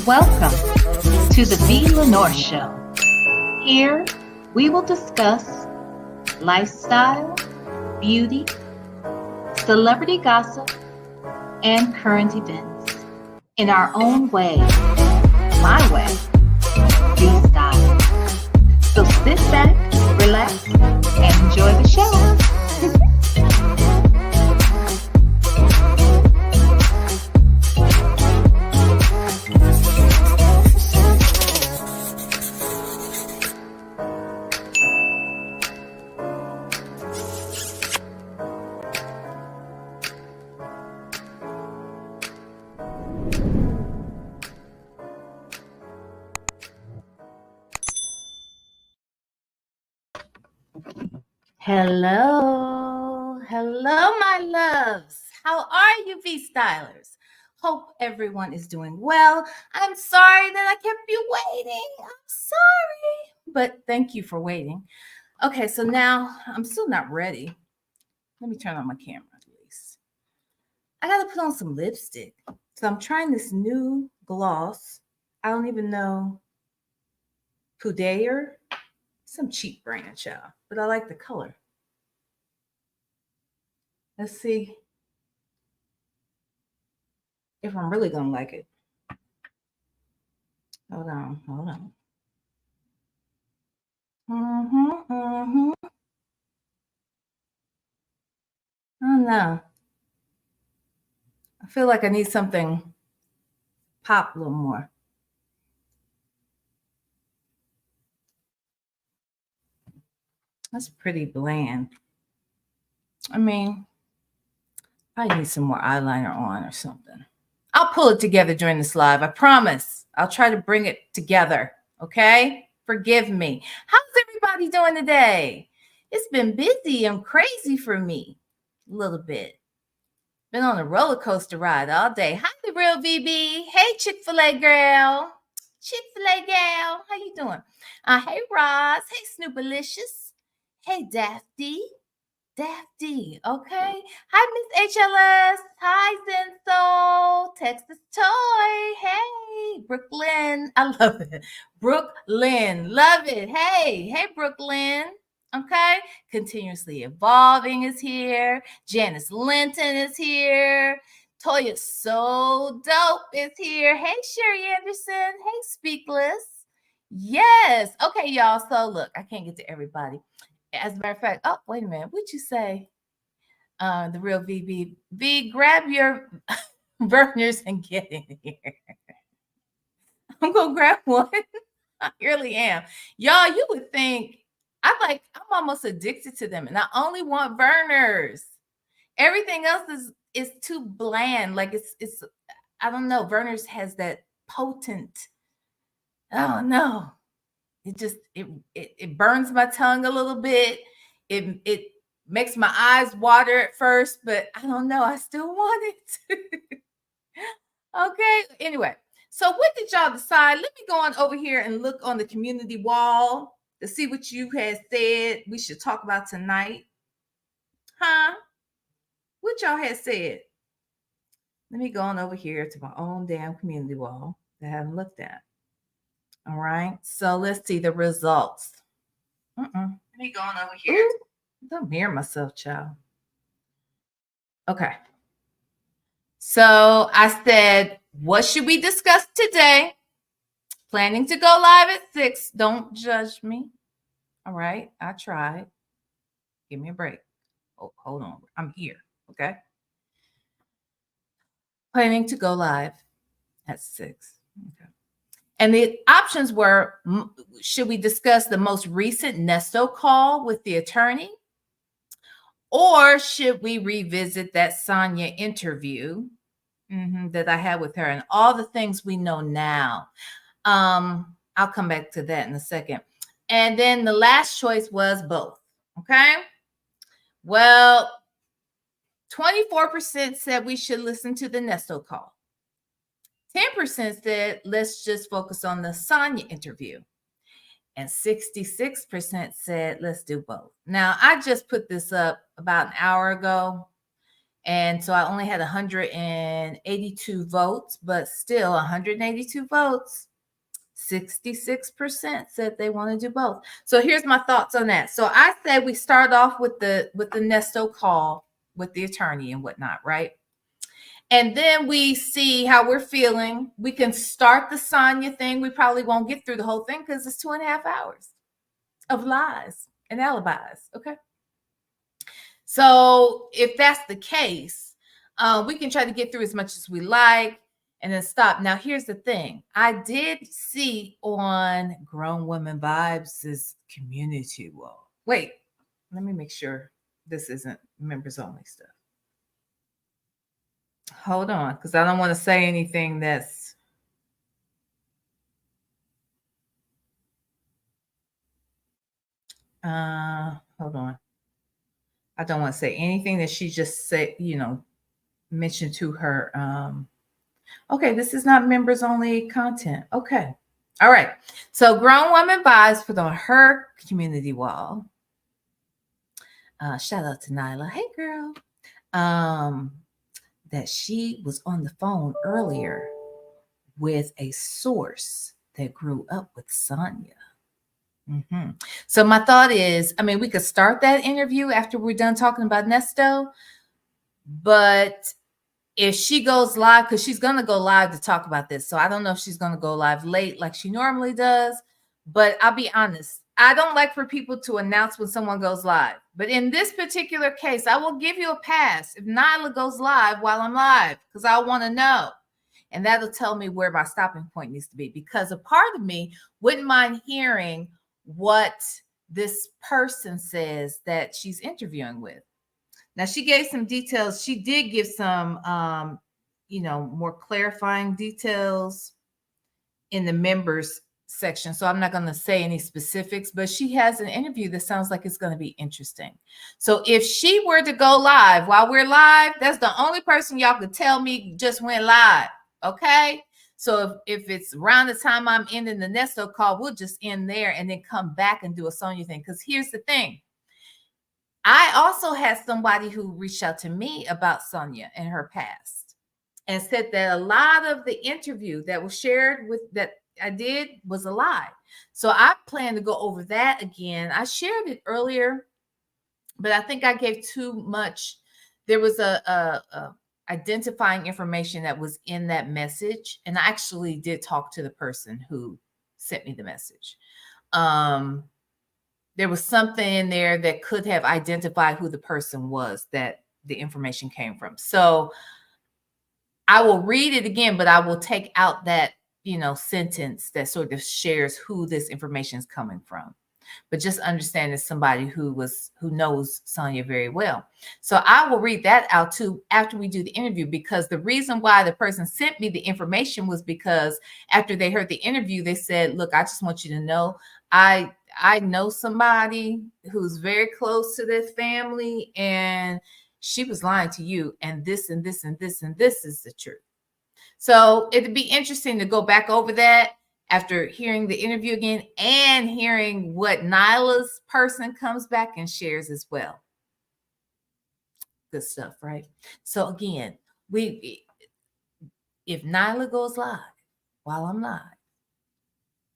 Welcome to the VLenore Show. Here, we will discuss lifestyle, beauty, celebrity gossip, and current events in our own way, my way, V-style. So sit back, relax, and enjoy the show. Hello, my loves. How are you, V-stylers? Hope everyone is doing well. I'm sorry that I kept you waiting. I'm sorry, but thank you for waiting. Okay, so now I'm still not ready. Let me turn on my camera at least. I gotta put on some lipstick. So I'm trying this new gloss. I don't even know. Puder. Some cheap brand, y'all, but I like the color. Let's see if I'm really gonna like it. Hold on. Oh no. I feel like I need something pop a little more. That's pretty bland. I mean, I need some more eyeliner on or something. I'll pull it together during this live. I promise. I'll try to bring it together. Okay? Forgive me. How's everybody doing today? It's been busy and crazy for me. A little bit. Been on a roller coaster ride all day. Hi, the real VB. Hey, Chick-fil-A girl. Chick-fil-A gal. How you doing? Hey, Roz. Hey, Snoopalicious. Hey, Dafty. Okay. Hi, Miss HLS. Hi, Zenso. Texas Toy. Hey, Brooklyn. I love it. Brooklyn. Love it. Hey, Brooklyn. Okay. Continuously Evolving is here. Janice Linton is here. Toya So Dope is here. Hey, Sherry Anderson. Hey, Speakless. Yes. Okay, y'all. So look, I can't get to everybody. As a matter of fact, oh, wait a minute. What'd you say? The real VB. V, grab your burners and get in here. I'm going to grab one. I really am. Y'all, you would think, I'm almost addicted to them. And I only want burners. Everything else is too bland. Like it's I don't know. Burners has that potent, oh no. It just it burns my tongue a little bit. It makes my eyes water at first, but I don't know. I still want it. Okay. Anyway, so what did y'all decide? Let me go on over here and look on the community wall to see what you had said we should talk about tonight. Huh? What y'all had said? Let me go on over here to my own damn community wall that I haven't looked at. All right. So let's see the results. Let me go on over here. Ooh, don't hear myself, child. Okay. So I said, what should we discuss today? Planning to go live at 6. Don't judge me. All right. I tried. Give me a break. Oh, hold on. I'm here. Okay. Planning to go live at 6. Okay. And the options were, should we discuss the most recent Nesto call with the attorney? Or should we revisit that Sonya interview that I had with her and all the things we know now? I'll come back to that in a second. And then the last choice was both. Okay. Well, 24% said we should listen to the Nesto call. 10% said, let's just focus on the Sonya interview. And 66% said, let's do both. Now, I just put this up about an hour ago. And so I only had 182 votes, but still 182 votes. 66% said they want to do both. So here's my thoughts on that. So I said we start off with the Nesto call with the attorney and whatnot, right? And then we see how we're feeling. We can start the Sonya thing. We probably won't get through the whole thing because it's 2.5 hours of lies and alibis. Okay. So if that's the case, we can try to get through as much as we like and then stop. Now, here's the thing. I did see on Grown Women Vibes' community wall. Wait, let me make sure this isn't members only stuff. Hold on, because I don't want to say anything that's hold on. I don't want to say anything that she just said, mentioned to her. Okay, this is not members only content. Okay. All right. So Grown Woman Vibes put on her community wall. Shout out to Nyla. Hey girl. That she was on the phone earlier with a source that grew up with Sonya. Mm-hmm. So my thought is, I mean, we could start that interview after we're done talking about Nesto, but if she goes live, because she's going to go live to talk about this. So I don't know if she's going to go live late like she normally does, but I'll be honest. I don't like for people to announce when someone goes live. But in this particular case, I will give you a pass if Nyla goes live while I'm live, because I want to know. And that'll tell me where my stopping point needs to be, because a part of me wouldn't mind hearing what this person says that she's interviewing with. Now, she gave some details. She did give some, more clarifying details in the members section. So I'm not going to say any specifics, but she has an interview that sounds like it's going to be interesting. So if she were to go live while we're live, that's the only person y'all could tell me just went live. Okay. So if it's around the time I'm ending the Nesto call, we'll just end there and then come back and do a Sonya thing. Because here's the thing. I also had somebody who reached out to me about Sonya and her past and said that a lot of the interview that was shared with that I did was a lie. So I plan to go over that again. I shared it earlier, but I think I gave too much. There was a identifying information that was in that message. And I actually did talk to the person who sent me the message. There was something in there that could have identified who the person was that the information came from. So I will read it again, but I will take out that, sentence that sort of shares who this information is coming from. But just understand it's somebody who knows Sonya very well. So I will read that out too after we do the interview, because the reason why the person sent me the information was because after they heard the interview, they said, look, I just want you to know, I know somebody who's very close to this family, and she was lying to you, and this and this and this and this is the truth. So it'd be interesting to go back over that after hearing the interview again and hearing what Nyla's person comes back and shares as well. Good stuff, right? So again, if Nyla goes live while I'm live,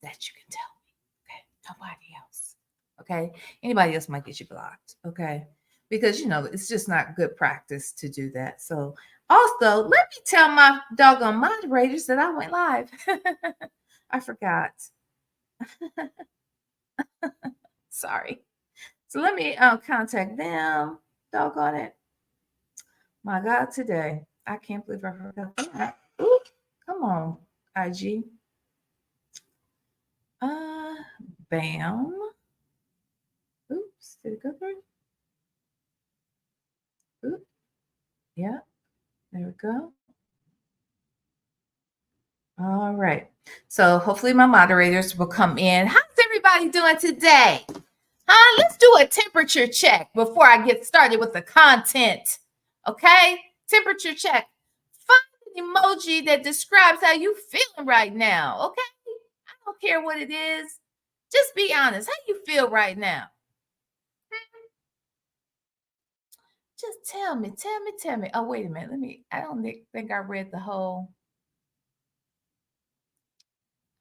that you can tell me. Okay, nobody else. Okay, anybody else might get you blocked. Okay, because it's just not good practice to do that. So also, let me tell my doggone moderators that I went live. I forgot. Sorry. So let me contact them. Doggone it. My God, today. I can't believe I forgot that. Ooh, come on, IG. Bam. Oops, did it go through? Oops. Yeah, there we go. All right. So hopefully my moderators will come in. How's everybody doing today? Let's do a temperature check before I get started with the content. Okay? Temperature check. Find an emoji that describes how you feeling right now. Okay? I don't care what it is. Just be honest. How you feel right now? Just tell me. Oh, wait a minute. I don't think I read the whole.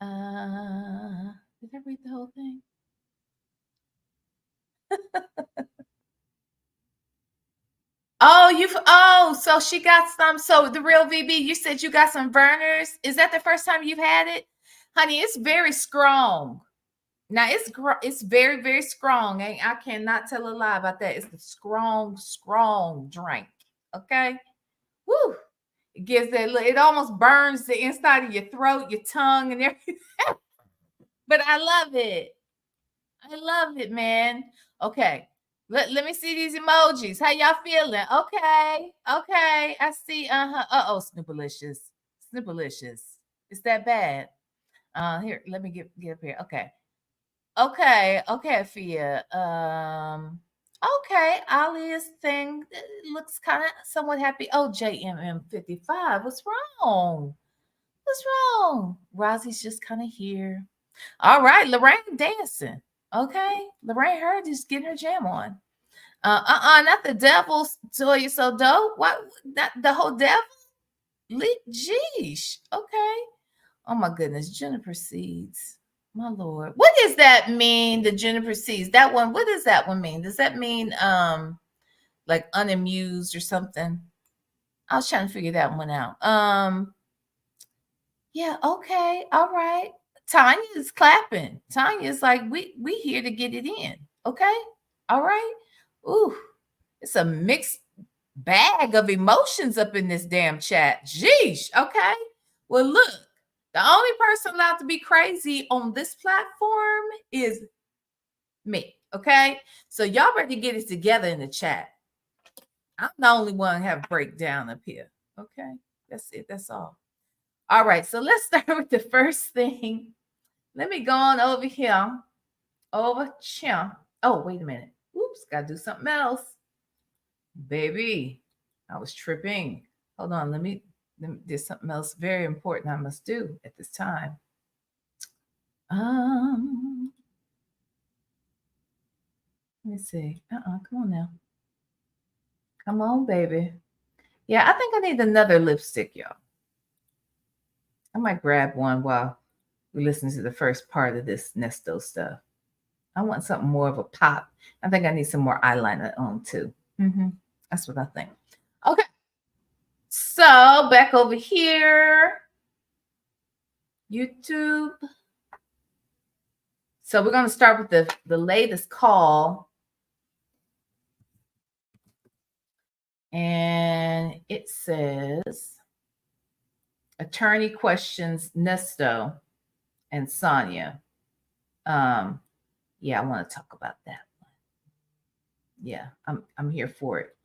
Did I read the whole thing? So she got some. So the real VB, you said you got some Vernors. Is that the first time you've had it? Honey, it's very strong. Now it's very, very strong. I cannot tell a lie about that. It's a strong drink. Okay. Woo. It gives that look, it almost burns the inside of your throat, your tongue, and everything. But I love it. I love it, man. Okay. Let me see these emojis. How y'all feeling? Okay. I see. Uh-oh, Snoopalicious. It's that bad. Here, let me get up here. Okay, Fia. Okay, Ali's thing looks kind of somewhat happy. Oh, JMM55. What's wrong? Rosie's just kind of here. All right, Lorraine dancing. Okay, Lorraine Heard just getting her jam on. Not the devil. Sonya so dope. What? Not the whole devil? Jeesh. Okay. Oh my goodness, Juniper Seeds. My Lord. What does that mean? The Juniper Seeds. That one, what does that one mean? Does that mean like unamused or something? I was trying to figure that one out. Yeah, okay, all right. Tanya is clapping. Tanya's like, we here to get it in. Okay. All right. Ooh, it's a mixed bag of emotions up in this damn chat. Jeesh. Okay. Well, look, the only person allowed to be crazy on this platform is me. Okay. So y'all better get it together in the chat. I'm the only one have a breakdown up here. Okay. That's it. That's all. All right. So let's start with the first thing. Let me go on over here. Over here. Oh, wait a minute. Oops. Got to do something else. Baby, I was tripping. Hold on. There's something else very important I must do at this time. Let me see. Come on now. Come on, baby. Yeah, I think I need another lipstick, y'all. I might grab one while we listen to the first part of this Nesto stuff. I want something more of a pop. I think I need some more eyeliner on too. That's what I think. Okay. So back over here, YouTube. So we're going to start with the latest call. And it says, attorney questions Nesto and Sonia. Yeah, I want to talk about that one. Yeah, I'm here for it.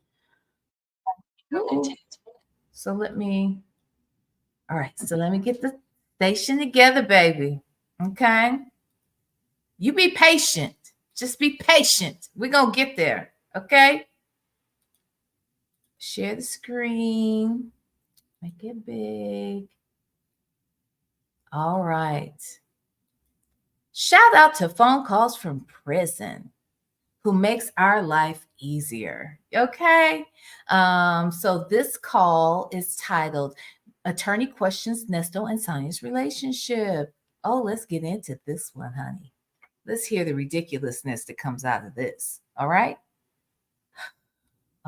Ooh. So let me get the station together, baby. Okay. You be patient. Just be patient. We're going to get there. Okay. Share the screen. Make it big. All right. Shout out to phone calls from prison who makes our life easier. Okay. So this call is titled Attorney Questions Nesto and Sonia's Relationship. Oh, let's get into this one, honey. Let's hear the ridiculousness that comes out of this. All right.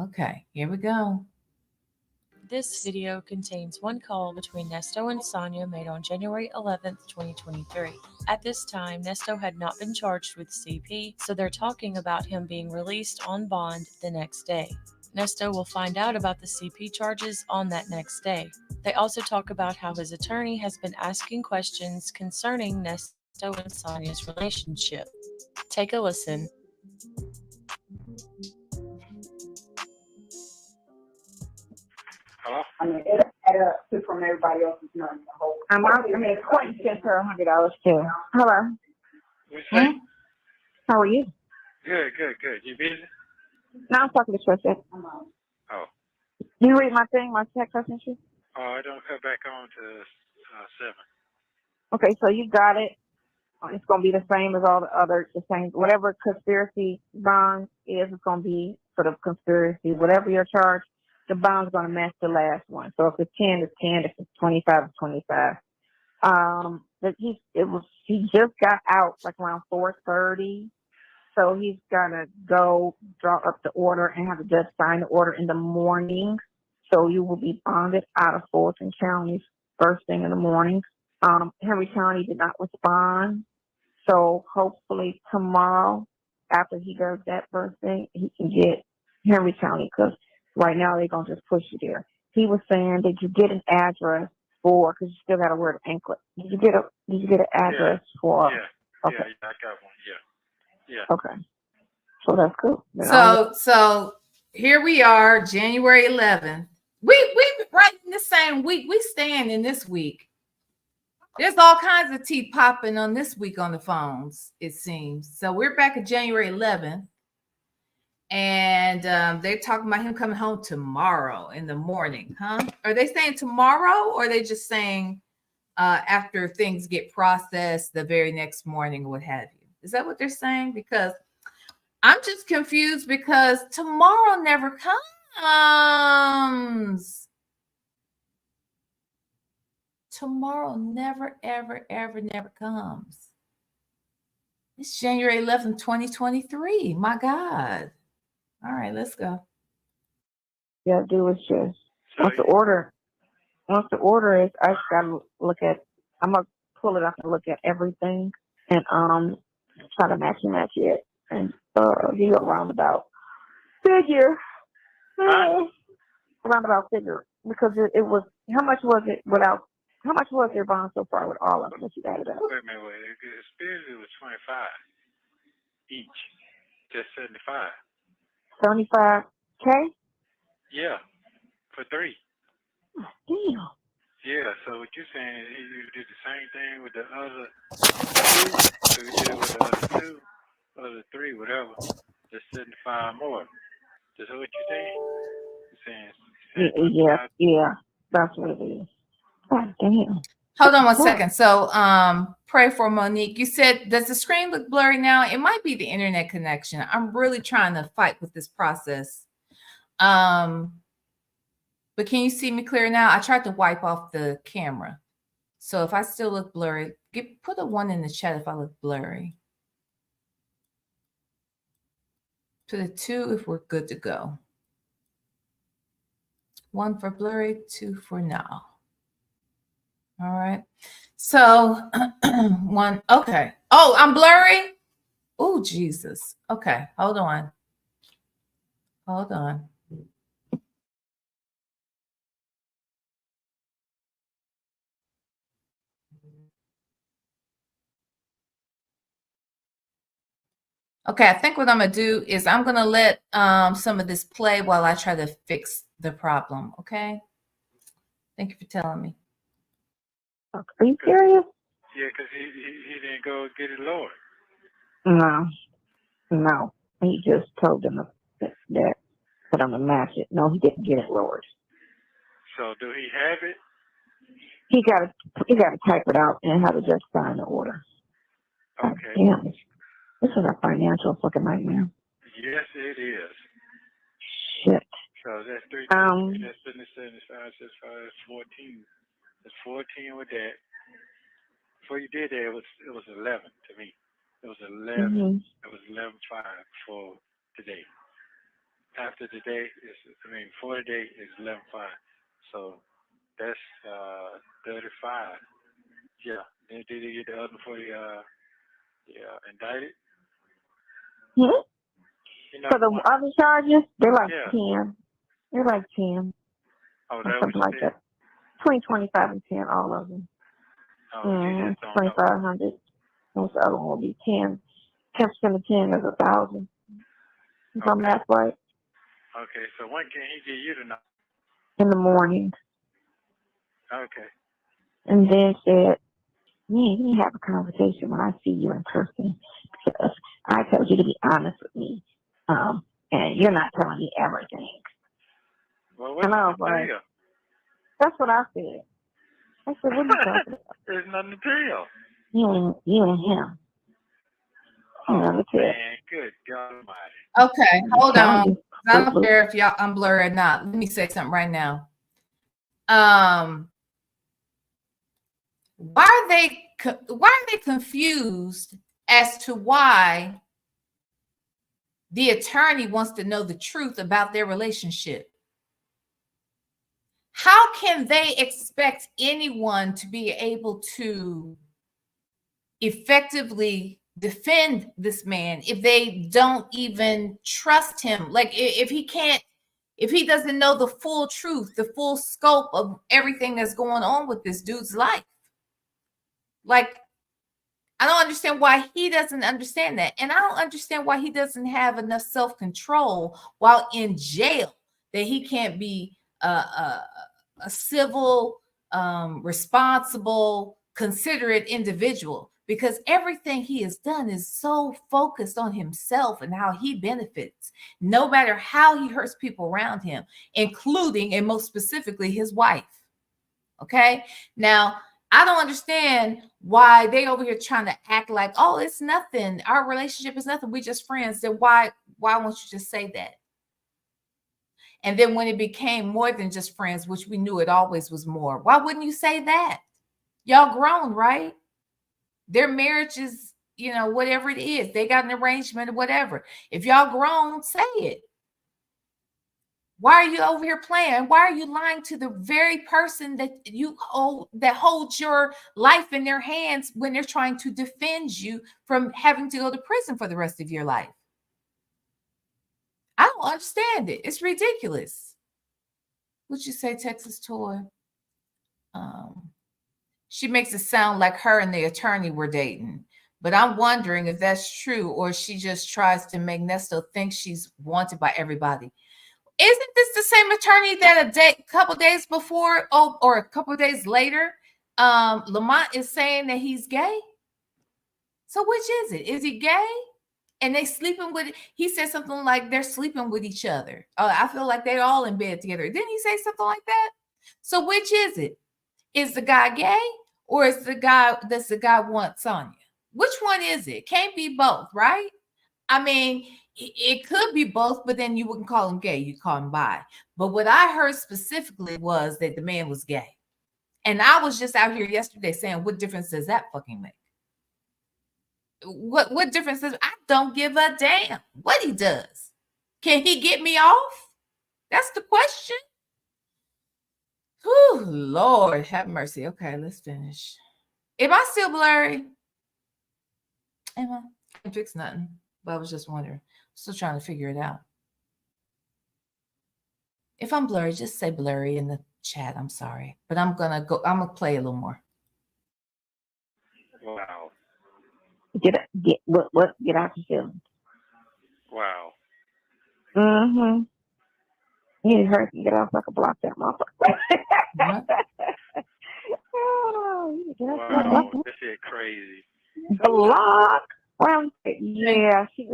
Okay, here we go. This video contains one call between Nesto and Sonia made on January 11th, 2023. At this time, Nesto had not been charged with CP, so they're talking about him being released on bond the next day. Nesto will find out about the CP charges on that next day. They also talk about how his attorney has been asking questions concerning Nesto and Sonia's relationship. Take a listen. Hello? I mean, it'll add up to from everybody else's money. Courtney sent her $100 too. Hello. How are you? Good. You busy? No, I'm talking to Trisha. Oh. You read my thing, my text I sent you? Oh, I don't come back on to 7. Okay, so you got it. It's going to be the same as all the other, the same. Whatever conspiracy bond is, it's going to be for the conspiracy. Whatever your charge, the bond's going to match the last one. So if it's 10, it's 10. If it's 25, it's 25. But he just got out like around 4:30. So he's gonna go draw up the order and have the judge sign the order in the morning. So you will be bonded out of Fulton County first thing in the morning. Henry County did not respond. So hopefully tomorrow, after he does that first thing, he can get Henry County, because right now they're gonna just push you there. He was saying, did you get an address for? Because you still gotta wear the anklet. Did you get an address for? Yeah. Okay. Yeah, I got one. Yeah. Okay. So that's cool. So here we are, January 11th. We right in the same week. We staying in this week. There's all kinds of tea popping on this week on the phones, it seems. So we're back at January 11th. And they're talking about him coming home tomorrow in the morning, huh? Are they saying tomorrow, or are they just saying after things get processed the very next morning or what have you? Is that what they're saying? Because I'm just confused, because tomorrow never comes. Tomorrow never, ever, ever, never comes. It's January 11th, 2023. My God. All right, let's go. Yeah, do is just once the order is, I just gotta look at. I'm gonna pull it up and look at everything and try to match it and give you a roundabout figure. Roundabout figure, because it was, how much was it without? How much was your bond so far with all of them that you added up? Wait a minute. It was 25 each. Just 75. 75K? Yeah, for 3. Damn. Yeah, so what you're saying is you did the same thing with the other 2. So you did it with the other 2, other 3, whatever. Just 75 more. Is that what you're saying? You're saying Yeah, that's what it is. God damn. Hold on one second. So pray for Monique. You said, does the screen look blurry now? It might be the internet connection. I'm really trying to fight with this process. But can you see me clear now? I tried to wipe off the camera. So if I still look blurry, put a 1 in the chat if I look blurry. Put a 2 if we're good to go. 1 for blurry, 2 for now. All right. So 1. Okay. Oh, I'm blurry. Oh, Jesus. Okay. Hold on. Okay, I think what I'm gonna do is I'm gonna let some of this play while I try to fix the problem. Okay. Thank you for telling me. Are you serious? Yeah, because he didn't go get it lowered. No. He just told them that I'm gonna match it. No, he didn't get it lowered. So do he have it? He gotta type it out and have it just sign the order. Okay. Damn, this is a financial fucking nightmare. Yes, it is. Shit. So that's 3. That's 75, 14. It's 14 with that. Before you did that, it was 11 to me. It was 11. Mm-hmm. It was 11.5 for today. After today, before today is 11.5. So that's 35. Yeah. Then did he get the other before he indicted? Hmm? For the one. other charges, they're like 10. They're like 10. Oh, or something like that. Between 25 and 10, all of them. Oh, and 2,500. The other one will be 10. 10% of 10 is 1,000. If I'm that right. Okay, so when can he get you tonight? In the morning. Okay. And then said, me and you have a conversation when I see you in person. Because I told you to be honest with me. And you're not telling me everything. Well, what's and I was the like, deal? that's what I said. I said, what are you talking about? There's nothing to tell. You and him. Oh, man, good God Almighty. Okay, hold on. I don't care if y'all I'm blurry or not. Let me say something right now. Why are they confused as to why the attorney wants to know the truth about their relationship? How can they expect anyone to be able to effectively defend this man if they don't even trust him? Like if he doesn't know the full truth, the full scope of everything that's going on with this dude's life. Like, I don't understand why he doesn't understand that. And I don't understand why he doesn't have enough self-control while in jail that he can't be a civil, responsible, considerate individual, because everything he has done is so focused on himself and how he benefits, no matter how he hurts people around him, including and most specifically his wife. Okay. Now, I don't understand why they over here trying to act like, oh, it's nothing. Our relationship is nothing. We're just friends. Then why won't you just say that? And then when it became more than just friends, which we knew it always was more, why wouldn't you say that? Y'all grown, right? Their marriage is, whatever it is. They got an arrangement or whatever. If y'all grown, say it. Why are you over here playing? Why are you lying to the very person that that holds your life in their hands when they're trying to defend you from having to go to prison for the rest of your life? I don't understand it. It's ridiculous. What'd you say, Texas Toy? She makes it sound like her and the attorney were dating, but I'm wondering if that's true or she just tries to make Nesto think she's wanted by everybody. Isn't this the same attorney that a couple days before, or a couple days later, Lamont is saying that he's gay? So which is it? Is he gay? And they sleeping with, he said something like they're sleeping with each other. I feel like they're all in bed together. Didn't he say something like that? So which is it? Is the guy gay, or does the guy want Sonya? Which one is it? Can't be both, right? I mean, it could be both, but then you wouldn't call him gay. You call him bi. But what I heard specifically was that the man was gay. And I was just out here yesterday saying, what difference does that fucking make? What difference does, I don't give a damn what he does. Can he get me off? That's the question. Whew, Lord have mercy. Okay, let's finish. Am I still blurry? Am I? I can't fix nothing, but I was just wondering. Still trying to figure it out. If I'm blurry, just say blurry in the chat. I'm sorry, but I'm gonna play a little more. Wow. Get out your feelings. Wow. Mm-hmm. You hurt. Get off like a block that motherfucker. Wow, this is crazy. Block. Well, yeah, she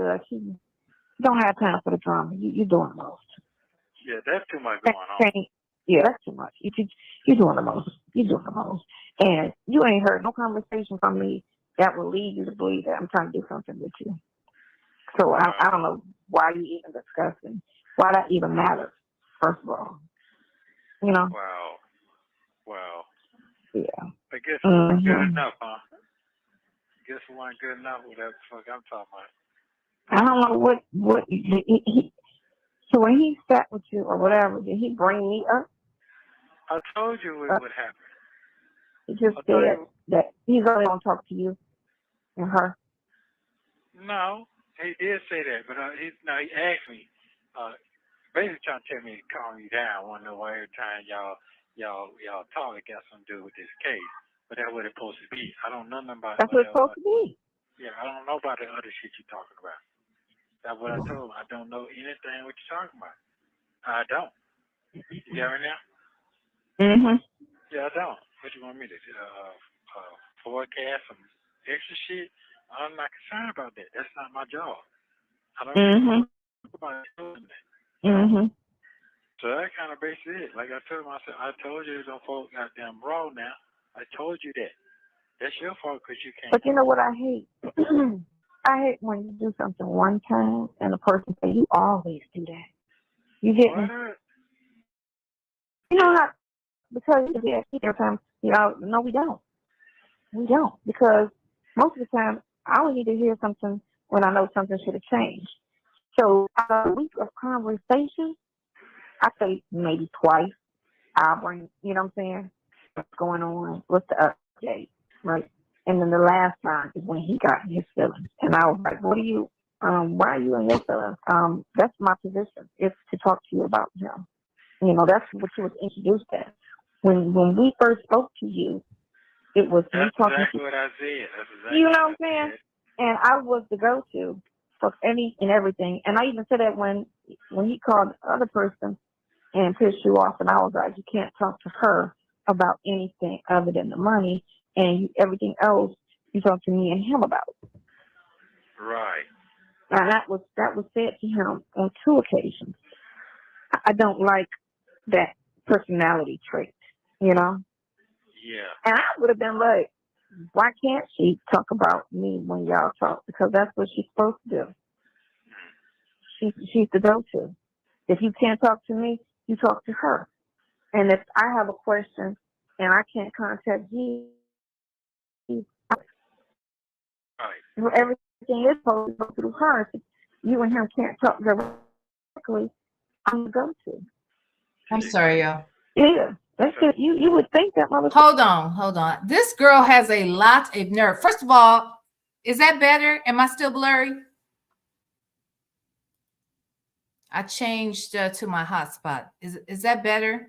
don't have time for the drama. You're doing the most. Yeah, that's too much going on. Yeah, that's too much. You're doing the most. You're doing the most. And you ain't heard no conversation from me that will lead you to believe that I'm trying to do something with you. So I don't know why you even discussing, why that even matters, first of all. Wow. Yeah. I guess it wasn't good enough, huh? I guess it wasn't good enough with that fuck I'm talking about. I don't know what he so when he sat with you or whatever, did he bring me up? I told you what would happen. He just said that he's only going to talk to you and her. No, he did say that, but he asked me, basically trying to tell me to calm you down. I want to know why every time y'all talk, it got something to do with this case. But that's what it's supposed to be. I don't know nothing about. That's what it's supposed to be. Yeah, I don't know about the other shit you're talking about. That's what I told him. I don't know anything what you're talking about. I don't. You got me now? Mm-hmm. Yeah, I don't. What you want me to forecast some extra shit? I'm not concerned about that. That's not my job. I don't know about doing that. Mm-hmm. So that kind of basically it. Like I told him, I said, I told you don't folk goddamn raw now. I told you that. That's your fault because you can't. But you know what I hate? I hate when you do something one time and the person say, you always do that. You didn't. What? You know how, because every time, no, we don't. We don't. Because most of the time, I only need to hear something when I know something should have changed. So, out of a week of conversation, I say maybe twice. I'll bring, you know what I'm saying? What's going on? What's the update? Right? And then the last time is when he got in his feelings. And I was like, why are you in your feelings? That's my position. It's to talk to you about him. You know, that's what you was introduced as. When we first spoke to you, it was That's me talking exactly to what I said. That's exactly you. Know what what I'm I saying? said. And I was the go-to for any and everything. And I even said that when he called the other person and pissed you off, and I was like, you can't talk to her about anything other than the money, and everything else you talk to me and him about. Right. And that was said to him on 2 occasions. I don't like that personality trait, you know. Yeah. And I would have been like, why can't she talk about me when y'all talk? Because that's what she's supposed to do. She's the go-to. If you can't talk to me, you talk to her. And if I have a question and I can't contact you, Right. everything is supposed to go through her. If you and him can't talk directly, I'm the go-to. I'm sorry, y'all. Yeah. That's it. You would think that mother. Hold on. This girl has a lot of nerve. First of all, is that better? Am I still blurry? I changed to my hotspot. Is that better?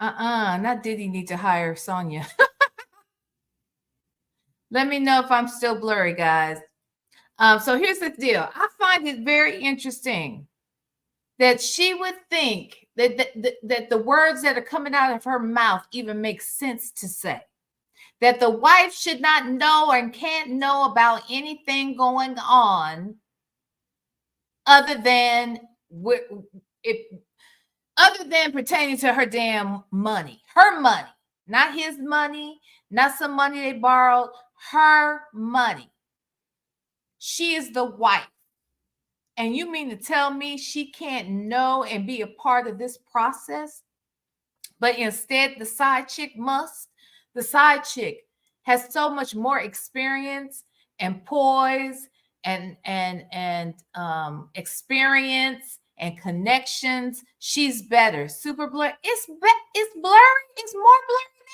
Not Diddy need to hire Sonya. Let me know if I'm still blurry, guys. So here's the deal. I find it very interesting that she would think that the words that are coming out of her mouth even make sense to say. That the wife should not know and can't know about anything going on other than pertaining to her damn money. Her money, not his money, not some money they borrowed, her money. She is the wife. And you mean to tell me she can't know and be a part of this process? But instead, the side chick must. The side chick has so much more experience and poise and experience and connections. She's better. Super blurry. It's blurry. It's more blurry now.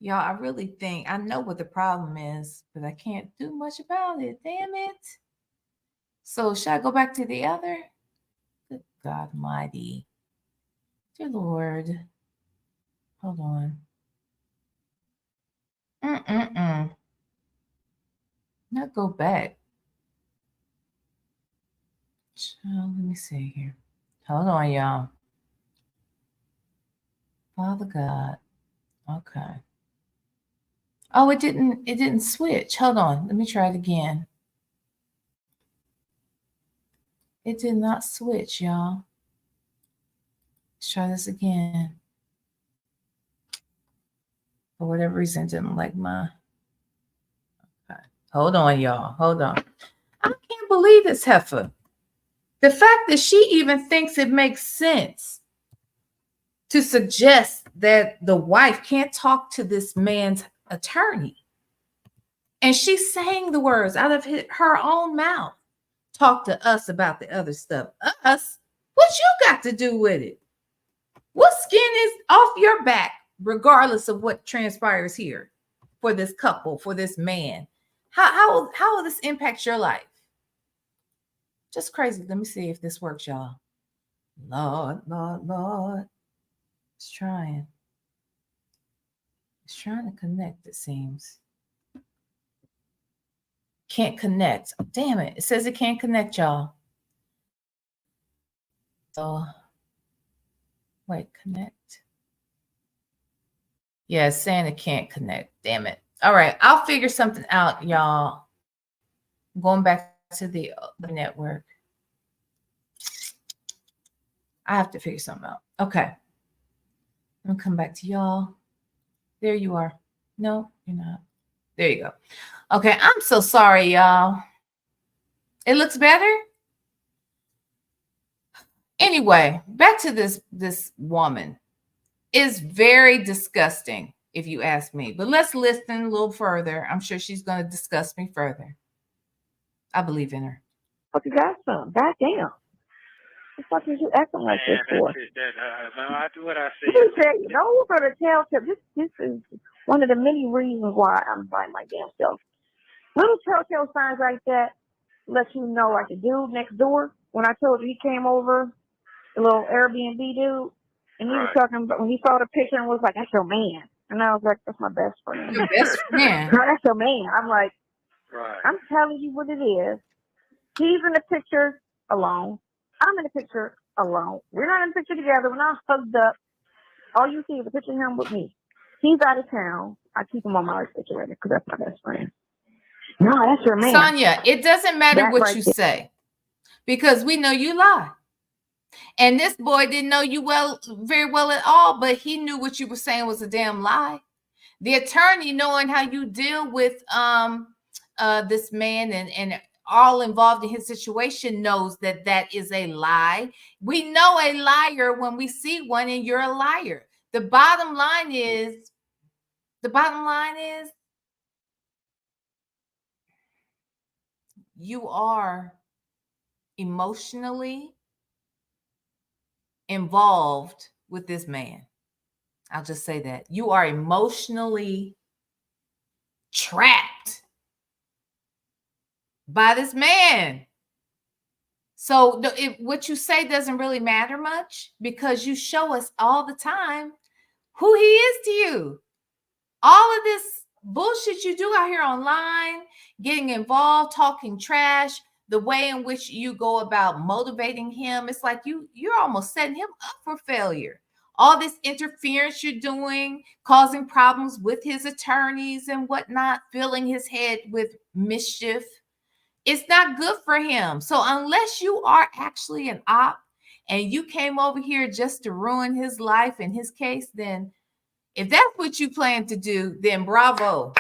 Y'all, I really think I know what the problem is, but I can't do much about it. Damn it. So should I go back to the other? Good God Almighty. Dear Lord. Hold on. Not go back. Let me see here. Hold on, y'all. Father God. Okay. Oh, it didn't switch. Hold on. Let me try it again. It did not switch, y'all. Let's try this again. For whatever reason, it didn't like my. Okay. Hold on, y'all. Hold on. I can't believe this heifer. The fact that she even thinks it makes sense to suggest that the wife can't talk to this man's attorney. And she's saying the words out of her own mouth. Talk to us about the other stuff. Us? What you got to do with it? What skin is off your back, regardless of what transpires here for this couple, for this man? How will this impact your life? Just crazy. Let me see if this works, y'all. Lord. It's trying. It's trying to connect, it seems. Can't connect. Damn it. It says it can't connect, y'all. So, wait, connect. Yeah, it's saying it can't connect. Damn it. All right. I'll figure something out, y'all. Going back to the network. I have to figure something out. Okay. I'm going to come back to y'all. There you are. No, you're not. There you go. Okay, I'm so sorry, y'all. It looks better. Anyway, back to this woman. Is very disgusting, if you ask me. But let's listen a little further. I'm sure she's going to discuss me further. I believe in her. But you got some. Goddamn. What the fuck is you acting like this for? No, I do what I say. Those are the telltale. This is one of the many reasons why I'm by my damn self. Little telltale signs like that let you know, like the dude next door. When I told you he came over, the little Airbnb dude, and he was talking about when he saw the picture and was like, "That's your man," and I was like, "That's my best friend." Your best friend. That's your man. I'm like, I'm telling you what it is. He's in the picture alone. I'm in the picture alone. We're not in the picture together. We're not hugged up. All you see is a picture of him with me. He's out of town. I keep him on my refrigerator because that's my best friend. No, that's your man. Sonya, it doesn't matter That what right you there. say, because we know you lie. And this boy didn't know you very well at all, but he knew what you were saying was a damn lie. The attorney, knowing how you deal with this man and all involved in his situation, knows that that is a lie. We know a liar when we see one, and you're a liar. The bottom line is you are emotionally involved with this man. I'll just say that. You are emotionally trapped by this man. So what you say doesn't really matter much, because you show us all the time who he is to you. All of this bullshit you do out here online, getting involved, talking trash, the way in which you go about motivating him, it's like you're almost setting him up for failure. All this interference you're doing, causing problems with his attorneys and whatnot, filling his head with mischief. It's not good for him. So unless you are actually an op and you came over here just to ruin his life and his case, then if that's what you plan to do, then bravo,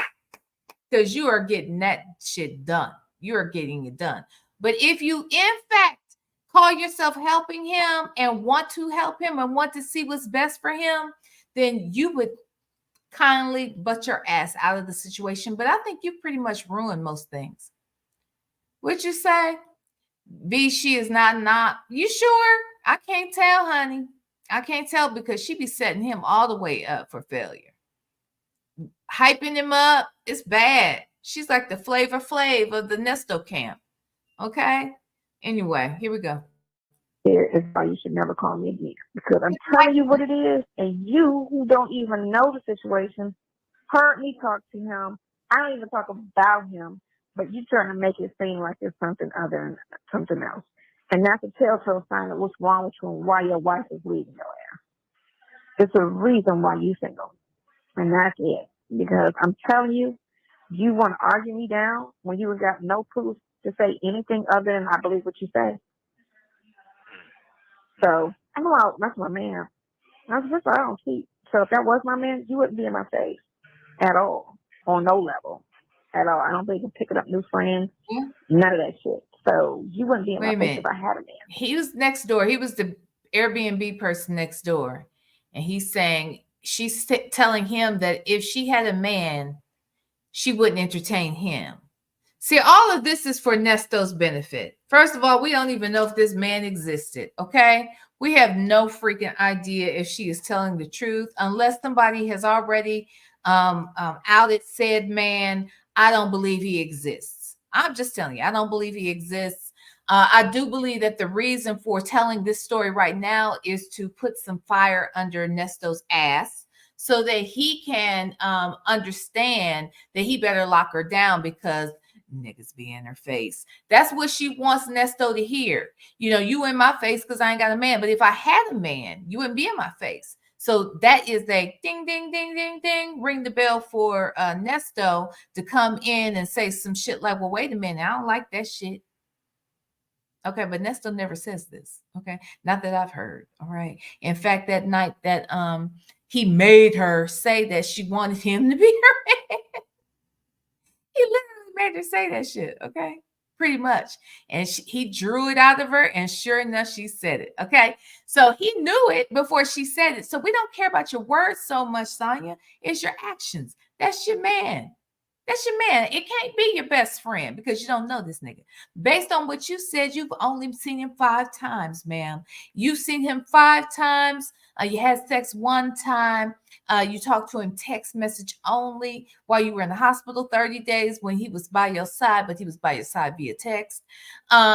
because you are getting that shit done. You are getting it done. But if you, in fact, call yourself helping him and want to help him and want to see what's best for him, then you would kindly butt your ass out of the situation. But I think you pretty much ruined most things. What'd you say? B, she is not. You sure? I can't tell, honey. I can't tell, because she be setting him all the way up for failure. Hyping him up, it's bad. She's like the Flavor Flav of the Nesto camp. Okay? Anyway, here we go. Here is why you should never call me again, because I'm telling you what it is, and you who don't even know the situation heard me talk to him. I don't even talk about him, but you're trying to make it seem like it's something other than something else. And that's a telltale sign of what's wrong with you and why your wife is leaving your ass. It's a reason why you're single. And that's it. Because I'm telling you, you want to argue me down when you got no proof to say anything other than I believe what you say. So, I'm out. That's my man. I don't cheat. So if that was my man, you wouldn't be in my face at all. On no level. At all. I don't think you picking up new friends. Yeah. None of that shit. So you wouldn't be in Wait my a face if I had a man. He was next door. He was the Airbnb person next door. And he's saying, she's telling him that if she had a man, she wouldn't entertain him. See, all of this is for Nesto's benefit. First of all, we don't even know if this man existed, okay? We have no freaking idea if she is telling the truth, unless somebody has already outed said man. I don't believe he exists. I'm just telling you, I don't believe he exists. I do believe that the reason for telling this story right now is to put some fire under Nesto's ass, so that he can understand that he better lock her down, because niggas be in her face. That's what she wants Nesto to hear. You know, you in my face because I ain't got a man. But if I had a man, you wouldn't be in my face. So that is a ding, ding, ding, ding, ding. Ring the bell for Nesto to come in and say some shit like, well, wait a minute, I don't like that shit. Okay, but Nesto never says this. Okay, not that I've heard. All right. In fact, that night that he made her say that she wanted him to be her man. made her say that shit, okay? Pretty much. And he drew it out of her, and sure enough, she said it, okay? So he knew it before she said it. So we don't care about your words so much, Sonya. It's your actions. That's your man. That's your man. It can't be your best friend because you don't know this nigga. Based on what you said, you've only seen him 5 times, ma'am. You've seen him 5 times. You had sex 1 time. You talked to him text message only while you were in the hospital 30 days when he was by your side, but he was by your side via text.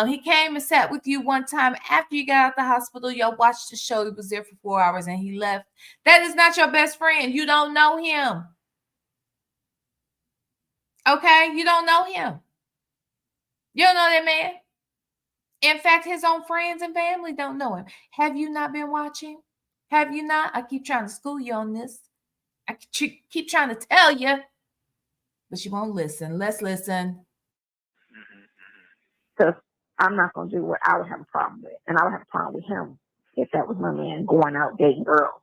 He came and sat with you 1 time after you got out the hospital. Y'all watched the show. He was there for 4 hours and he left. That is not your best friend. You don't know him. Okay, you don't know him. You don't know that man. In fact, his own friends and family don't know him. Have you not been watching? Have you not? I keep trying to school you on this. I keep trying to tell you, but you won't listen. Let's listen. Because I'm not going to do what I would have a problem with. And I would have a problem with him if that was my man going out dating girls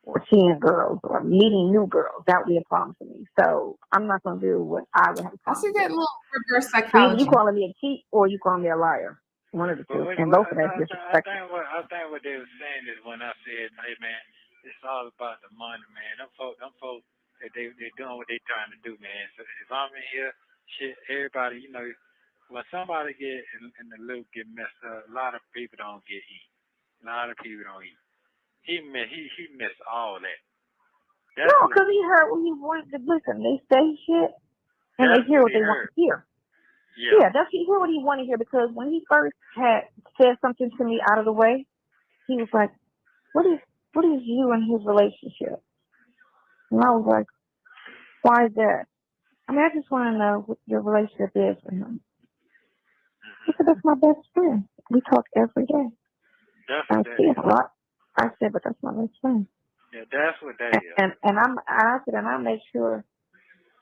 or seeing girls or meeting new girls. That would be a problem for me. So I'm not going to do what I would have a I problem see that with. little reverse So either psychology. you calling me a cheat or you calling me a liar. One of the two. And both of that is disrespectful. I think what they were saying is when I said, hey, man, it's all about the money, man. Them folks, they doing what they trying to do, man. So if I'm in here, shit, everybody, you know, when somebody get in the loop, get messed up, a lot of people don't get eat. A lot of people don't eat. He missed all that. No, because he heard what he wanted to listen. They say shit and they hear what they want to hear. Yeah, that's he hear what he wanted to hear, because when he first had said something to me out of the way, he was like, what is you and his relationship? And I was like, why is that? I mean, I just want to know what your relationship is with him. He said, that's my best friend. We talk every day. I see him a lot. I said, but that's my best friend. Yeah, that's what that is. And I said, and I make sure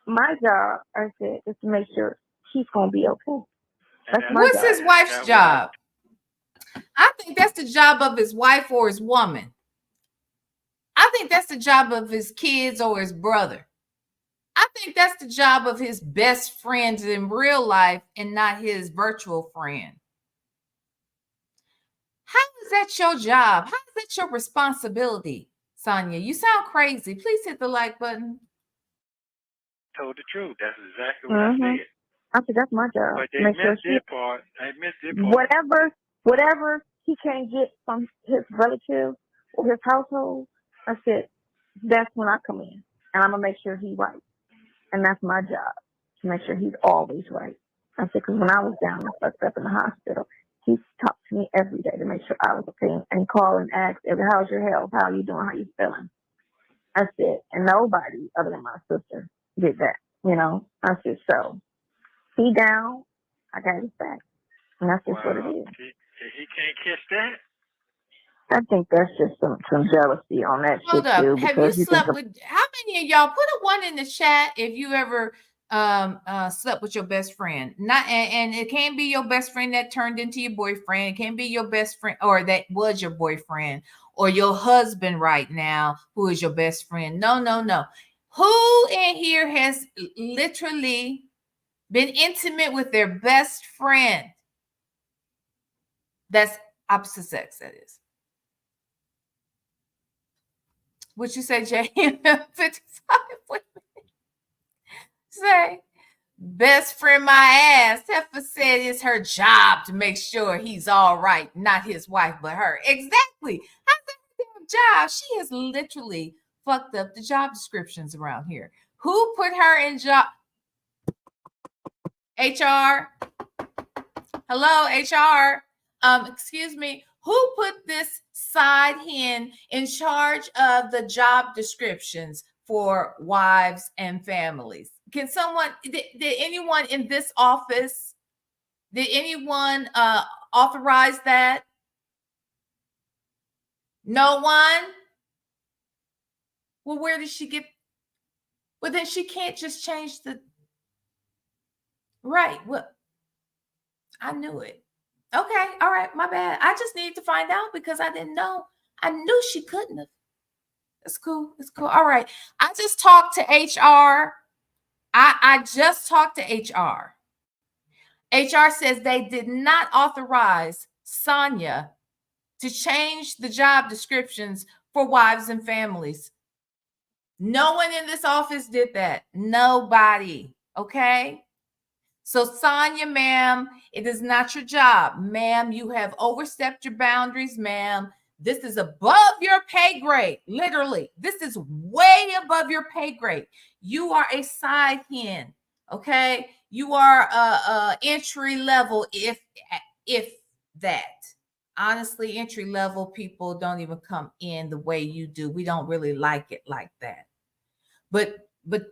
my job, I said, is to make sure he's gonna be okay. That's my What's job. his wife's job? I think that's the job of his wife or his woman. I think that's the job of his kids or his brother. I think that's the job of his best friends in real life and not his virtual friend. How is that your job? How is that your responsibility, Sonya? You sound crazy. Please hit the like button. Told the truth. That's exactly what I said. I said, that's my job. But they missed their part. Whatever he can't get from his relatives or his household, I said, that's when I come in. And I'm going to make sure he's right. And that's my job, to make sure he's always right. I said, because when I was down and fucked up in the hospital, he talked to me every day to make sure I was okay and call and ask, how's your health? How are you doing? How you feeling? I said, and nobody other than my sister did that, you know. I said, so he down, I got his back. And that's just what it is. He can't kiss that? I think that's just some jealousy on that Hold shit up. too. Have you slept with, how many of y'all, put a 1 in the chat if you ever slept with your best friend? Not and it can't be your best friend that turned into your boyfriend. It can't be your best friend or that was your boyfriend or your husband right now who is your best friend. No. Who in here has literally been intimate with their best friend? That's opposite sex, that is. What you say, Jay? 55 women. Say, best friend my ass. Heifer said it's her job to make sure he's all right, not his wife, but her. Exactly. How's that her job? She has literally fucked up the job descriptions around here. Who put her in job? HR. Hello, HR. Excuse me. Who put this side hen in charge of the job descriptions for wives and families? Can someone, did anyone in this office, did anyone authorize that? No one? Well, where did she get? Well, then she can't just change the, right. Well, I knew it. Okay, all right, my bad. I just needed to find out because I didn't know. I knew she couldn't have. It's cool. It's cool. All right. I just talked to HR. I just talked to HR. HR says they did not authorize Sonya to change the job descriptions for wives and families. No one in this office did that. Nobody. Okay. So Sonya, ma'am, it is not your job. Ma'am, you have overstepped your boundaries, ma'am. This is above your pay grade. Literally, this is way above your pay grade. You are a side hen. Okay. You are a entry level, if that. Honestly, entry level people don't even come in the way you do. We don't really like it like that. But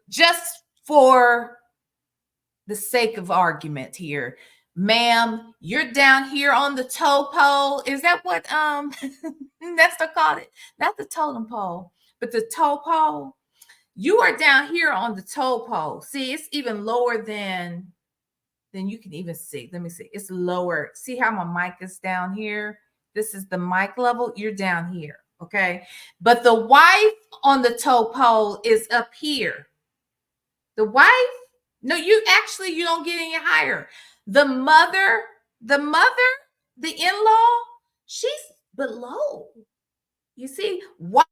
just for the sake of argument here, ma'am, you're down here on the toe pole. Is that what Nesto called it? Not the totem pole, but the toe pole. You are down here on the toe pole. See, it's even lower than you can even see. Let me see. It's lower. See how my mic is down here? This is the mic level. You're down here. Okay. But the wife on the toe pole is up here. The wife, no, you don't get any higher. The mother, the in-law, she's below. You see, wife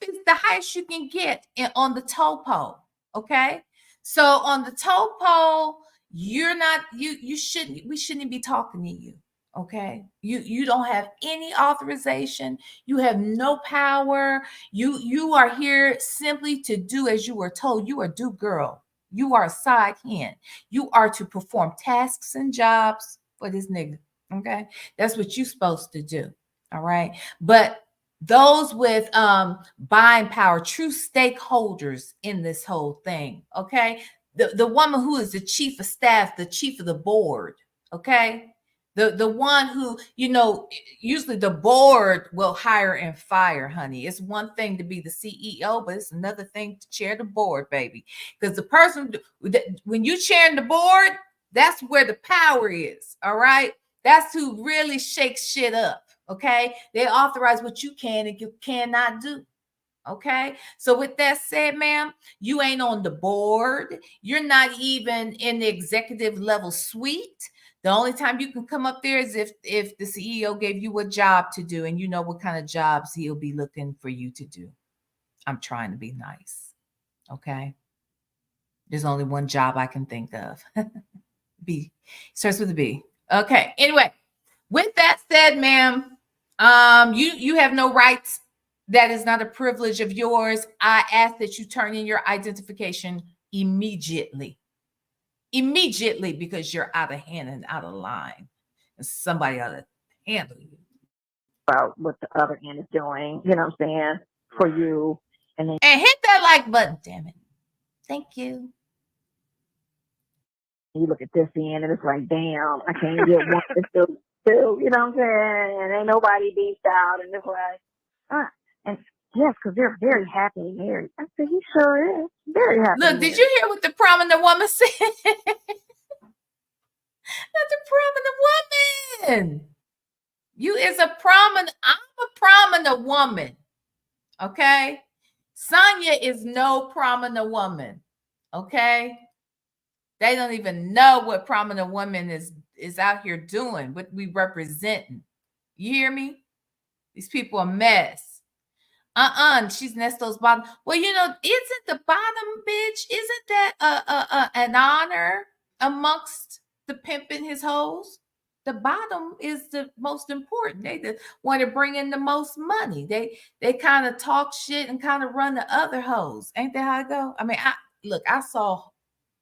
is the highest you can get on the toe pole. Okay. So on the toe pole, we shouldn't be talking to you. Okay. You don't have any authorization. You have no power. You are here simply to do as you were told. You are do girl. You are a side hen. You are to perform tasks and jobs for this nigga. Okay. That's what you're supposed to do. All right. But those with buying power, true stakeholders in this whole thing. Okay. The woman who is the chief of staff, the chief of the board. Okay. The one who, usually the board will hire and fire, honey. It's one thing to be the CEO, but it's another thing to chair the board, baby. Because the person, when you chair the board, that's where the power is. All right. That's who really shakes shit up. Okay. They authorize what you can and you cannot do. Okay. So with that said, ma'am, you ain't on the board. You're not even in the executive level suite. The only time you can come up there is if the CEO gave you a job to do and you know what kind of jobs he'll be looking for you to do. I'm trying to be nice. Okay. There's only one job I can think of. B. Starts with a B. Okay. Anyway, with that said, ma'am, you have no rights. That is not a privilege of yours. I ask that you turn in your identification immediately. Immediately, because you're out of hand and out of line. And somebody ought to handle you. About what the other end is doing, you know what I'm saying, for you. And hit that like button, damn it. Thank you. You look at this end and it's like, damn, I can't get one to still, you know what I'm saying? And ain't nobody beefed out. And it's like, and yes, because they're very happily married. I said, he sure is. Very happy. Look, did you hear what the prominent woman said? That's a prominent woman. You is a prominent, I'm a prominent woman. Okay? Sonya is no prominent woman. Okay? They don't even know what prominent woman is out here doing, what we representing. You hear me? These people are a mess. She's Nesto's bottom. Well, isn't the bottom bitch, isn't that an honor amongst the pimp and his hoes? The bottom is the most important. They the want to bring in the most money. They kind of talk shit and kind of run the other hoes. Ain't that how it go? I mean, I saw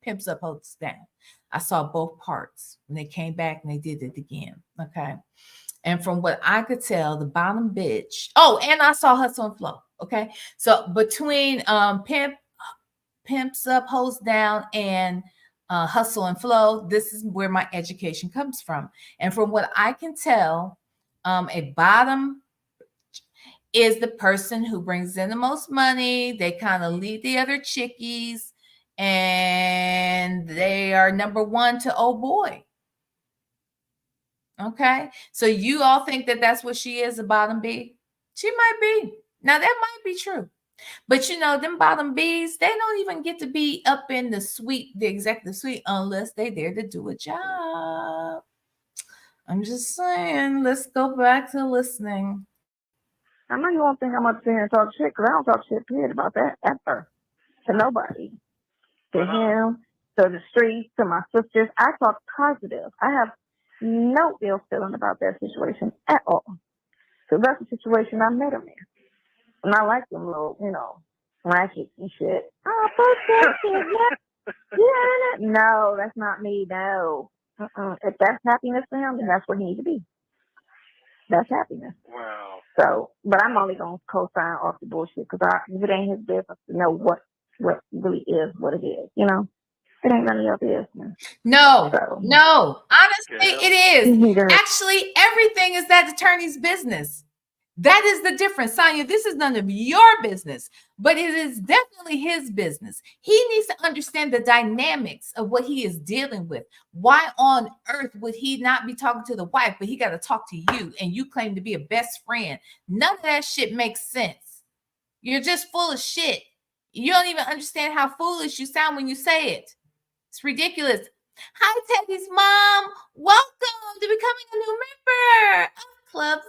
Pimps Up, Hoes Down. I saw both parts when they came back and they did it again. Okay. And from what I could tell, the bottom bitch. Oh, and I saw Hustle and Flow. Okay. So between Pimps Up, Hoes Down, and Hustle and Flow, this is where my education comes from. And from what I can tell, a bottom is the person who brings in the most money. They kind of lead the other chickies, and they are number one to oh boy. Okay, so you all think that that's what she is, a bottom B? She might be. Now that might be true. But you know, them bottom Bs, they don't even get to be up in the suite, the executive suite, unless they there to do a job. I'm just saying, let's go back to listening. I know you won't think I'm up there and talk shit, because I don't talk shit, period, about that ever. To nobody. To him, to the streets, to my sisters. I talk positive. I have no ill feeling about that situation at all. Because that's the situation I met him in. And I like them little, you know, ratchets and shit. Oh, shit, yeah. No, that's not me, no. If that's happiness for him, then that's where he needs to be. That's happiness. Wow. So, but I'm only going to co-sign off the bullshit, because if it ain't his business to know what really is what it is, you know? It ain't none of your business. No, So, no. Honestly, it is. Neither. Actually, everything is that attorney's business. That is the difference. Sonya, this is none of your business, but it is definitely his business. He needs to understand the dynamics of what he is dealing with. Why on earth would he not be talking to the wife, but he got to talk to you, and you claim to be a best friend? None of that shit makes sense. You're just full of shit. You don't even understand how foolish you sound when you say it. It's ridiculous. Hi, Teddy's mom. Welcome to becoming a new member of Club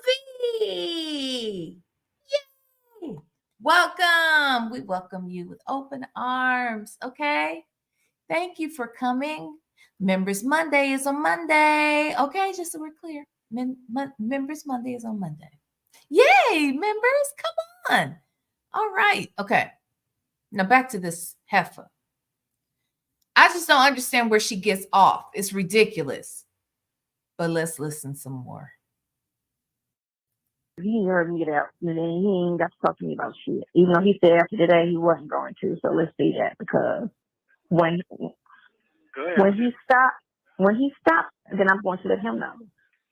V. Yay! Welcome. We welcome you with open arms. Okay. Thank you for coming. Members Monday is on Monday. Okay, just so we're clear. Members Monday is on Monday. Yay, members. Come on. All right. Okay. Now back to this heifer. I just don't understand where she gets off. It's ridiculous. But let's listen some more. He heard me get out, and then he ain't got to talk to me about shit. Even though he said after today he wasn't going to. So let's see that, because when he stops, then I'm going to let him know.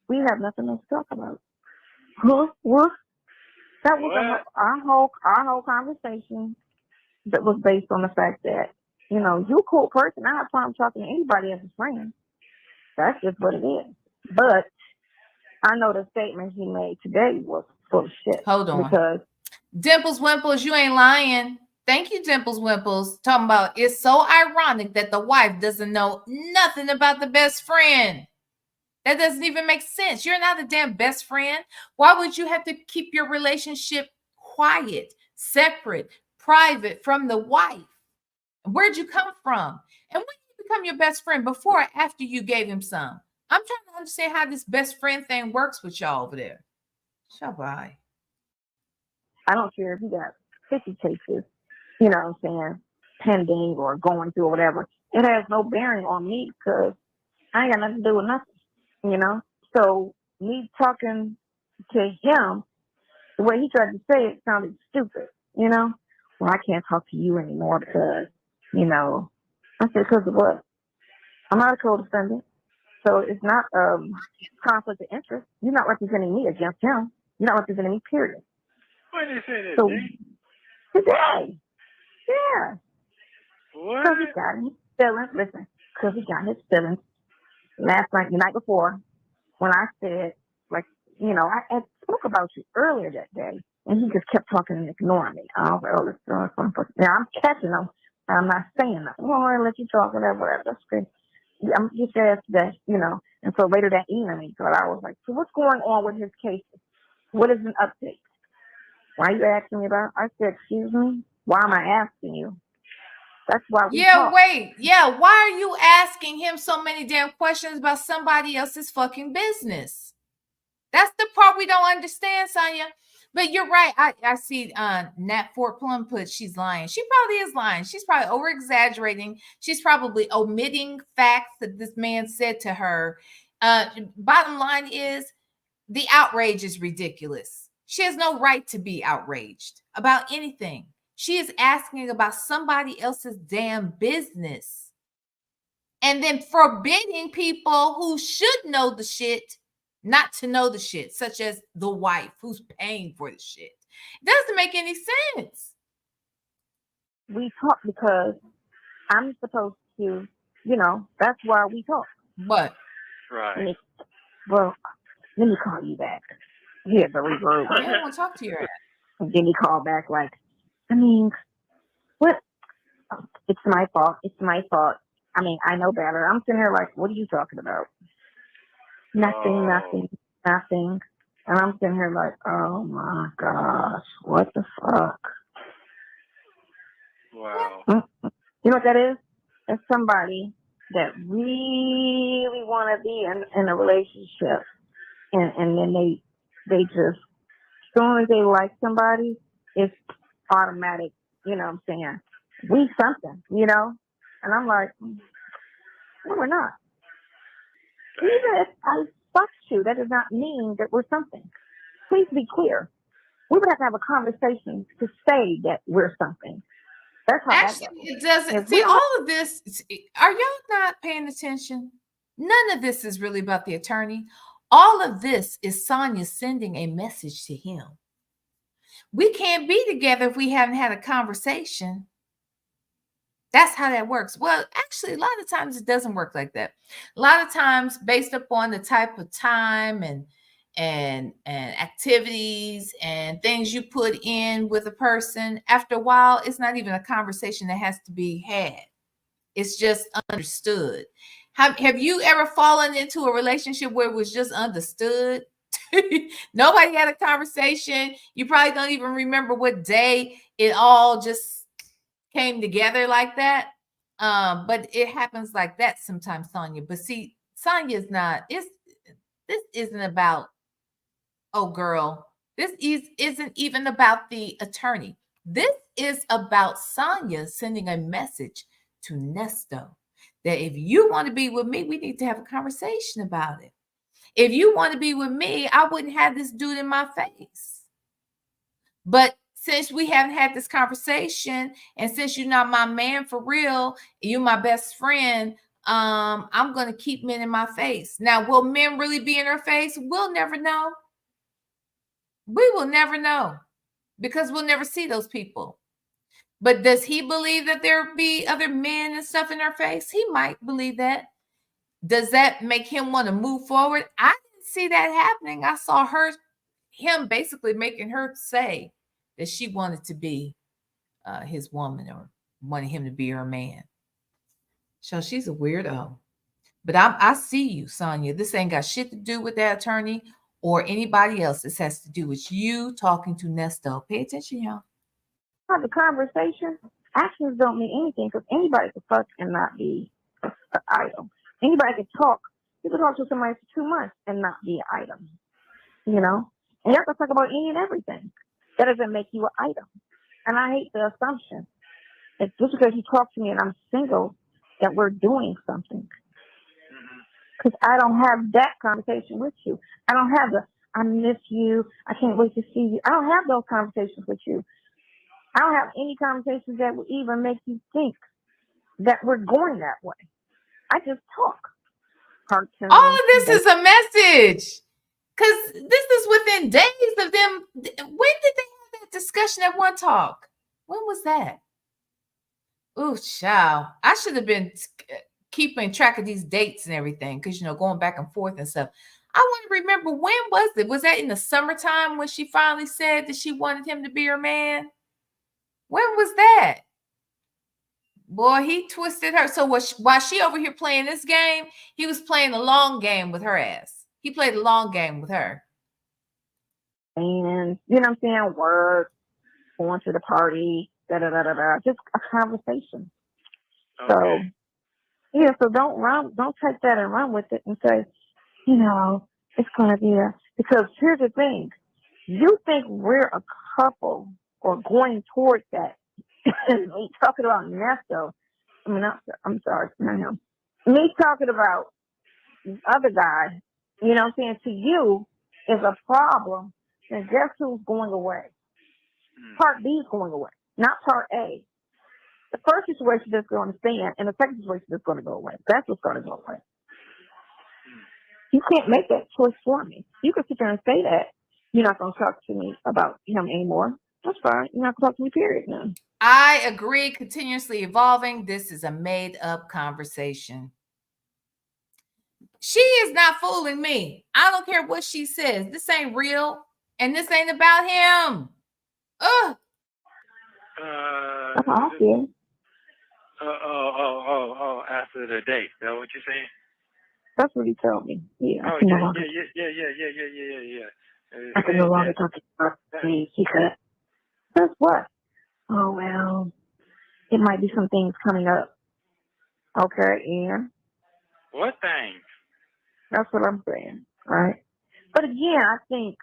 We have nothing else to talk about. What? That was our whole conversation that was based on the fact that, you know, you're a cool person. I have problem talking to anybody as a friend. That's just what it is. But I know the statement he made today was full of shit. Hold on. Because Dimples Wimples, you ain't lying. Thank you, Dimples Wimples. Talking about it's so ironic that the wife doesn't know nothing about the best friend. That doesn't even make sense. You're not a damn best friend. Why would you have to keep your relationship quiet, separate, private from the wife? Where'd you come from? And when did you become your best friend? Before or after you gave him some? I'm trying to understand how this best friend thing works with y'all over there. Shabbai. I don't care if you got 50 cases, you know what I'm saying, pending or going through or whatever. It has no bearing on me, because I ain't got nothing to do with nothing, you know? So me talking to him, the way he tried to say it sounded stupid, you know? Well, I can't talk to you anymore because, you know, I said, because of what? I'm not a co-defendant. So it's not conflict of interest. You're not representing me against him. You're not representing me, period. When did you say that, So today? Yeah. What? Because he got his feelings. Listen, because he got his feelings last night, the night before, when I said, like, you know, I had spoke about you earlier that day, and he just kept talking and ignoring me. I was like, oh, this is some person. Now I'm catching him. I'm not saying nothing. Well, I'll let you talk, whatever. That's great. I'm just asked that, you know. And so later that evening, so I was like, so what's going on with his cases? What is an update? Why are you asking me about? I said, excuse me? Why am I asking you? That's why we talk. Wait. Yeah, why are you asking him so many damn questions about somebody else's fucking business? That's the part we don't understand, Sonya. But you're right. I see Nat Fort Plum put she's lying. She probably is lying. She's probably over-exaggerating. She's probably omitting facts that this man said to her. Bottom line is the outrage is ridiculous. She has no right to be outraged about anything. She is asking about somebody else's damn business. And then forbidding people who should know the shit not to know the shit, such as the wife who's paying for the shit. It doesn't make any sense. We talk because I'm supposed to, you know, that's why we talk. What? Right. Well, let me call you back. Here's a regroup. I don't want to talk to your ass. And then he called back like, I mean, what? It's my fault. It's my fault. I mean, I know better. I'm sitting here like, what are you talking about? Nothing, nothing, nothing. And I'm sitting here like, oh my gosh, what the fuck? Wow. You know what that is? That's somebody that really want to be in a relationship, and then they just, as soon as they like somebody, it's automatic. You know what I'm saying? We something, you know? And I'm like, no, we're not. Even if I fucked you, that does not mean that we're something. Please be clear. We would have to have a conversation to say that we're something. That's how that Actually, goes. it doesn't. If we See, don't all of this, are y'all not paying attention? None of this is really about the attorney. All of this is Sonya sending a message to him. We can't be together if we haven't had a conversation. That's how that works. Well, actually, a lot of times it doesn't work like that. A lot of times, based upon the type of time and activities and things you put in with a person, after a while, it's not even a conversation that has to be had. It's just understood. Have you ever fallen into a relationship where it was just understood? Nobody had a conversation. You probably don't even remember what day it all just came together like that. But it happens like that sometimes, Sonya. But see, Sonya is not, this isn't about, oh girl, isn't even about the attorney. This is about Sonya sending a message to Nesto that if you want to be with me, we need to have a conversation about it. If you want to be with me, I wouldn't have this dude in my face. But since we haven't had this conversation, and since you're not my man for real, you're my best friend, I'm going to keep men in my face. Now, will men really be in her face? We'll never know. We will never know because we'll never see those people. But does he believe that there be other men and stuff in her face? He might believe that. Does that make him want to move forward? I didn't see that happening. I saw him basically making her say that she wanted to be his woman or wanted him to be her man. So she's a weirdo. But I see you, Sonya. This ain't got shit to do with that attorney or anybody else. This has to do with you talking to Nesto. Pay attention, y'all. have a conversation, actions don't mean anything because anybody can fuck and not be an item. Anybody can talk. You can talk to somebody for 2 months and not be an item. You know? And you have to talk about any and everything. That doesn't make you an item. And I hate the assumption that just because you talk to me and I'm single, that we're doing something. Because I don't have that conversation with you. I don't have I miss you. I can't wait to see you. I don't have those conversations with you. I don't have any conversations that would even make you think that we're going that way. I just talk. Cartoons. All of this is a message. Because this is within days of them. When did they have that discussion at One Talk? When was that? Oh, child. I should have been keeping track of these dates and everything because, going back and forth and stuff. I want to remember, when was it? Was that in the summertime when she finally said that she wanted him to be her man? When was that? Boy, he twisted her. So while she over here playing this game, he was playing the long game with her ass. He played the long game with her. And, you know what I'm saying? Work, going to the party, da-da-da-da-da. Just a conversation. Okay. So don't take that and run with it and say, it's going to be because here's the thing. You think we're a couple or going towards that. Me talking about Nesto. I'm sorry, not him. Me talking about the other guy, you know what I'm saying, to you is a problem. And guess who's going away? Part B is going away, not part A. The first situation is going to stand, and the second situation is going to go away. That's what's going to go away. You can't make that choice for me. You can sit there and say that you're not going to talk to me about him anymore. That's fine. You're not going to talk to me, period, now. I agree. Continuously evolving. This is a made-up conversation. She is not fooling me. I don't care what she says. This ain't real, and this ain't about him. Ugh. That's how I feel. After the date. Is that what you're saying? That's what he told me. Yeah, Oh, I can no yeah. longer. I can no longer talk about things. He said, "That's what? Oh well, it might be some things coming up." Okay, and What things? that's what I'm saying, right? But again, I think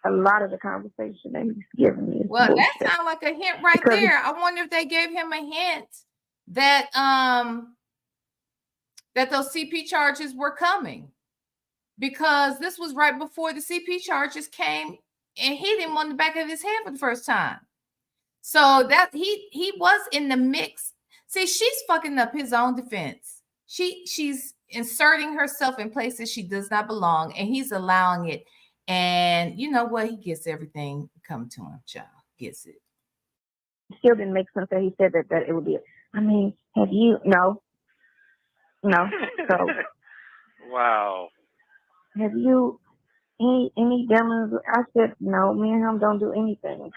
a lot of the conversation that he's giving me is Well, bullshit. that sounds like a hint right Because there. I wonder if they gave him a hint that that those CP charges were coming, because this was right before the CP charges came and hit him on the back of his head for the first time. So that he was in the mix. See, she's fucking up his own defense. She's inserting herself in places she does not belong, and he's allowing it. And you know what? He gets everything coming to him, child. Gets it. still didn't make sense that he said that it would be. I mean, have you? No. So Wow. have you any demos? I said no. Me and him don't do anything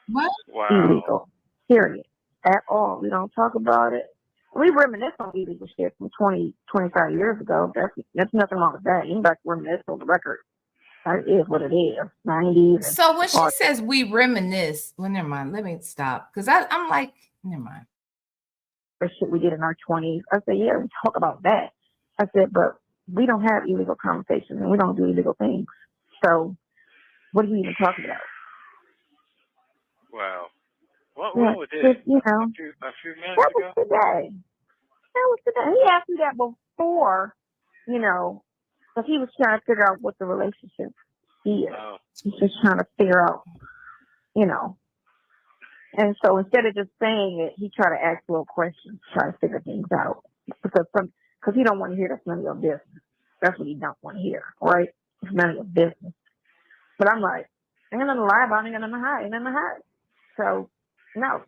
What? Wow. illegal. Period. At all. We don't talk about it. We reminisce on illegal shit from 25 years ago. That's nothing wrong with that. Anybody can reminisce on the record. It is what it is. 90s. So when she says we reminisce, well, never mind. Let me stop, because I'm like, never mind. For shit we did in our 20s. I said, yeah, we talk about that. I said, but we don't have illegal conversations and we don't do illegal things. So what are you even talking about? Wow. What was this? Just, you know, a few minutes that ago? was today. That was today. He asked me that before, you know, because he was trying to figure out what the relationship is. Oh. He's just trying to figure out, you know. And so instead of just saying it, he tried to ask little questions, try to figure things out. Because he don't want to hear that's none of your business. That's what he don't want to hear, right? It's none of your business. But I'm like, ain't nothing to lie about, ain't nothing to hide, ain't nothing to hide. So, no.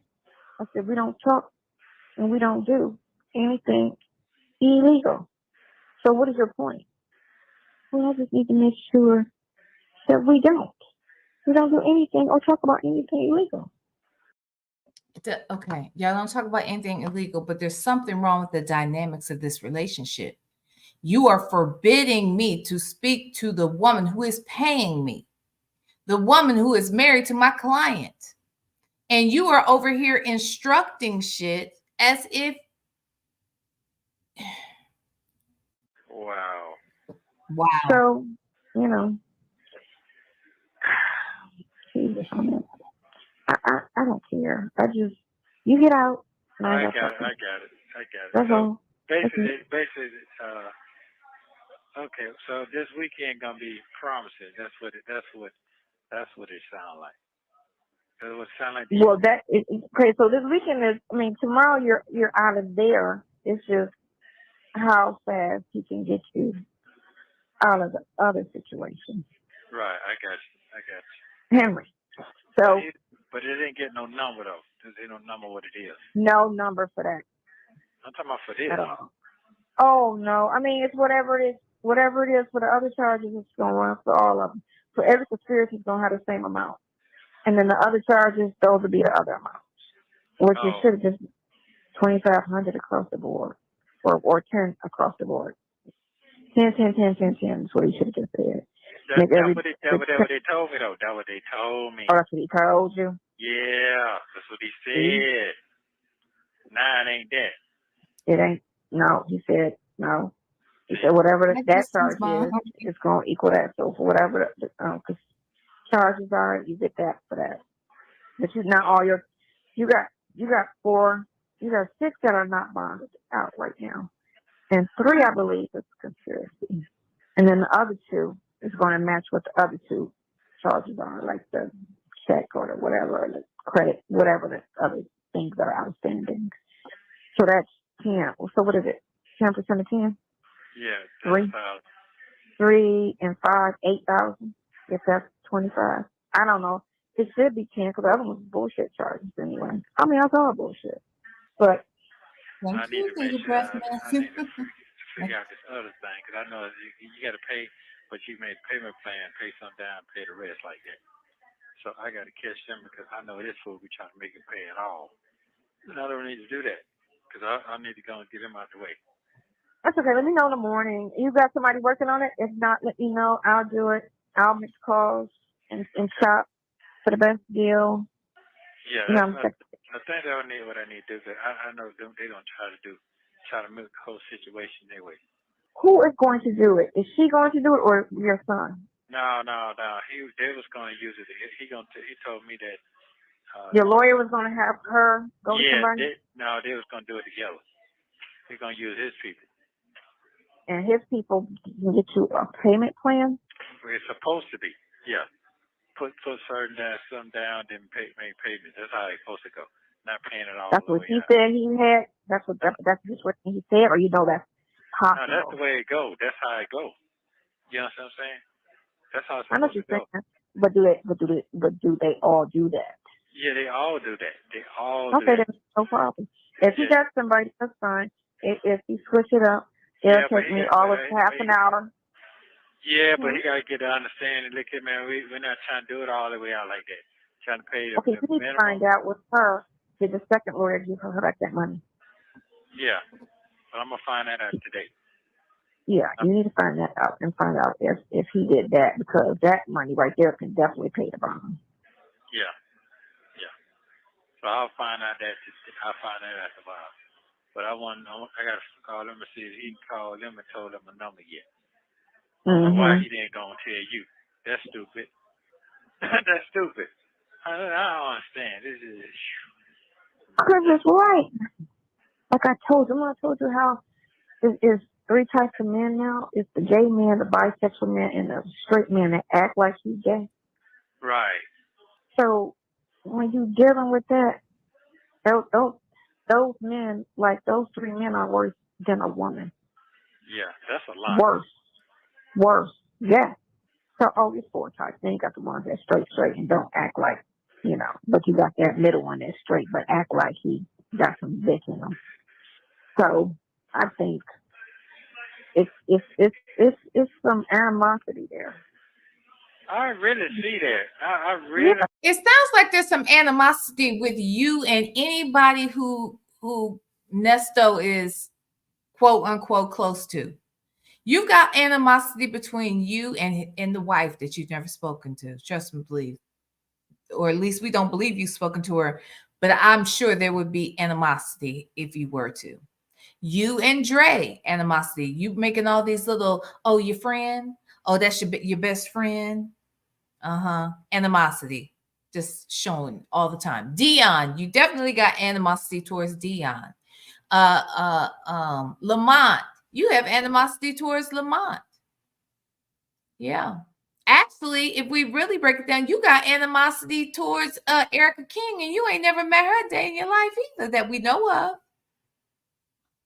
I said, we don't talk and we don't do anything illegal. So what is your point? Well, I just need to make sure that we don't. We don't do anything or talk about anything illegal. Okay, y'all don't talk about anything illegal, but there's something wrong with the dynamics of this relationship. You are forbidding me to speak to the woman who is paying me, the woman who is married to my client. And you are over here instructing shit as if. Wow. So, you know, Jesus, I don't care. You get out. I got it. That's So all. basically, okay. So this weekend gonna be promising. That's what it sounds like. That's what it sounds like. Well, okay. So this weekend is. I mean, tomorrow you're out of there. It's just how fast he can get you out of the other situation. Right. I got you. Henry. So. But it didn't get no number though. There's no number what it is. No number for that. I'm talking about for this. At all. Oh no. I mean, it's whatever it is. Whatever it is for the other charges, it's gonna run for all of them. For every conspiracy, it's gonna have the same amount. And then the other charges, those will be the other amounts. Which it should have just 2,500 across the board, or 10 across the board. 10 is what he should have just said. That's what they told me though. That's what they told me. Oh, that's what he told you? Yeah, that's what he said. Nah, it ain't that. It ain't. No, he said no. He said whatever that charge is, it's going to equal that. So for whatever the charges are, you get that for that. But you not all your. You got 6 that are not bonded out right now, and 3 I believe is conspiracy, and then the other 2 is going to match what the other 2 charges are, like the check or the whatever, or the credit, whatever the other things that are outstanding. So that's 10. So what is it? 10% of 10? Yeah. 3 and 5, 8,000. If that's 25. I don't know. It should be 10 because the other one's bullshit charges anyway. I mean, that's all bullshit. But I need to make sure I need to figure out this other thing because I know you got to pay, but you made a payment plan, pay some down, pay the rest like that. So So I got to catch them because I know this fool be trying to make it pay at all. And I don't need to do that because I need to go and get him out the way. That's okay. Let me know in the morning. You got somebody working on it? If not, let me know. I'll do it. I'll make calls and shop for the best deal. Yeah, You know, I think that I need what I need to do. Cause I know them, they're going to try to make the whole situation their way. who is going to do it? Is she going to do it or your son? No. They was going to use it. He told me that. Your lawyer was going to have her go to somebody? They was going to do it together. They're going to use his people. And his people can get you a payment plan? It's supposed to be, yeah. Put something down, then make payments. That's how it's supposed to go. Not paying it all That's the what way he out. said he had? That's just what he said? Or you know that's possible? No, that's the way it goes. That's how it goes. You know what I'm saying? That's how it's I know supposed what you're to go. saying. But do they all do that? Yeah, they all do that. They all Okay, do that. then no problem. If he got somebody, that's fine. If he switch it up, it'll take me all of half an hour. Yeah, but he got to get to understand and look at, man, we're not trying to do it all the way out like that. Trying to pay the Okay, you need minimum. to find out with her, did the second lawyer give her back that money? Yeah, but I'm going to find that out today. Yeah, you need to find that out and find out if he did that, because that money right there can definitely pay the bond. Yeah. So I'll find out that tomorrow. But I got to call him and see if he called them and told them a number yet. I don't know why he didn't go and tell you. That's stupid. That's stupid. I don't understand. This is. Because it's right. Like I told you how there's three types of men now. It's the gay man, the bisexual man, and the straight man that act like he's gay. Right. So when you're dealing with that, those men, like those three men, are worse than a woman. Yeah, that's a lot. Worse. Yeah. So it's four types. Then you got the ones that straight and don't act like, but you got that middle one that's straight but act like he got some dick in him. So I think it's some animosity there. I really see that. I really. Yeah. It sounds like there's some animosity with you and anybody who Nesto is quote unquote close to. You've got animosity between you and the wife that you've never spoken to. Trust me, please. Or at least we don't believe you've spoken to her, but I'm sure there would be animosity if you were to. You and Dre, animosity. You making all these little, your friend. Oh, that's your best friend. Animosity. Just showing all the time. Dion, you definitely got animosity towards Dion. Lamont, you have animosity towards Lamont. Yeah. Actually, if we really break it down, you got animosity towards Erica King, and you ain't never met her a day in your life either that we know of.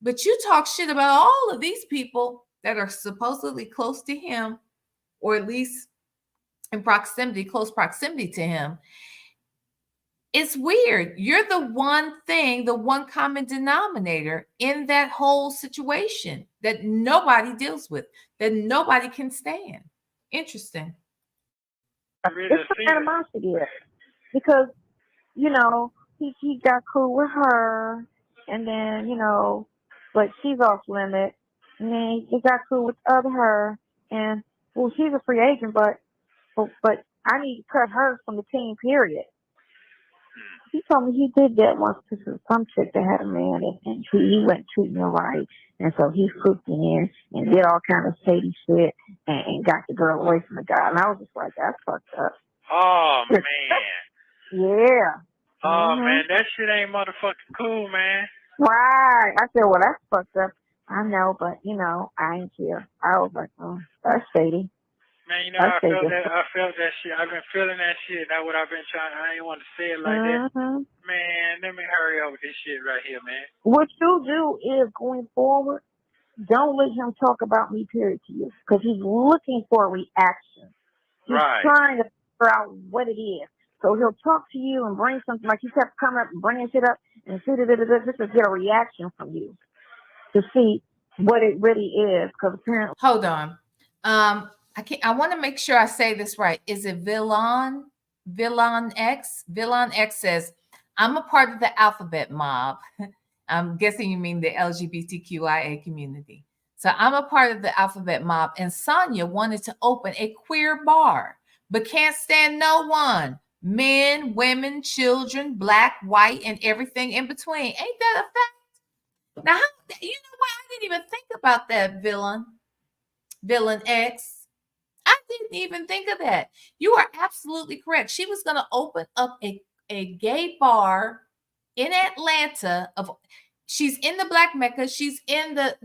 But you talk shit about all of these people that are supposedly close to him, or at least in close proximity to him. It's weird. You're the one common denominator in that whole situation that nobody deals with, that nobody can stand. Interesting. It's some animosity there because, he got cool with her, and then, but she's off limit, and then he got cool with her, and she's a free agent, but I need to cut her from the team, period. He told me he did that once to some chick that had a man, and he wasn't treating her right, and so he swooped in and did all kind of shady shit and got the girl away from the guy, and I was just like, that's fucked up. Oh man. Yeah. Oh man, that shit ain't motherfucking cool, man. Right. I said, well, that's fucked up. I know, but I ain't care. I was like, oh, that's shady. Man, I felt that shit. I've been feeling that shit. That's what I've been trying. I ain't want to say it like that. Man, let me hurry up with this shit right here, man. What you do is, going forward, don't let him talk about me, period, to you. Because he's looking for a reaction. He's trying to figure out what it is. So he'll talk to you and bring something, like he kept coming up and bringing shit up and just to get a reaction from you to see what it really is. Because apparently, hold on. I want to make sure I say this right. Is it VLenore? Villain X. Villain X says, I'm a part of the alphabet mob. I'm guessing you mean the LGBTQIA community. So I'm a part of the alphabet mob, and Sonya wanted to open a queer bar, but can't stand no one. Men, women, children, black, white, and everything in between. Ain't that a fact? Now, you know what? I didn't even think about that, Villain X. I didn't even think of that. You are absolutely correct. She was going to open up a gay bar in Atlanta. She's in the Black Mecca. She's in the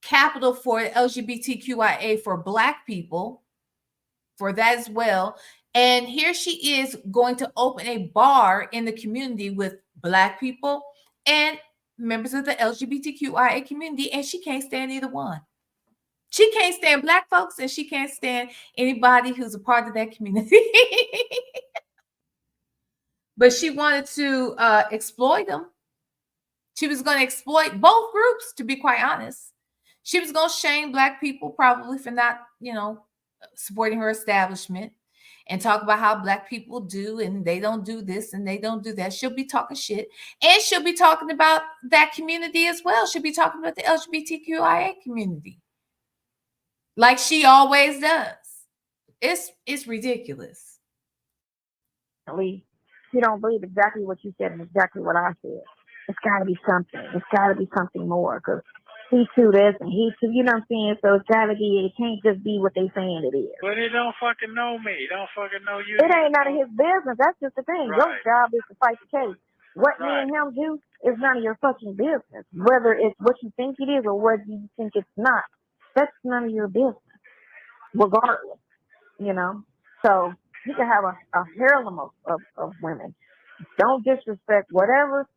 capital for LGBTQIA for Black people, for that as well. And here she is going to open a bar in the community with Black people and members of the LGBTQIA community, and she can't stand either one. She can't stand Black folks, and she can't stand anybody who's a part of that community. But she wanted to exploit them. She was going to exploit both groups, to be quite honest. She was going to shame Black people probably for not, supporting her establishment, and talk about how Black people do and they don't do this and they don't do that. She'll be talking shit, and she'll be talking about that community as well. She'll be talking about the LGBTQIA community, like she always does. It's ridiculous. You don't believe exactly what you said and exactly what I said. It's got to be something. It's got to be something more, because he too this and he too. You know what I'm saying? So it's got to be. It can't just be what they saying it is. But they don't fucking know me. Don't fucking know you. It ain't none of his business. That's just the thing. Right. Your job is to fight the case. What me and him do is none of your fucking business. Whether it's what you think it is or whether you think it's not, that's none of your business. Regardless, So you can have a harem of women. Don't disrespect whatever.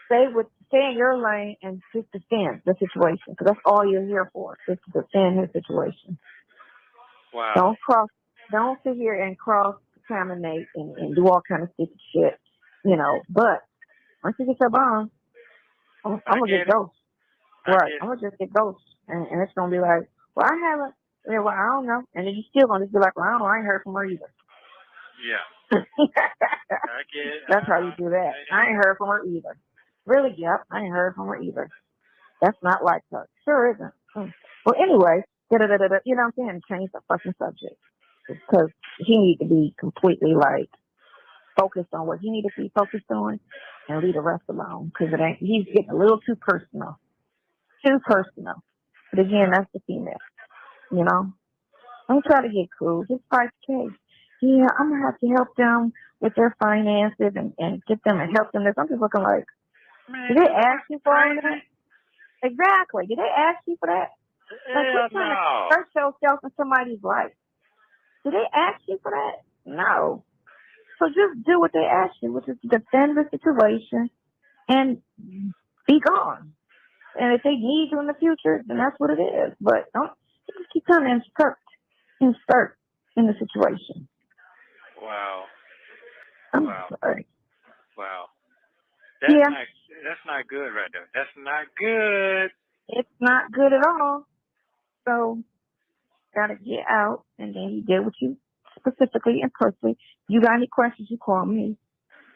Stay in your lane and just defend the situation, because that's all you're here for, is to defend the situation. Wow. Don't sit here and cross-contaminate and do all kind of stupid shit, But once you get your bomb, I'm going to get ghosts. Right. I'm going to just get ghosts. And it's going to be like, well, I haven't. Yeah, well, I don't know. And then you still going to just be like, well, I don't know. I ain't heard from her either. Yeah. I get it. That's how you do that. I ain't heard from her either. Really? Yep. I ain't heard from her either. That's not like her. Sure isn't. Well, anyway, you know what I'm saying? Change the fucking subject. Because he needs to be completely, focused on what he needs to be focused on and leave the rest alone. Because he's getting a little too personal. Too personal. But again, that's the female. I'm trying to get cool. Just 5K. Yeah, I'm going to have to help them with their finances and get them and help them. I'm just looking like, did they ask you for all of that? Exactly. Did they ask you for that? Quit trying to hurt yourself in somebody's life. Did they ask you for that? No. So just do what they ask you, which is to defend the situation and be gone. And if they need you in the future, then that's what it is. But don't just keep trying to insert in the situation. Wow. I'm sorry. Wow. That's not good right there. That's not good. It's not good at all. So, gotta get out, and then you did what you specifically and personally. You got any questions, you call me.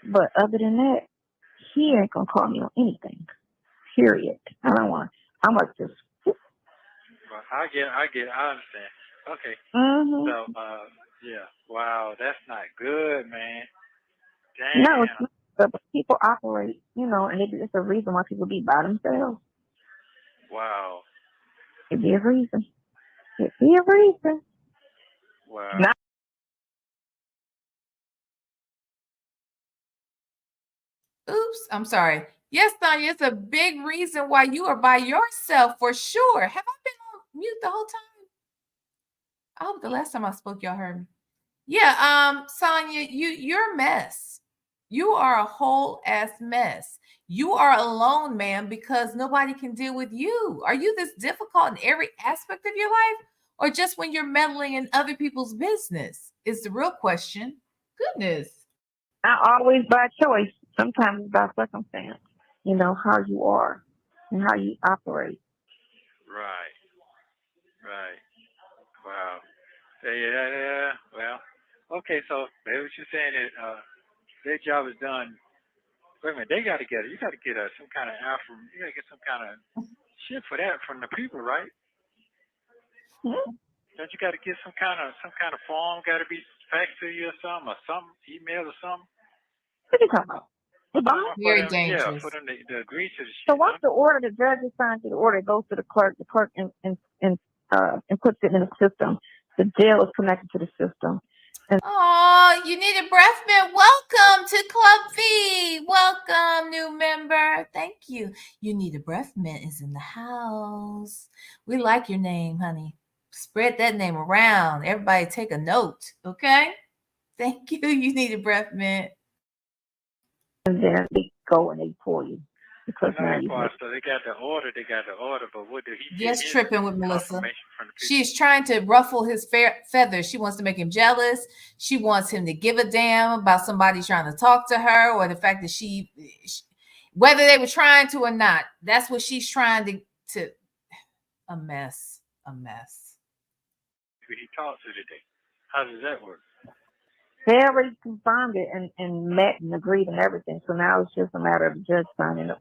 But other than that, he ain't gonna call me on anything. Period. I don't want. I'm like just. Well, I understand. Okay. Mm-hmm. So, yeah. Wow, that's not good, man. Damn. No, it's not. But people operate, and it's a reason why people be by themselves. Wow. It'd be a reason. It'd be a reason. Wow. Not Oops, I'm sorry. Yes, Sonya, it's a big reason why you are by yourself for sure. Have I been on mute the whole time? I hope the last time I spoke, y'all heard me. Yeah, Sonya, you're a mess. You are a whole ass mess. You are alone, ma'am, because nobody can deal with you. Are you this difficult in every aspect of your life, or just when you're meddling in other people's business? Is the real question. Goodness. not always by choice. Sometimes it's by circumstance. How you are and how you operate. Right. Wow. Yeah. Well, okay. So maybe what you're saying is their job is done. Wait a minute. They got to get it. You got to get some kind of You got to get some kind of shit for that from the people, right? Hmm? Don't you got to get some kind of form? Got to be faxed to you or something, email or something. What are you talking about? The bond? For Very them, dangerous. for them to agree to the So shit. once the order, the judge assigns the order, it goes to the clerk. The clerk and puts it in the system. The jail is connected to the system. Oh, you need a breath mint. Welcome to Club V. Welcome, new member. Thank you. You need a breath mint is in the house. We like your name, honey. Spread that name around. Everybody take a note, okay? Thank you. You need a breath mint. And then they go and they pull you. Because now you so they got the order, but what did he Just tripping with Melissa. From the She's trying to ruffle his feathers. She wants to make him jealous. She wants him to give a damn about somebody trying to talk to her, or the fact that she whether they were trying to or not. That's what she's trying to a mess. Who he talked to today? How does that work? They already confirmed it and met and agreed and everything. So now it's just a matter of the judge signing it.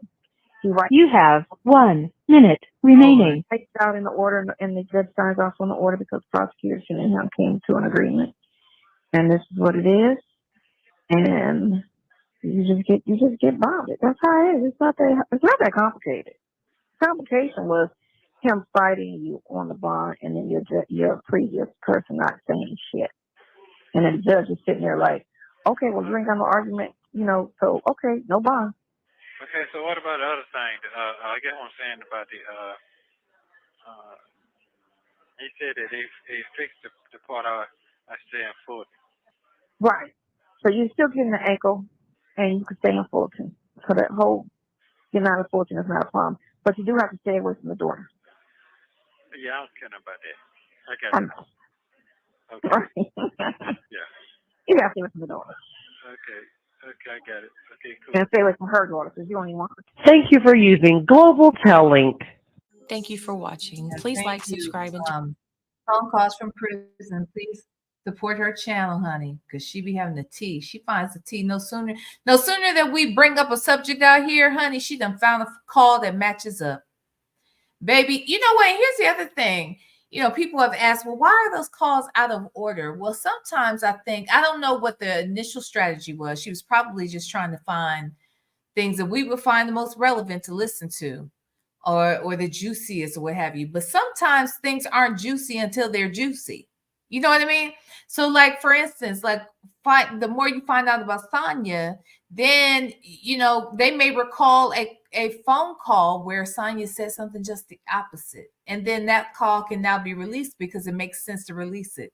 You have 1 minute remaining. Takes out in the order, and the judge signs off on the order because prosecution and him came to an agreement. And this is what it is. And you just get bonded. That's how it is. It's not that complicated. The complication was him fighting you on the bond, and then your previous person not saying shit. And then the judge is sitting there like, okay, well, you ain't got no argument, so okay, no bond. Okay, so what about the other thing? I guess what I'm saying about the he said that they fixed the part I stay in Fulton. Right. So you're still getting the ankle, and you can stay in Fulton. So that whole getting out of Fulton is not a problem. But you do have to stay away from the daughter. Yeah, I don't care about that. I got it. Okay. Right. Yeah. You got to stay away from the daughter. Okay, I got it. Okay, cool. And stay away from her daughter because you only want her. Thank you for using Global Tel Link. Thank you for watching. Yeah, Please thank like, you. subscribe, and Phone calls from prison. Please support her channel, honey, because she be having the tea. She finds the tea no sooner that we bring up a subject out here, honey. She done found a call that matches up. Baby, you know what? Here's the other thing. People have asked, well, why are those calls out of order? Well, sometimes I don't know what the initial strategy was. She was probably just trying to find things that we would find the most relevant to listen to, or the juiciest or what have you. But sometimes things aren't juicy until they're juicy. You know what I mean? So like, for instance, like the more you find out about Sonya, then, they may recall a phone call where Sonya said something just the opposite. And then that call can now be released because it makes sense to release it.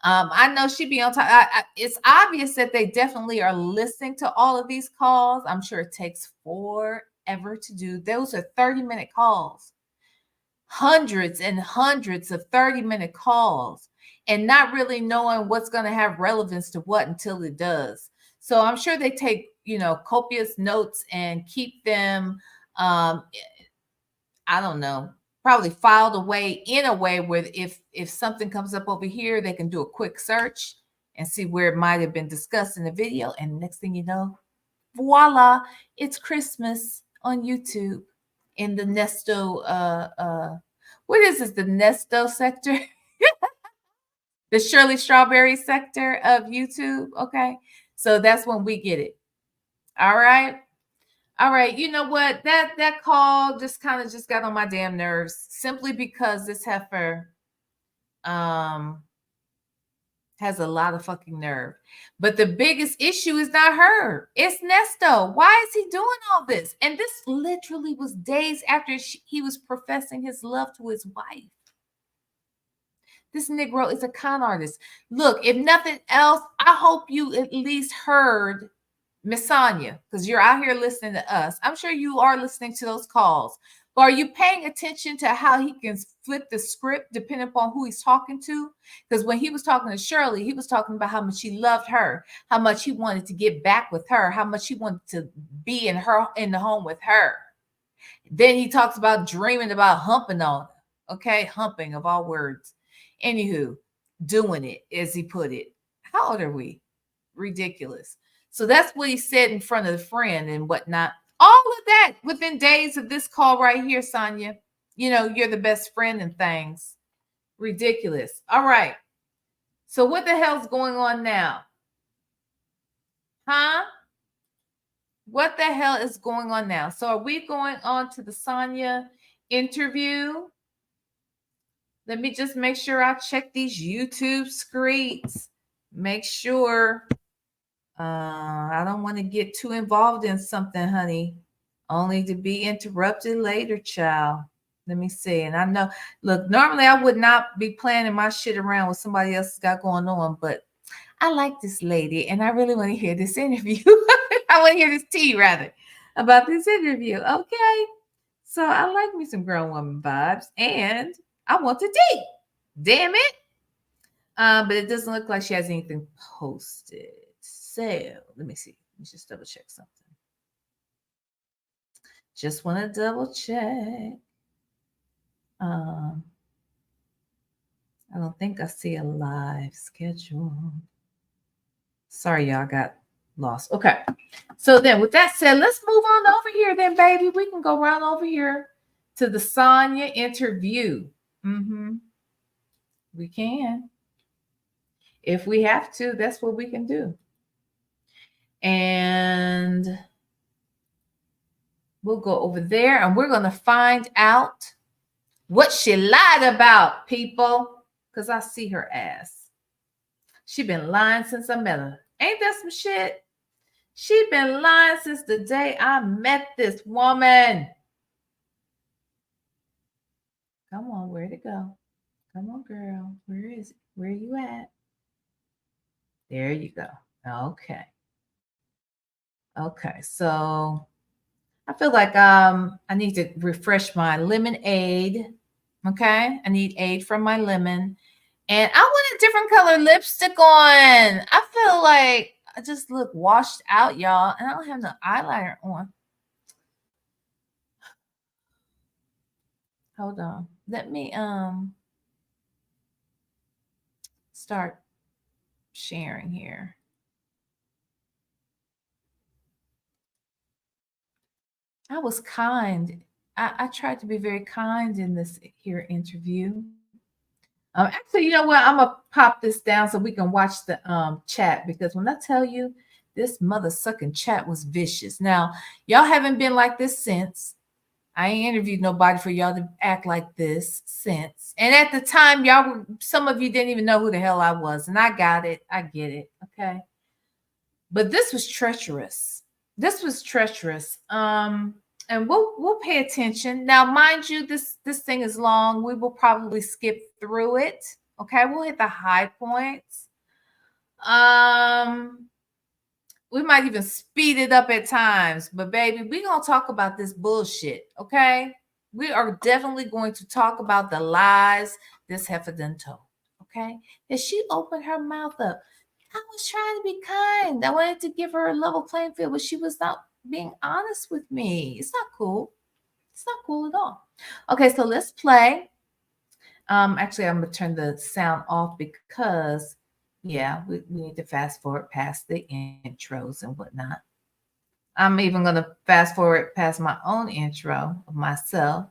I know she'd be on top. It's obvious that they definitely are listening to all of these calls. I'm sure it takes forever to do. Those are 30-minute calls, hundreds and hundreds of 30-minute calls, and not really knowing what's going to have relevance to what until it does. So I'm sure they take, copious notes and keep them, I don't know, probably filed away in a way where if something comes up over here, they can do a quick search and see where it might have been discussed in the video. And next thing you know, voila, it's Christmas on YouTube in the Nesto, what is this, the Nesto sector? The Shirley Strawberry sector of YouTube. Okay. So that's when we get it. All right. You know what? That call just kind of just got on my damn nerves, simply because this heifer has a lot of fucking nerve. But the biggest issue is not her. It's Nesto. Why is he doing all this? And this literally was days after he was professing his love to his wife. This Negro is a con artist. Look, if nothing else, I hope you at least heard Miss Sonya, because you're out here listening to us. I'm sure you are listening to those calls. But are you paying attention to how he can flip the script depending upon who he's talking to? Because when he was talking to Shirley, he was talking about how much he loved her, how much he wanted to get back with her, how much he wanted to be in the home with her. Then he talks about dreaming about humping on her. Okay, humping of all words. Anywho, doing it, as he put it. How old are we? Ridiculous. So that's what he said in front of the friend and whatnot. All of that within days of this call right here, Sonya. You know, you're the best friend and things. Ridiculous. All right. So what the hell's going on now? Huh? What the hell is going on now? So are we going on to the Sonya interview? Let me just make sure I check these YouTube screens. Make sure I don't want to get too involved in something, honey, only to be interrupted later, child. Let me see. And I know, look, normally I would not be planning my shit around what somebody else has got going on, but I like this lady and I really want to hear this interview. I want to hear this tea, rather, about this interview. Okay. So I like me some grown woman vibes and I want to date. Damn it. But it doesn't look like she has anything posted. So let me see. Let me just double check something. Just want to double check. I don't think I see a live schedule. Sorry, y'all got lost. Okay. So then with that said, let's move on over here then, baby. We can go around over here to the Sonya interview. We can. If we have to, that's what we can do. And we'll go over there and we're going to find out what she lied about, people. Because I see her ass. She been lying since I met her. Ain't that some shit? She been lying since the day I met this woman. Come on, where'd it go? Come on, girl. Where is it? Where you at? There you go. Okay. Okay, so I feel like I need to refresh my lemonade. Okay, I need aid from my lemon. And I want a different color lipstick on. I feel like I just look washed out, y'all. And I don't have no eyeliner on. Hold on. Let me start sharing here. I was kind. I tried to be very kind in this here interview. Actually, you know what? I'm gonna pop this down so we can watch the chat, because when I tell you this mother sucking chat was vicious. Now, y'all haven't been like this since. I ain't interviewed nobody for y'all to act like this since. And at the time, y'all, some of you didn't even know who the hell I was, and I got it. I get it. Okay. But this was treacherous. This was treacherous. And we'll pay attention. Now, mind you, this thing is long. We will probably skip through it. Okay, we'll hit the high points. We might even speed it up at times. But baby, we're gonna talk about this bullshit. Okay, we are definitely going to talk about the lies this heifer done told. Okay, that she opened her mouth up. I was trying to be kind. I wanted to give her a level playing field, but she was not being honest with me. It's not cool. It's not cool at all. Okay, so let's play. Actually, I'm gonna turn the sound off because, yeah, we need to fast forward past the intros and whatnot. I'm even gonna fast forward past my own intro of myself.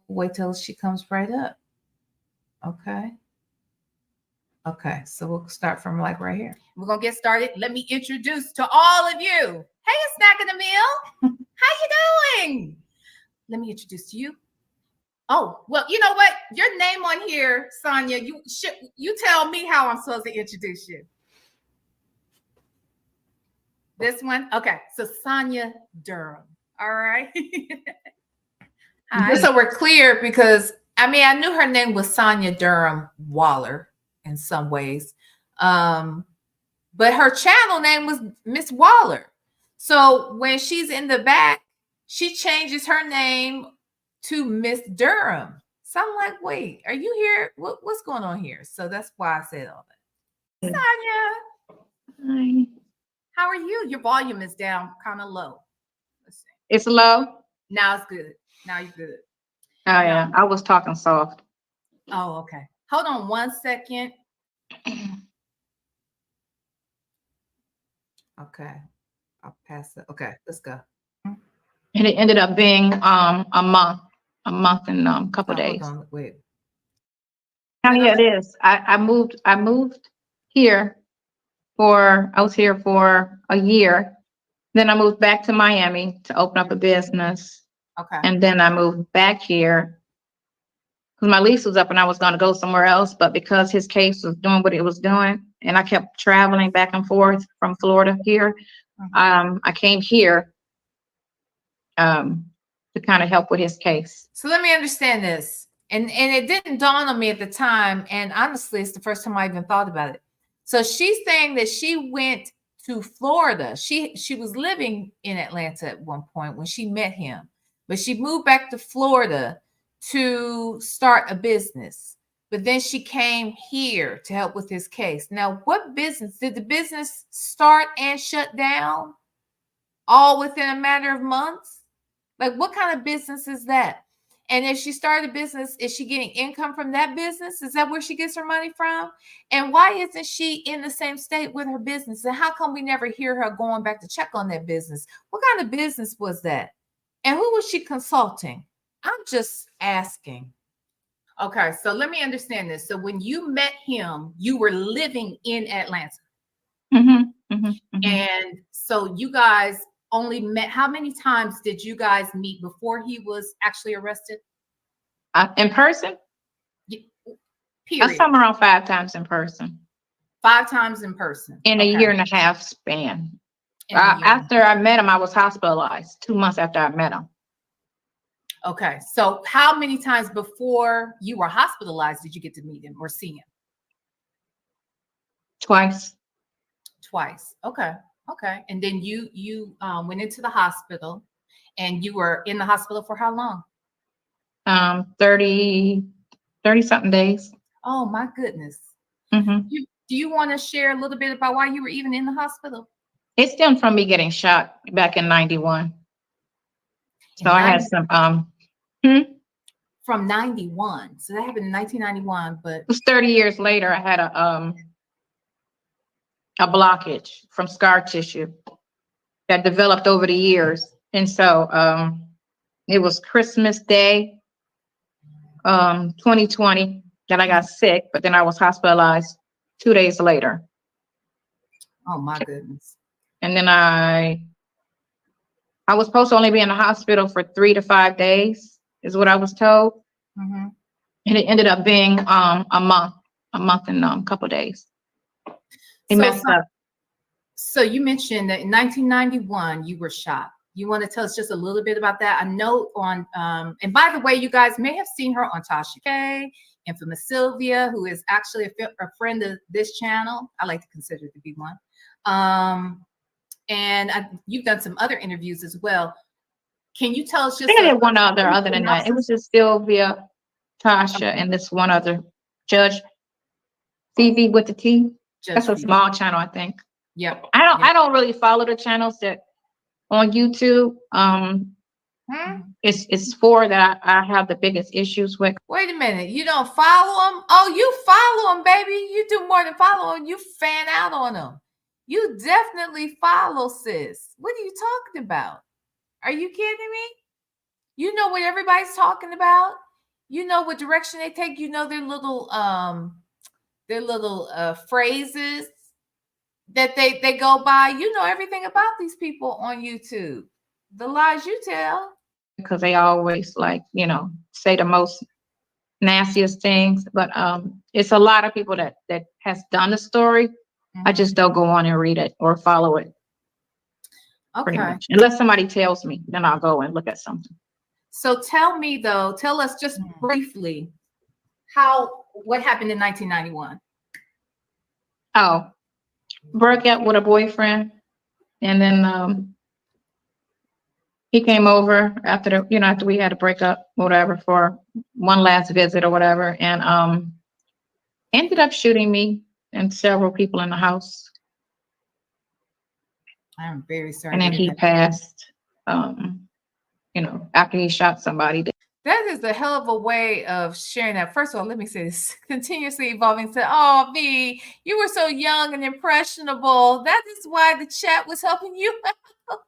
Wait till she comes right up. Okay. Okay, so we'll start from like right here. We're gonna get started. Let me introduce to all of you. Hey, a snack in the meal. How you doing? Let me introduce to you. Oh, well, you know what? Your name on here, Sonya. You tell me how I'm supposed to introduce you. This one, okay. So Sonya Durham. All right. Hi. So we're clear, because I mean I knew her name was Sonya Durham Waller in some ways. But her channel name was Miss Waller. So when she's in the back, she changes her name to Miss Durham. So I'm like, wait, are you here? What's going on here? So that's why I said all that. Sonya. Hi. How are you? Your volume is down kind of low. Let's see. It's low. Now it's good. Now you're good. Oh, yeah. I was talking soft. Oh, okay. Hold on 1 second. Okay. I'll pass it. Okay, let's go. And it ended up being a month and a couple Oh, days. hold on. Wait. Yeah, it is. I moved here I was here for a year. Then I moved back to Miami to open up a business. Okay. And then I moved back here because my lease was up and I was going to go somewhere else. But because his case was doing what it was doing and I kept traveling back and forth from Florida here, I came here to kind of help with his case. So let me understand this. And it didn't dawn on me at the time. And honestly, it's the first time I even thought about it. So she's saying that she went to Florida. She was living in Atlanta at one point when she met him, but she moved back to Florida to start a business. But then she came here to help with his case. Now, what business did the business start and shut down all within a matter of months? Like, what kind of business is that? And if she started a business, is she getting income from that business? Is that where she gets her money from? And why isn't she in the same state with her business? And how come we never hear her going back to check on that business? What kind of business was that? And who was she consulting? I'm just asking. Okay, so let me understand this. So when you met him, you were living in Atlanta. And so you guys only met, how many times did you guys meet before he was actually arrested? In person? Period. Somewhere around 5 times in person. 5 times in person. In a year and a half span. After I met him, I was hospitalized 2 months after I met him. Okay. So how many times before you were hospitalized did you get to meet him or see him? Twice. Okay. Okay. And then you went into the hospital and you were in the hospital for how long? 30 something days. Oh my goodness. Mm-hmm. Do you want to share a little bit about why you were even in the hospital? It stemmed from me getting shot back in 91. So I had some, From 91. So that happened in 1991, but it was 30 years later, I had a blockage from scar tissue that developed over the years. And so it was Christmas Day, 2020 that I got sick, but then I was hospitalized 2 days later. Oh my goodness. And then I was supposed to only be in the hospital for 3 to 5 days is what I was told. Mm-hmm. And it ended up being a month and a couple days. It messed up. So you mentioned that in 1991 you were shot. You want to tell us just a little bit about that? I know on and by the way, you guys may have seen her on Tasha K, Infamous Sylvia, who is actually a friend of this channel. I like to consider to be one. And you've done some other interviews as well. Can you tell us just? I did one other than that. It was just Sylvia, Tasha, and this one other Judge TV with the T. That's a small channel, I think. Yep. I don't really follow the channels that on YouTube. It's 4 that I have the biggest issues with. Wait a minute, you don't follow them? Oh, you follow them, baby. You do more than follow them. You fan out on them. You definitely follow, sis. What are you talking about? Are you kidding me? You know what everybody's talking about. You know what direction they take. You know their little phrases that they go by. You know everything about these people on YouTube. The lies you tell. Because they always say the most nastiest things. But it's a lot of people that has done the story. I just don't go on and read it or follow it. Pretty much. Unless somebody tells me, then I'll go and look at something. So tell us just briefly what happened in 1991. Oh, broke up with a boyfriend, and then he came over after we had to break up, whatever, for one last visit or whatever, and ended up shooting me and several people in the house. I'm very sorry. And then he passed, after he shot somebody. That is a hell of a way of sharing that. First of all, let me say this. Continuously evolving. Said, "Oh, V, you were so young and impressionable. That is why the chat was helping you out."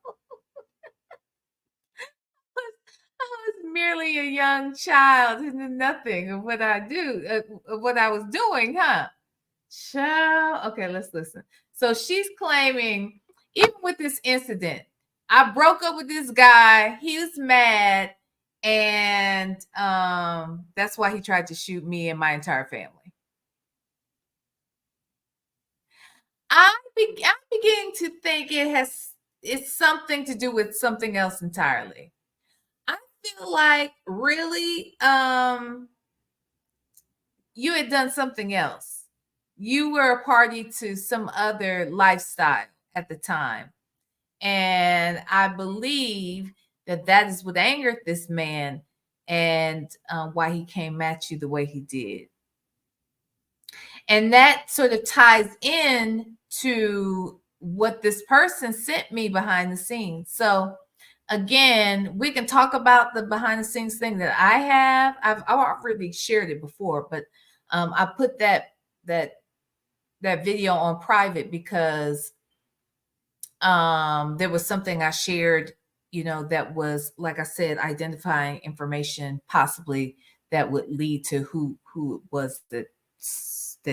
I was merely a young child who knew nothing of what I do, of what I was doing, huh? Child. Okay, let's listen. So she's claiming, even with this incident, I broke up with this guy. He was mad, and that's why he tried to shoot me and my entire family. I'm beginning to think it's something to do with something else entirely. I feel like really you had done something else. You were a party to some other lifestyle at the time. And I believe that is what angered this man and why he came at you the way he did. And that sort of ties in to what this person sent me behind the scenes. So again, we can talk about the behind the scenes thing that I have. I've already shared it before, but I put that video on private because there was something I shared, that was, like I said, identifying information possibly that would lead to who it was that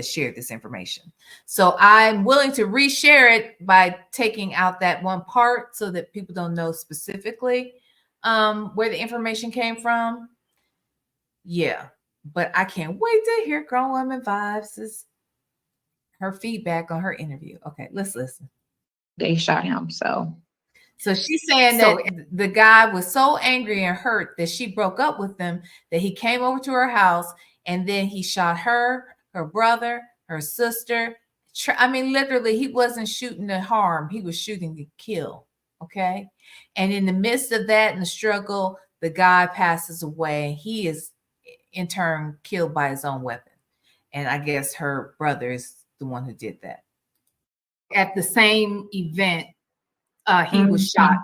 shared this information. So I'm willing to reshare it by taking out that one part so that people don't know specifically where the information came from. Yeah, but I can't wait to hear Grown Woman Vibes' her feedback on her interview. Okay, let's listen. They shot him, so she's saying that the guy was so angry and hurt that she broke up with him, that he came over to her house and then he shot her brother, her sister. I mean, literally, he wasn't shooting to harm. He was shooting to kill. Okay. And in the midst of that and the struggle, the guy passes away. He is in turn killed by his own weapon. And I guess her brother is the one who did that. At the same event, he was shot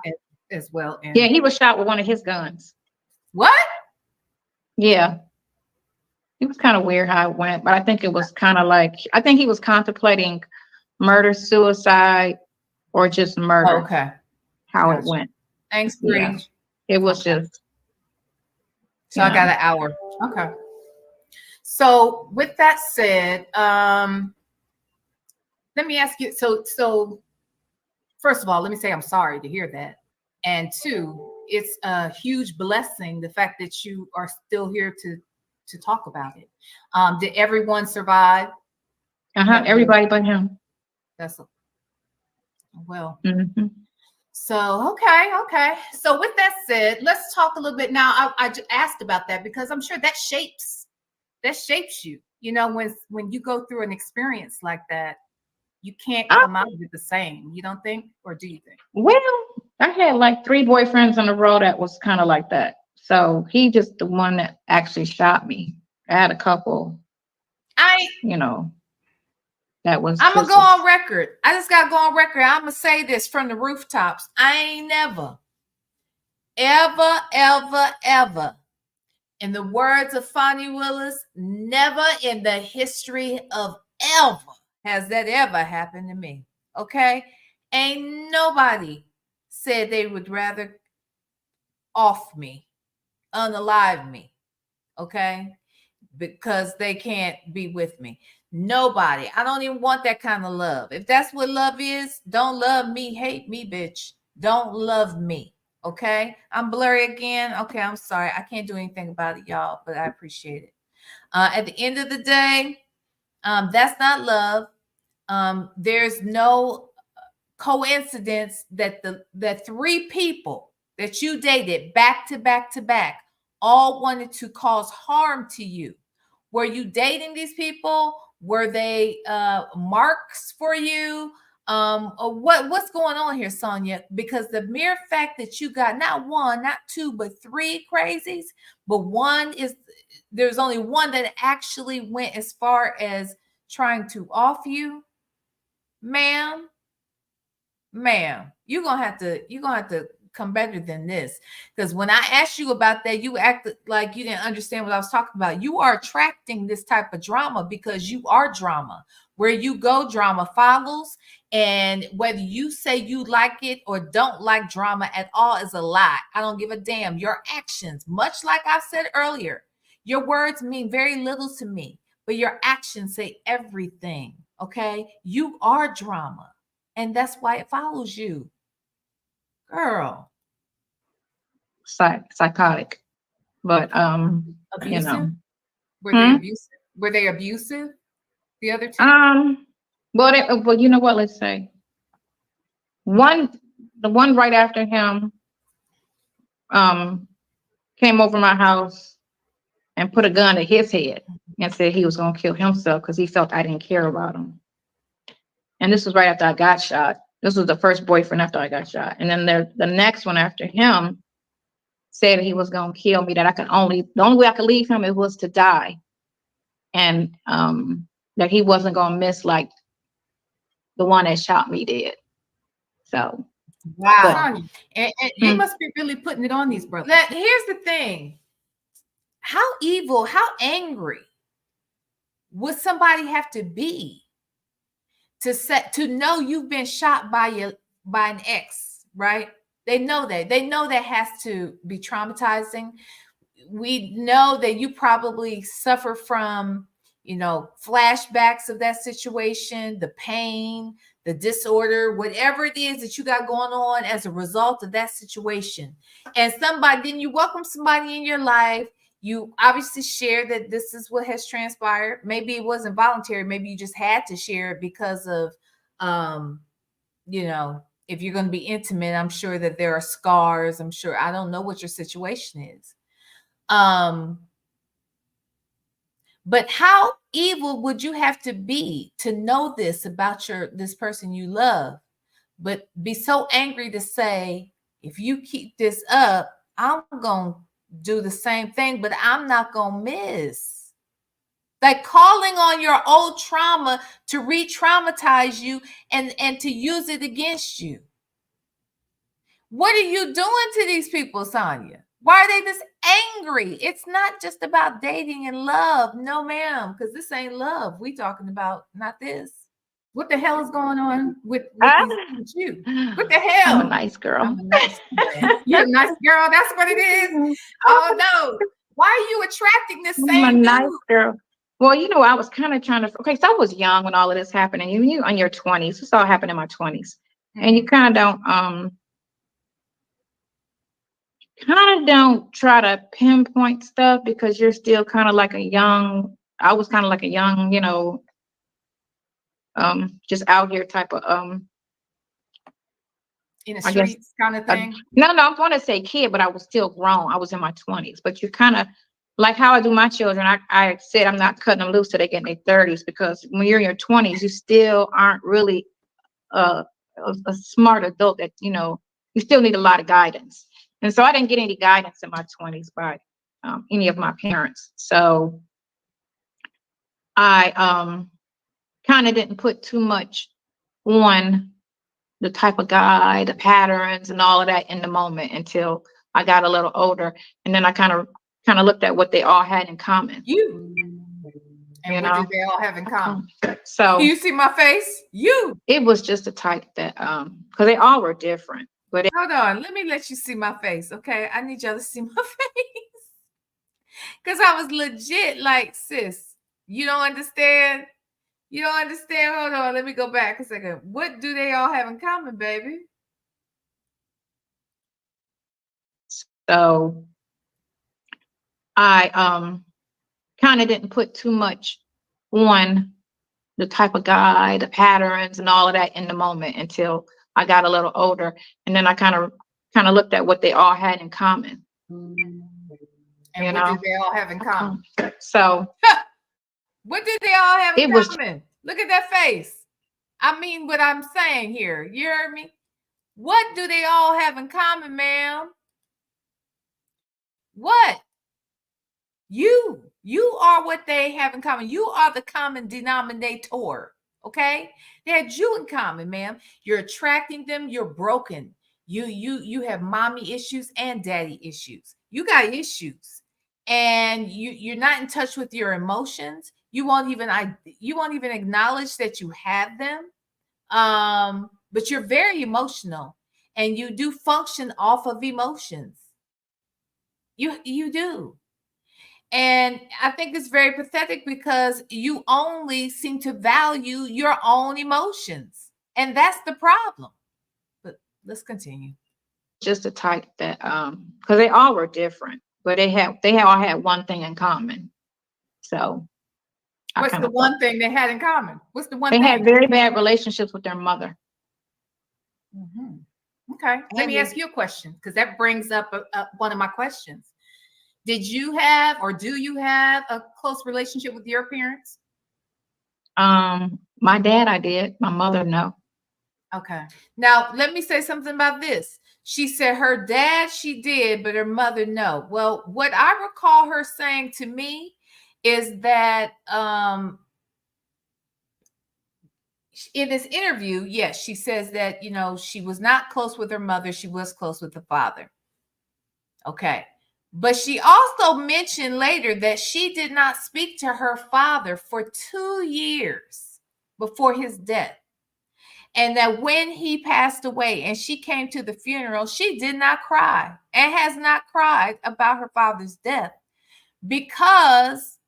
as well. And yeah, he was shot with one of his guns. What? Yeah. It was kind of weird how it went, but I think it was kind of like, I think he was contemplating murder, suicide, or just murder. Oh, okay. How it went. Thanks, Bree. Yeah. It was just. So I got an hour. Okay. So with that said, let me ask you, so first of all, let me say I'm sorry to hear that. And two, it's a huge blessing, the fact that you are still here to talk about it. Did everyone survive? Everybody but him. Well. Mm-hmm. So, okay. So with that said, let's talk a little bit now. I asked about that because I'm sure that shapes you. When you go through an experience like that, you can't come out of it the same. You don't think, or do you think? Well, I had like 3 boyfriends in a row that was kind of like that. So he just the one that actually shot me. I had a couple. That was. I'm gonna go on record. I just gotta go on record. I'm gonna say this from the rooftops. I ain't never, ever, in the words of Fonnie Willis, never in the history of ever has that ever happened to me. Okay, ain't nobody said they would rather off me, unalive me. Okay, because they can't be with me. Nobody. I don't even want that kind of love. If that's what love is, don't love me, hate me, bitch. Don't love me. Okay? I'm blurry again. Okay, I'm sorry. I can't do anything about it, y'all, but I appreciate it. At the end of the day, that's not love. There's no coincidence that the 3 people that you dated back to back to back all wanted to cause harm to you. Were you dating these people? Were they marks for you? What's going on here, Sonia? Because the mere fact that you got not 1, not 2, but 3 crazies, but there's only one that actually went as far as trying to off you, ma'am. You're gonna have to come better than this. Because when I asked you about that, you acted like you didn't understand what I was talking about. You are attracting this type of drama because you are drama. Where you go, drama follows. And whether you say you like it or don't like drama at all is a lie. I don't give a damn. Your actions, much like I said earlier, your words mean very little to me, but your actions say everything. Okay? You are drama. And that's why it follows you. Girl. Psychotic. But Abusive? Were they abusive? Were they abusive? The other two? Well, you know what? Let's say the one right after him, came over my house and put a gun to his head and said he was gonna kill himself because he felt I didn't care about him. And this was right after I got shot. This was the first boyfriend after I got shot. And then the next one after him said he was gonna kill me. That the only way I could leave him it was to die, and that he wasn't gonna miss like the one that shot me dead. So wow, and you must be really putting it on these brothers. Here's the thing: how evil, how angry would somebody have to be to know you've been shot by an ex, right? They know that has to be traumatizing. We know that you probably suffer from, flashbacks of that situation, the pain, the disorder, whatever it is that you got going on as a result of that situation. And then you welcome somebody in your life. You obviously share that this is what has transpired. Maybe it wasn't voluntary. Maybe you just had to share it because of, if you're going to be intimate, I'm sure that there are scars. I'm sure, I don't know what your situation is. But how evil would you have to be to know this about this person you love, but be so angry to say, if you keep this up, I'm going to do the same thing, but I'm not going to miss. Like calling on your old trauma to re-traumatize you and to use it against you. What are you doing to these people, Sonya? Why are they this angry? It's not just about dating and love. No, ma'am, because this ain't love. We talking about not this. What the hell is going on with you? What the hell? I'm a nice girl. I'm a nice girl. You're a nice girl. That's what it is. Oh, no. Why are you attracting this same I'm a nice dude? girl. Well, I was kind of trying to, so I was young when all of this happened, and you in your 20s. This all happened in my 20s. And you kind of don't try to pinpoint stuff because you're still kind of like I was kind of like a young, just out here type of in the streets kind of thing. No, I'm going to say kid, but I was still grown. I was in my 20s. But you kind of like how I do my children. I said I'm not cutting them loose till they get in their 30s, because when you're in your 20s, you still aren't really a smart adult that you still need a lot of guidance. And so I didn't get any guidance in my 20s by any of my parents. So I kind of didn't put too much on the type of guy, the patterns and all of that in the moment until I got a little older. And then I kind of looked at what they all had in common. And what did they all have in common? So you see my face? It was just a type that because they all were different. But hold on, let me let you see my face, okay? I need y'all to see my face. Because I was legit like, sis, you don't understand? You don't understand? Hold on, let me go back a second. What do they all have in common, baby? So I kind of didn't put too much on the type of guy, the patterns and all of that in the moment until I got a little older. And then I kind of looked at what they all had in common. And what did they all have in common? So what did they all have in common? Look at that face. I mean what I'm saying here. You heard me? What do they all have in common, ma'am? What? You are what they have in common. You are the common denominator. Okay? They had you in common, ma'am. You're attracting them. You're broken. You have mommy issues and daddy issues. You got issues, and you're not in touch with your emotions. You won't even acknowledge that you have them. But you're very emotional, and you do function off of emotions. You do. And I think it's very pathetic because you only seem to value your own emotions. And that's the problem. But let's continue. Just the type that because they all were different, but they all had one thing in common. So what's the one thing they had in common? What's the one they thing? had very bad relationships with their mother. Okay. Let me ask you a question, because that brings up one of my questions. Did you have, or do you have, a close relationship with your parents? My dad, I did. My mother, no. Okay. Now, let me say something about this. She said her dad, she did, but her mother, no. Well, what I recall her saying to me is that in this interview, yes, she says that, you know, she was not close with her mother. She was close with the father. Okay. But she also mentioned later that she did not speak to her father for 2 years before his death. And that when he passed away and she came to the funeral, she did not cry and has not cried about her father's death because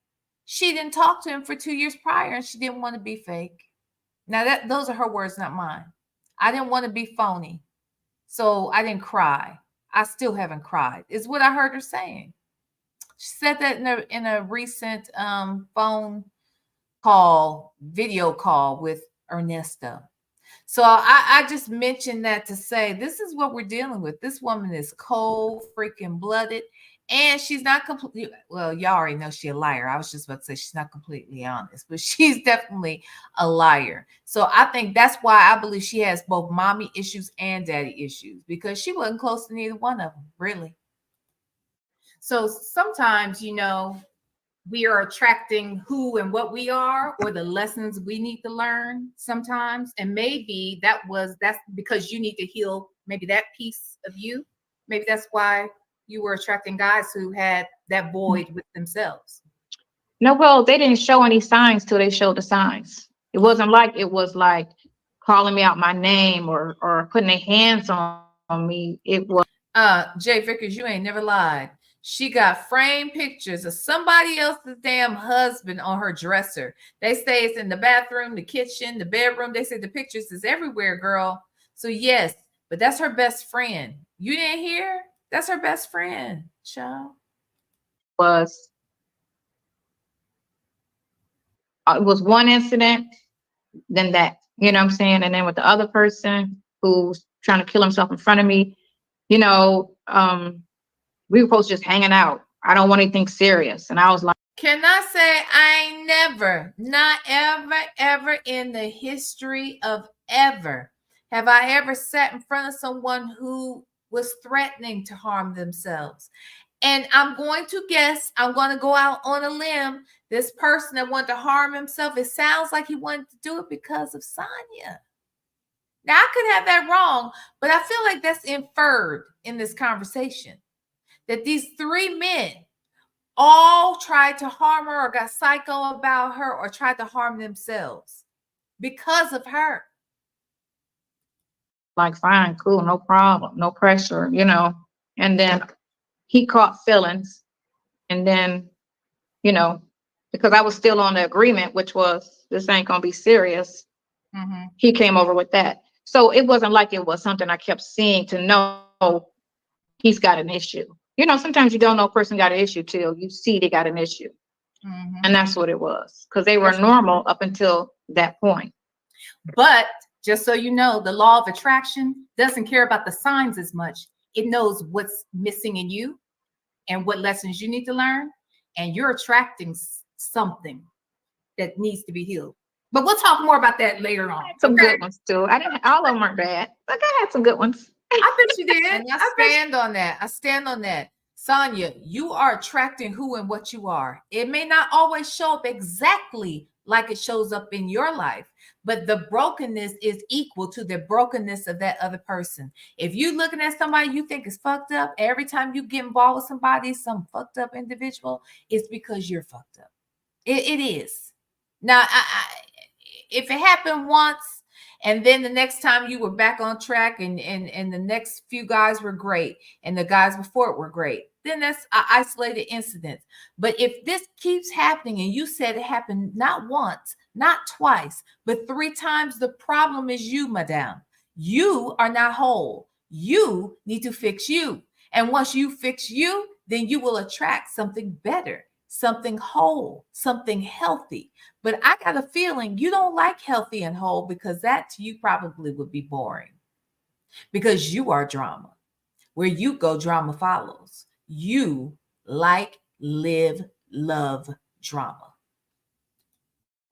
she didn't talk to him for 2 years prior and she didn't want to be fake. Now, those are her words, not mine. I didn't want to be phony, so I didn't cry. I still haven't cried, is what I heard her saying. She said that in a recent phone call, video call with Ernesto. So I just mentioned that to say this is what we're dealing with. This woman is cold freaking blooded, and she's not completely, well, y'all already know she's a liar. I was just about to say she's not completely honest, but she's definitely a liar. So I think that's why I believe she has both mommy issues and daddy issues, because she wasn't close to neither one of them, really. So sometimes, you know, we are attracting who and what we are, or the lessons we need to learn sometimes. And maybe that's because you need to heal maybe that piece of you. Maybe that's why you were attracting guys who had that void with themselves. No, well, they didn't show any signs till they showed the signs. It wasn't like calling me out my name or putting their hands on me. It was Jay Vickers, you ain't never lied. She got framed pictures of somebody else's damn husband on her dresser. They say it's in the bathroom, the kitchen, the bedroom. They say the pictures is everywhere, girl. So yes, but that's her best friend. You didn't hear? That's her best friend, child. It was one incident, then that, you know what I'm saying? And then with the other person who's trying to kill himself in front of me, you know, we were supposed to just hanging out. I don't want anything serious. And I was like, can I say I ain't never, not ever in the history of ever, have I ever sat in front of someone who was threatening to harm themselves. And I'm going to guess, I'm going to go out on a limb. This person that wanted to harm himself, it sounds like he wanted to do it because of Sonya. Now, I could have that wrong, but I feel like that's inferred in this conversation. That these 3 men all tried to harm her or got psycho about her or tried to harm themselves because of her. Like, fine, cool, no problem, no pressure, you know. And then he caught feelings. And then, you know, because I was still on the agreement, which was this ain't going to be serious. Mm-hmm. He came over with that. So it wasn't like it was something I kept seeing to know he's got an issue. You know, sometimes you don't know a person got an issue till you see they got an issue. Mm-hmm. And that's what it was, because they were normal up until that point. But just so you know, the law of attraction doesn't care about the signs as much. It knows what's missing in you and what lessons you need to learn. And you're attracting something that needs to be healed. But we'll talk more about that later on. Some good ones too. All of them aren't bad. Like, I had some good ones. I bet you did. And I stand on that. I stand on that. Sonya, you are attracting who and what you are. It may not always show up exactly like it shows up in your life, but the brokenness is equal to the brokenness of that other person. If you looking at somebody you think is fucked up, every time you get involved with somebody, some fucked up individual, it's because you're fucked up. It is. Now, if it happened once, and then the next time you were back on track, and the next few guys were great, and the guys before it were great, then that's an isolated incident. But if this keeps happening, and you said it happened not once, not twice, but 3 times, the problem is you, madame. You are not whole. You need to fix you. And once you fix you, then you will attract something better, something whole, something healthy. But I got a feeling you don't like healthy and whole, because that to you probably would be boring, because you are drama. Where you go, drama follows. You like, live, love drama.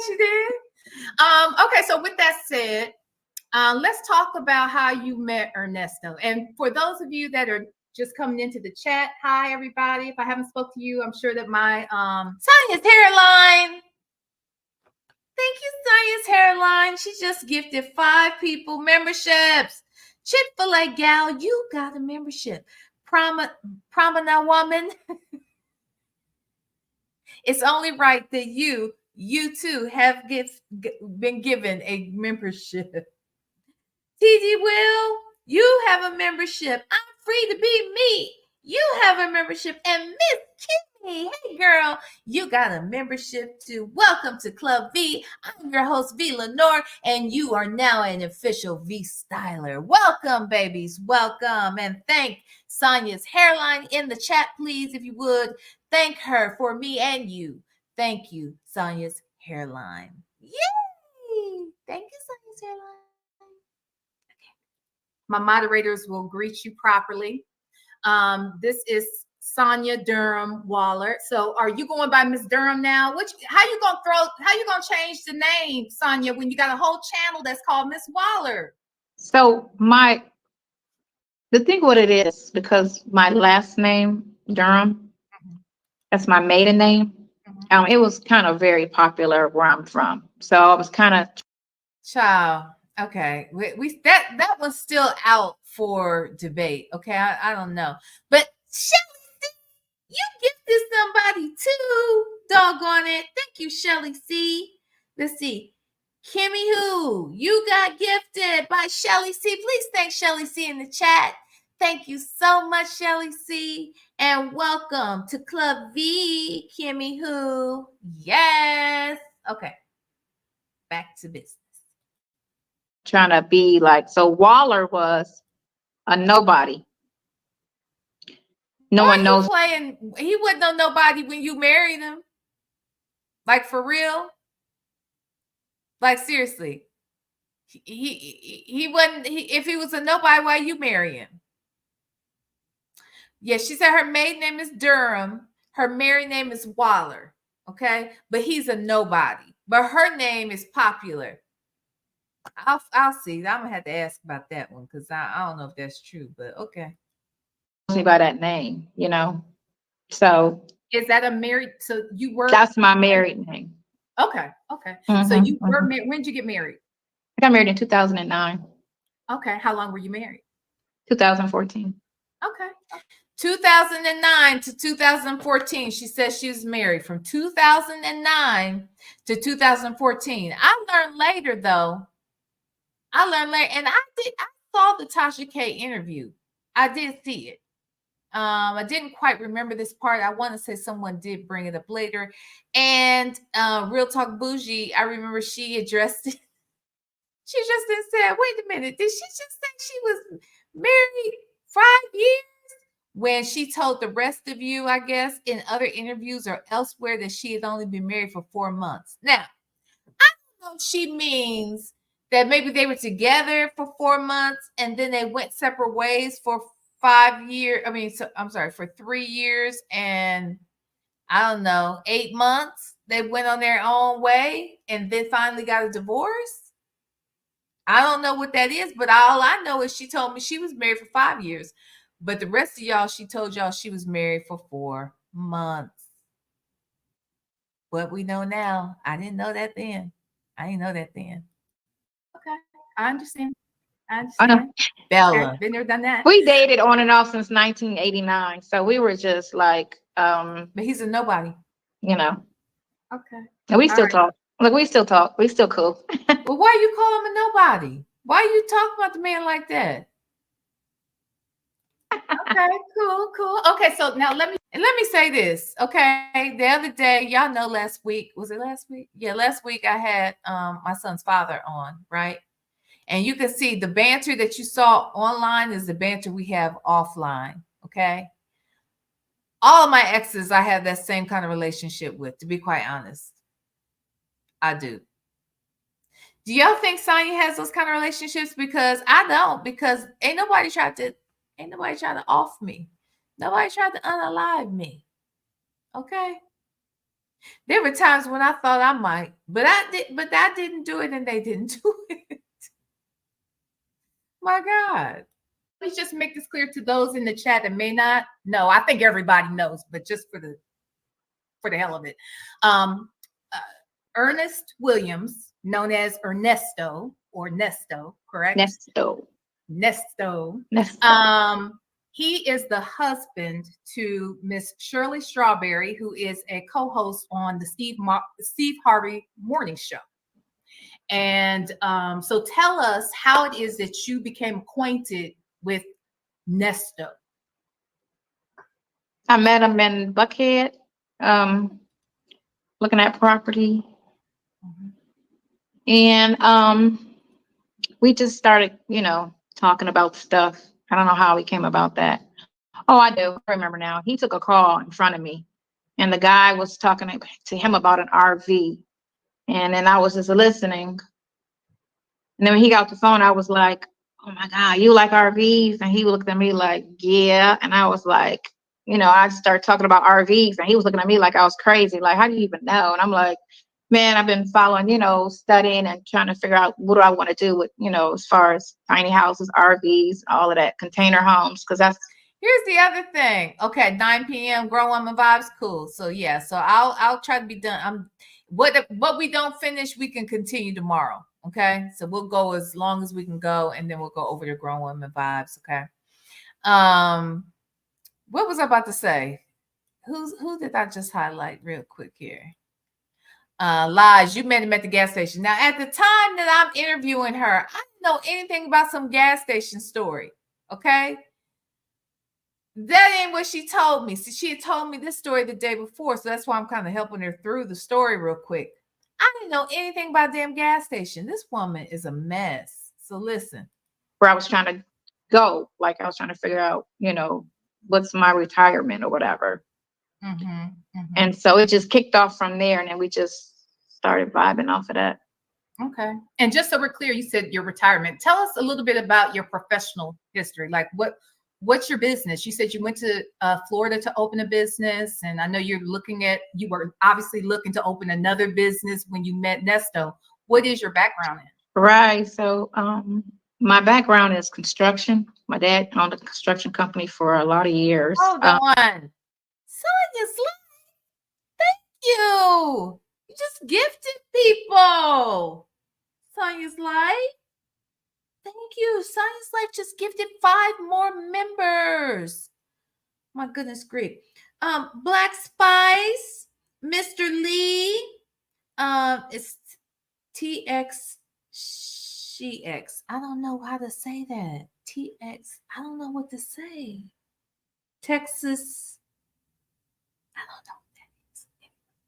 She did. Okay, so with that said, let's talk about how you met Ernesto. And for those of you that are just coming into the chat, hi everybody. If I haven't spoke to you, I'm sure that my Sonya's hairline. Thank you, Sonya's hairline. She just gifted 5 people memberships. Chick-fil-A gal, you got a membership. Pramana woman. It's only right that you too have been given a membership. TG Will, you have a membership. I'm free to be me. You have a membership. And Miss Kimmy, hey girl, you got a membership too. Welcome to Club V. I'm your host, VLenore, and you are now an official V styler. Welcome, babies. Welcome. And thank Sonya's hairline in the chat, please, if you would. Thank her for me and you. Thank you, Sonya's hairline. Yay! Thank you, Sonya's hairline. My moderators will greet you properly. This is Sonya Durham Waller. So are you going by Miss Durham now? How you gonna change the name, Sonya, when you got a whole channel that's called Miss Waller? So the thing what it is, because my last name, Durham, that's my maiden name. It was kind of very popular where I'm from. So I was kind of Child. Okay, that was still out for debate. Okay, I don't know, but Shirley, you gifted somebody too. Doggone it! Thank you, Shirley C. Let's see, Kimmy, who you got gifted by Shirley C. Please thank Shirley C in the chat. Thank you so much, Shirley C, and welcome to Club V, Kimmy, who. Yes. Okay, back to business. trying to be like, so Waller was a nobody. No one knows. He wasn't on nobody when you married him. Like, for real? Like, seriously. He wasn't, if he was a nobody, why you marry him? Yeah, she said her maiden name is Durham. Her married name is Waller. Okay? But he's a nobody. But her name is popular. I'll see. I'm gonna have to ask about that one, because I don't know if that's true, but okay. Me by that name, you know. So is that a married? So you were. That's my married name. Okay. Mm-hmm, so you were married. When did you get married? I got married in 2009. Okay. How long were you married? 2014. Okay. 2009 to 2014. She says she was married from 2009 to 2014. I learned later, though. And I saw the Tasha K interview. I did see it. I didn't quite remember this part. I want to say someone did bring it up later. And Real Talk Bougie, I remember she addressed it. She just said, wait a minute, did she just say she was married 5 years? When she told the rest of you, I guess, in other interviews or elsewhere, that she had only been married for 4 months. Now, I don't know if she means that maybe they were together for 4 months and then they went separate ways for 5 years. For 3 years and I don't know, 8 months. They went on their own way and then finally got a divorce. I don't know what that is, but all I know is she told me she was married for 5 years. But the rest of y'all, she told y'all she was married for 4 months. what we know now. I didn't know that then. Okay, I understand. I I know. understand. Bella, been there, done that. We dated on and off since 1989. So we were just like, But he's a nobody. you know, Okay. and we All still right. talk. Like we still talk. We still cool. Well, why you call him a nobody? Why you talking about the man like that? Okay, cool. Okay, so now let me say this. Okay, the other day, y'all know last week, was it last week? Yeah, last week I had my son's father on, right? And you can see the banter that you saw online is the banter we have offline. Okay. All of my exes, I have that same kind of relationship with, to be quite honest. I do. Do y'all think Sonya has those kind of relationships? Because I don't, because ain't nobody tried to off me. Nobody tried to unalive me. Okay. There were times when I thought I might, but I didn't do it and they didn't do it. My God. Let me just make this clear to those in the chat that may not know. I think everybody knows, but just for the hell of it. Ernest Williams, known as Ernesto or Nesto, correct? Nesto. He is the husband to Miss Shirley Strawberry, who is a co-host on the Steve Harvey morning show. And so tell us how it is that you became acquainted with Nesto. I met him in Buckhead, looking at property. And we just started, talking about stuff. I don't know how we came about that. Oh, I do. I remember now. He took a call in front of me, and the guy was talking to him about an RV. And then I was just listening. And then when he got off the phone, I was like, oh my God, you like RVs? And he looked at me like, yeah. And I was like, I started talking about RVs, and he was looking at me like I was crazy. Like, how do you even know? And I'm like, man, I've been following, studying and trying to figure out what do I want to do with, as far as tiny houses, RVs, all of that, container homes, because that's. Here's the other thing. Okay, 9 p.m. Grown Woman Vibes, cool. So yeah, so I'll try to be done. What we don't finish, we can continue tomorrow. Okay, so we'll go as long as we can go, and then we'll go over to Grown Woman Vibes. Okay. What was I about to say? Who did I just highlight real quick here? Lies, you met him at the gas station. Now, at the time that I'm interviewing her, I didn't know anything about some gas station story. Okay. That ain't what she told me. See, she had told me this story the day before, so that's why I'm kind of helping her through the story real quick. I didn't know anything about damn gas station. This woman is a mess. So listen. Where I was trying to go, like I was trying to figure out, what's my retirement or whatever. And so it just kicked off from there, and then we just started vibing off of that. Okay. And just so we're clear, you said your retirement. Tell us a little bit about your professional history. Like what's your business? You said you went to Florida to open a business, and I know you were obviously looking to open another business when you met Nesto. What is your background in? Right. So my background is construction. My dad owned a construction company for a lot of years. Hold on. Sonya's life. Thank you. You just gifted people. Sonya's life. Thank you. Sonya's life just gifted 5 more members. My goodness grief. Black Spice, Mr. Lee, it's TX SheX. I don't know how to say that. TX. I don't know what to say. Texas. I don't know what that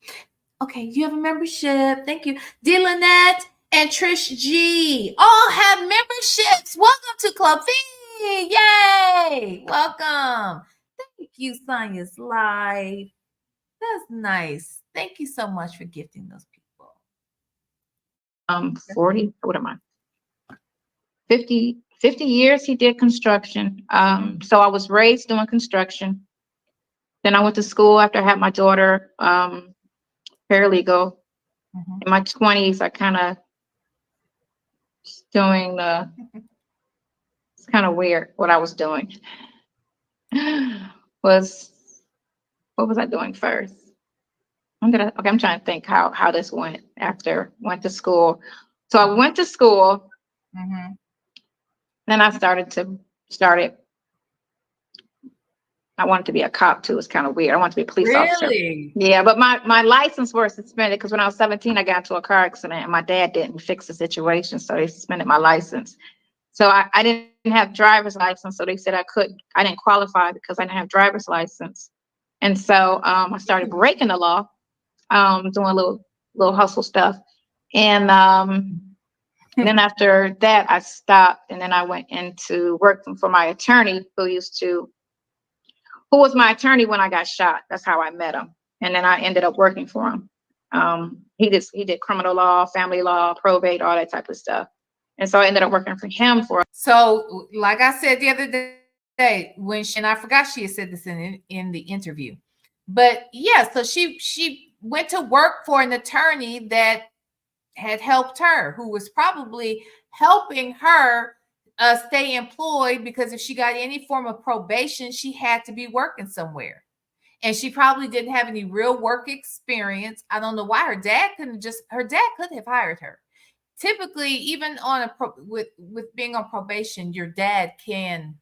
is. Okay, you have a membership. Thank you. Dylanette and Trish G all have memberships. Welcome to Club Fee. Yay. Welcome. Thank you, Sonya's life. That's nice. Thank you so much for gifting those people. 40, what am I? 50 years he did construction. So I was raised doing construction. Then I went to school after I had my daughter, paralegal. In my 20s, I kind of doing it's kind of weird what I was doing. What was I doing first? I'm trying to think how this went after went to school. So I went to school, Mm-hmm. then I started. I wanted to be a cop too. It's kind of weird. I wanted to be a police officer. Really? Yeah, but my license was suspended because when I was 17, I got into a car accident and my dad didn't fix the situation, so they suspended my license. So I didn't have driver's license, so they said I didn't qualify because I didn't have driver's license. And so I started breaking the law, doing a little hustle stuff. And then after that, I stopped, and then I went into working for my attorney who was my attorney when I got shot. That's how I met him. And then I ended up working for him. He did criminal law, family law, probate, all that type of stuff. And so I ended up working for him So, like I said the other day, and I forgot she had said this in the interview, but yeah, so she went to work for an attorney that had helped her, who was probably helping her stay employed, because if she got any form of probation, she had to be working somewhere. And she probably didn't have any real work experience. I don't know why her dad could have hired her. Typically, even on with being on probation, your dad can,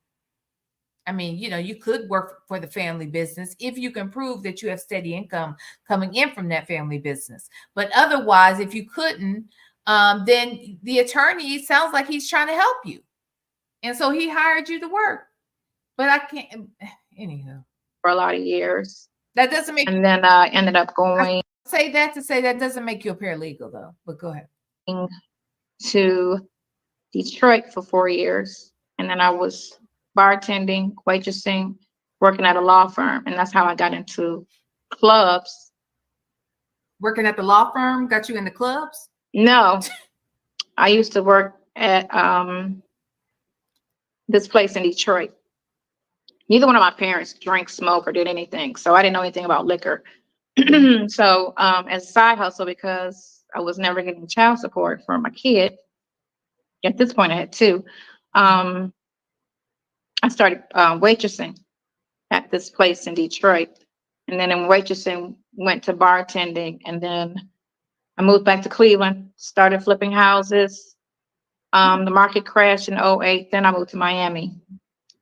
I mean, you could work for the family business if you can prove that you have steady income coming in from that family business. But otherwise, if you couldn't, then the attorney sounds like he's trying to help you. And so he hired you to work. But I can't, anyhow. for a lot of years. That doesn't make, and then I ended up going say that to say that doesn't make you a paralegal though, but go ahead. To Detroit for 4 years. And then I was bartending, waitressing, working at a law firm. And that's how I got into clubs. Working at the law firm got you into clubs? No, I used to work at this place in Detroit. Neither one of my parents drank, smoke, or did anything. So I didn't know anything about liquor. So as a side hustle, because I was never getting child support for my kid, at this point I had two, I started waitressing at this place in Detroit. And then in waitressing, went to bartending. And then I moved back to Cleveland, started flipping houses. The market crashed in 2008. Then I moved to Miami.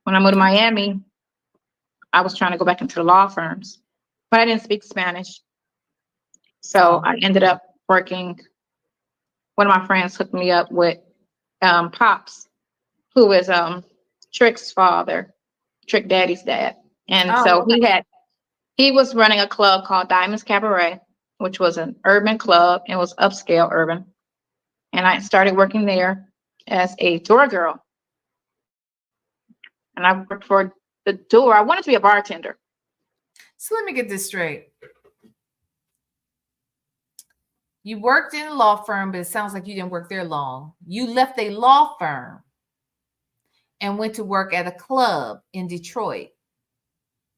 When I moved to Miami, I was trying to go back into the law firms, but I didn't speak Spanish. So I ended up working. One of my friends hooked me up with Pops, who is Trick's father, Trick Daddy's dad. And so he was running a club called Diamonds Cabaret, which was an urban club and was upscale urban. And I started working there as a door girl. And I worked for the door. I wanted to be a bartender. So let me get this straight. You worked in a law firm, but it sounds like you didn't work there long. You left a law firm and went to work at a club in Detroit.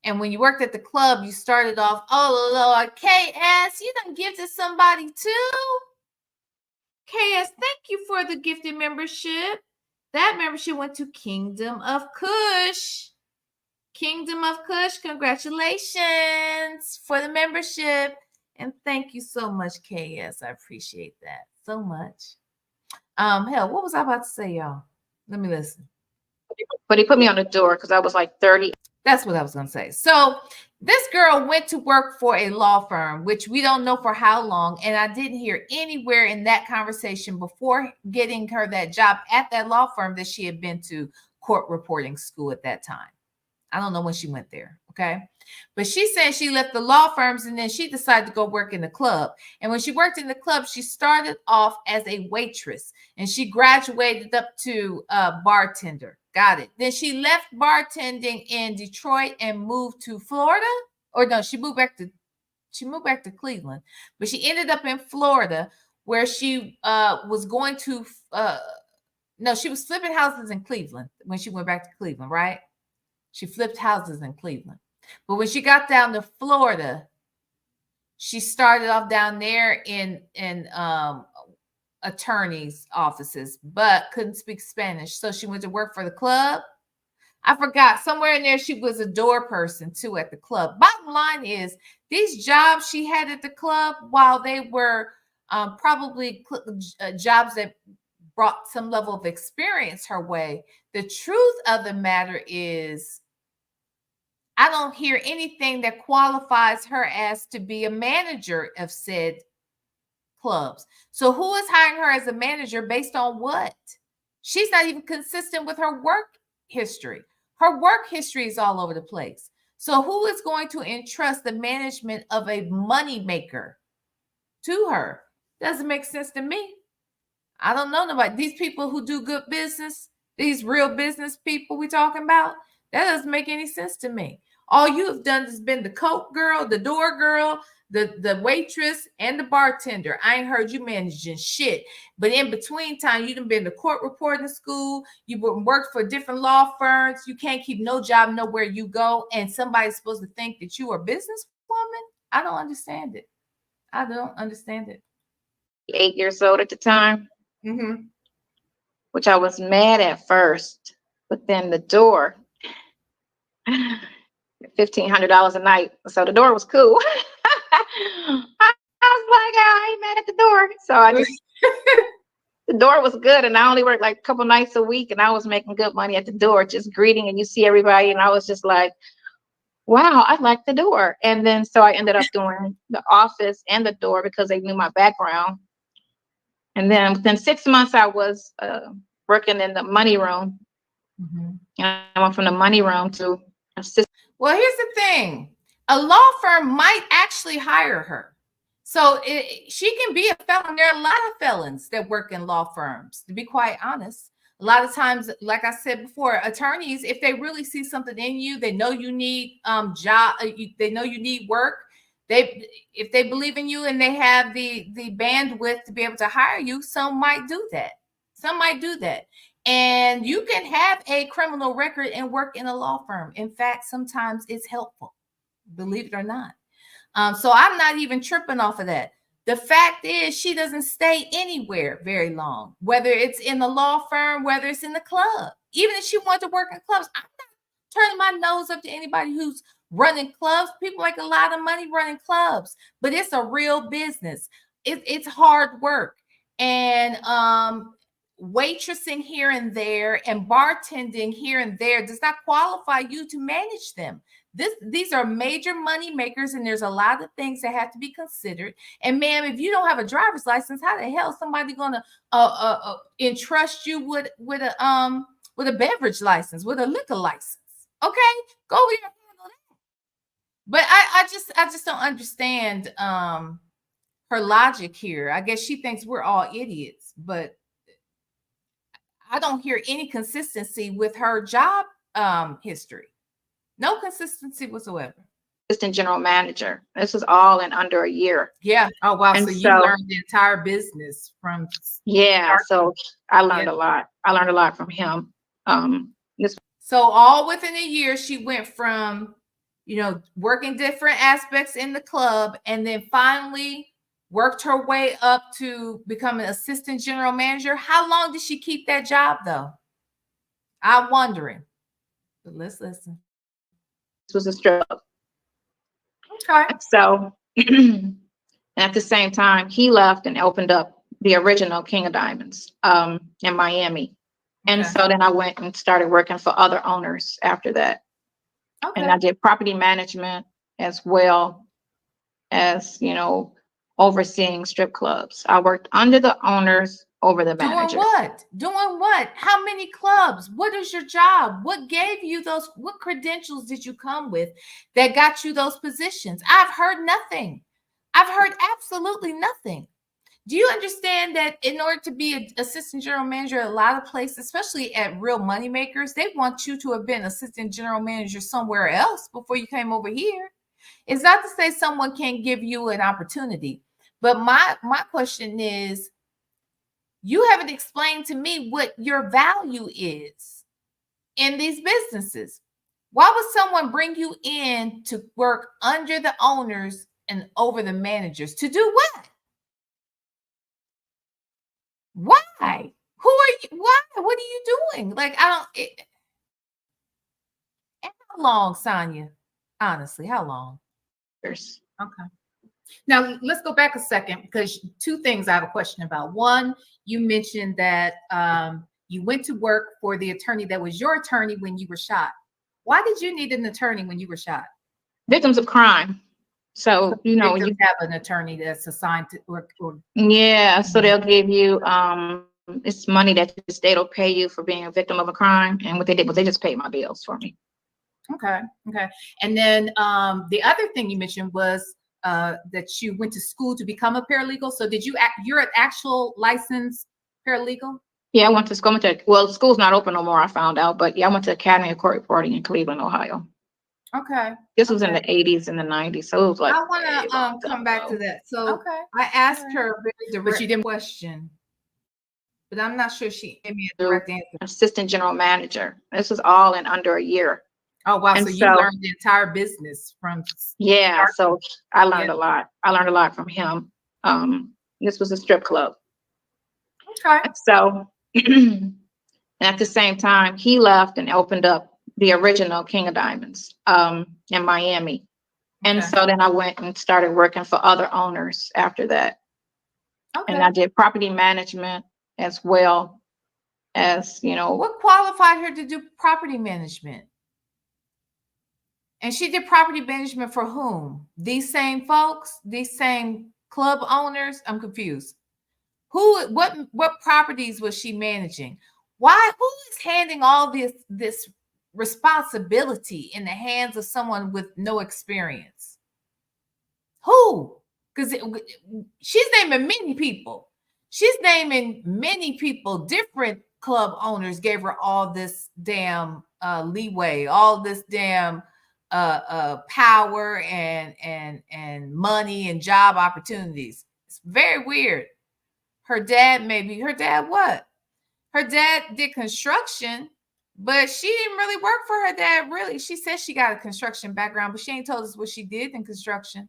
And when you worked at the club, you started off, oh Lord, KS, you done gifted somebody too? KS, thank you for the gifted membership. That membership went to Kingdom of Kush. Kingdom of Kush, congratulations for the membership. And thank you so much, KS. I appreciate that so much. Hell, what was I about to say, y'all? Let me listen. But he put me on the door because I was like 30. That's what I was going to say. So this girl went to work for a law firm, which we don't know for how long. And I didn't hear anywhere in that conversation before getting her that job at that law firm that she had been to court reporting school at that time. I don't know when she went there. Okay. But she said she left the law firms and then she decided to go work in the club. And when she worked in the club, she started off as a waitress and she graduated up to a bartender. Got it. Then she left bartending in Detroit and moved to Florida. Or no, she moved back to Cleveland. But she ended up in Florida where she was going to no, she was flipping houses in Cleveland when she went back to Cleveland, right? She flipped houses in Cleveland. But when she got down to Florida, she started off down there in attorneys' offices, but couldn't speak Spanish. So she went to work for the club. I forgot. Somewhere in there, she was a door person too at the club. Bottom line is, these jobs she had at the club, while they were probably jobs that brought some level of experience her way, the truth of the matter is, I don't hear anything that qualifies her as to be a manager of said clubs. So who is hiring her as a manager based on what? She's not even consistent with her work history. Her work history is all over the place. So who is going to entrust the management of a money maker to her? Doesn't make sense to me. I don't know nobody. These people who do good business, these real business people we talking about, that doesn't make any sense to me. All you have done has been the coke girl, the door girl, the waitress, and the bartender. I ain't heard you managing shit. But in between time, you done been to court reporting school. You've worked for different law firms. You can't keep no job nowhere you go. And somebody's supposed to think that you are a businesswoman? I don't understand it. I don't understand it. 8 years old at the time, Mm-hmm. which I was mad at first, but then the door, $1,500 a night. So the door was cool. I was like, oh, I ain't mad at the door. So I just, the door was good. And I only worked like a couple nights a week and I was making good money at the door, just greeting and you see everybody. And I was just like, wow, I like the door. And then, so I ended up doing the office and the door because they knew my background. And then within 6 months, I was working in the money room. Mm-hmm. And I went from the money room to assistant. Well, here's the thing. A law firm might actually hire her. So she can be a felon. There are a lot of felons that work in law firms, to be quite honest. A lot of times, like I said before, attorneys, if they really see something in you, they know you need they know you need work. If they believe in you and they have the bandwidth to be able to hire you, some might do that. Some might do that. And you can have a criminal record and work in a law firm. In fact, sometimes it's helpful, believe it or not. So I'm not even tripping off of that. The fact is, she doesn't stay anywhere very long, whether it's in the law firm, whether it's in the club. Even if she wanted to work in clubs, I'm not turning my nose up to anybody who's running clubs. People make a lot of money running clubs, but it's a real business. It's hard work. And waitressing here and there and bartending here and there does not qualify you to manage them. These are major money makers, and there's a lot of things that have to be considered. And ma'am, if you don't have a driver's license, how the hell is somebody gonna entrust you with a beverage license, with a liquor license? Okay, go over there and handle that. But I just don't understand her logic here. I guess she thinks we're all idiots, but I don't hear any consistency with her job history. No consistency whatsoever. Assistant general manager. This was all in under a year. Yeah. Oh, wow. And so you learned the entire business from. Yeah. So I learned a lot. I learned a lot from him. So all within a year, she went from, working different aspects in the club and then finally worked her way up to become an assistant general manager. How long did she keep that job, though? I'm wondering. But let's listen. This was a struggle. Okay. So at the same time, he left and opened up the original King of Diamonds in Miami. And so then I went and started working for other owners after that. Okay. And I did property management as well as, overseeing strip clubs. I worked under the owners, over the manager. Doing what? How many clubs? What is your job? What gave you those? What credentials did you come with that got you those positions? I've heard nothing. I've heard absolutely nothing. Do you understand that in order to be an assistant general manager at a lot of places, especially at real money makers, they want you to have been assistant general manager somewhere else before you came over here? It's not to say someone can't give you an opportunity, but my question is, you haven't explained to me what your value is in these businesses. Why would someone bring you in to work under the owners and over the managers? To do what? Why? Who are you? Why? What are you doing? Like, long, Sonya? Honestly, how long? Years. Okay. Now let's go back a second, because two things I have a question about. One, you mentioned that you went to work for the attorney that was your attorney when you were shot. Why did you need an attorney when you were shot? Victims of crime. So, you know, Victims you have an attorney that's assigned to or yeah, so they'll give you it's money that the state will pay you for being a victim of a crime. And what they did was they just paid my bills for me. Okay. And then the other thing you mentioned was that you went to school to become a paralegal. So did you're an actual licensed paralegal? Yeah, I went to school. Well, school's not open no more, I found out, but yeah, I went to Academy of Court Reporting in Cleveland, Ohio. Okay. This was in the 80s and the 90s, so it was like I want to come back to that. So I asked her a very direct question, but I'm not sure she gave me a direct answer. Assistant general manager. This was all in under a year. Oh, wow. And So you learned the entire business from. Yeah, so I learned a lot. I learned a lot from him. This was a strip club. Okay. So and at the same time, he left and opened up the original King of Diamonds in Miami. And so then I went and started working for other owners after that. Okay. And I did property management as well as, you know. What qualified her to do property management? And she did property management for whom? These same folks? These same club owners? I'm confused. What properties was she managing? Who is handing all this responsibility in the hands of someone with no experience? Who? Because she's naming many people. She's naming many people. Different club owners gave her all this damn leeway, all this damn power and money and job opportunities. It's very weird. Her dad what? Her dad did construction, but she didn't really work for her dad, really. She said she got a construction background, but she ain't told us what she did in construction.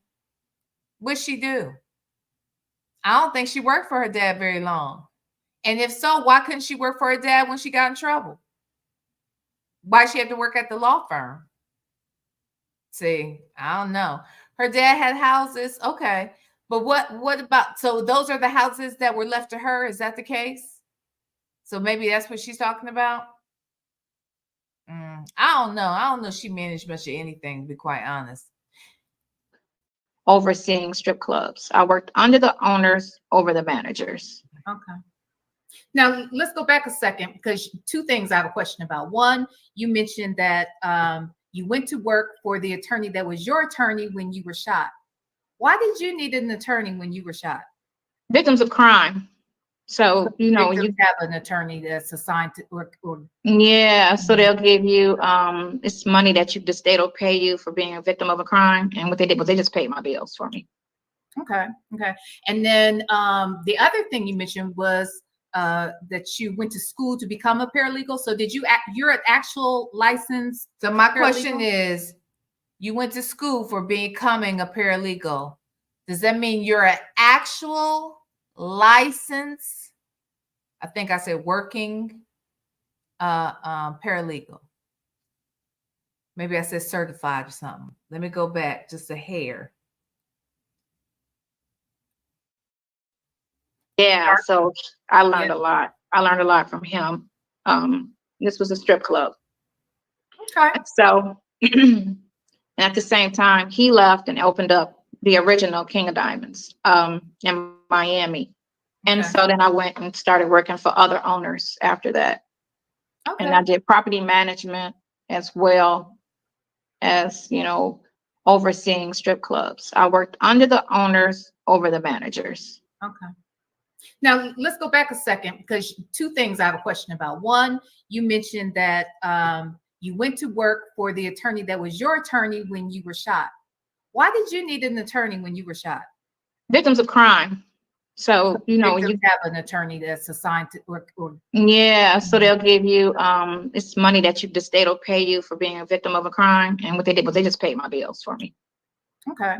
What'd she do? I don't think she worked for her dad very long. And if so, why couldn't she work for her dad when she got in trouble? Why she had to work at the law firm? See, I don't know. Her dad had houses. Okay. But what about, so those are the houses that were left to her? Is that the case? So maybe that's what she's talking about? I don't know. I don't know if she managed much of anything, to be quite honest. Overseeing strip clubs. I worked under the owners over the managers. Okay. Now let's go back a second, because two things I have a question about. One, you mentioned that you went to work for the attorney that was your attorney when you were shot. Why did you need an attorney when you were shot? Victims of crime. So, you know, you have an attorney that's assigned to or yeah, so they'll give you it's money that the state will pay you for being a victim of a crime. And what they did was they just paid my bills for me. Okay. And then the other thing you mentioned was that you went to school to become a paralegal. So you're an actual licensed? So my question is, you went to school for becoming a paralegal. Does that mean you're an actual licensed, I think I said working paralegal? Maybe I said certified or something. Let me go back just a hair. Yeah, so I learned a lot. I learned a lot from him. This was a strip club. Okay. So and at the same time, he left and opened up the original King of Diamonds in Miami. And so then I went and started working for other owners after that. Okay. And I did property management as well as, you know, overseeing strip clubs. I worked under the owners over the managers. Okay. Now let's go back a second, because two things I have a question about. One, you mentioned that you went to work for the attorney that was your attorney when you were shot. Why did you need an attorney when you were shot? Victims of crime. So, you know, you have an attorney that's assigned to or yeah, so they'll give you it's money that the state will pay you for being a victim of a crime. And what they did was they just paid my bills for me. Okay.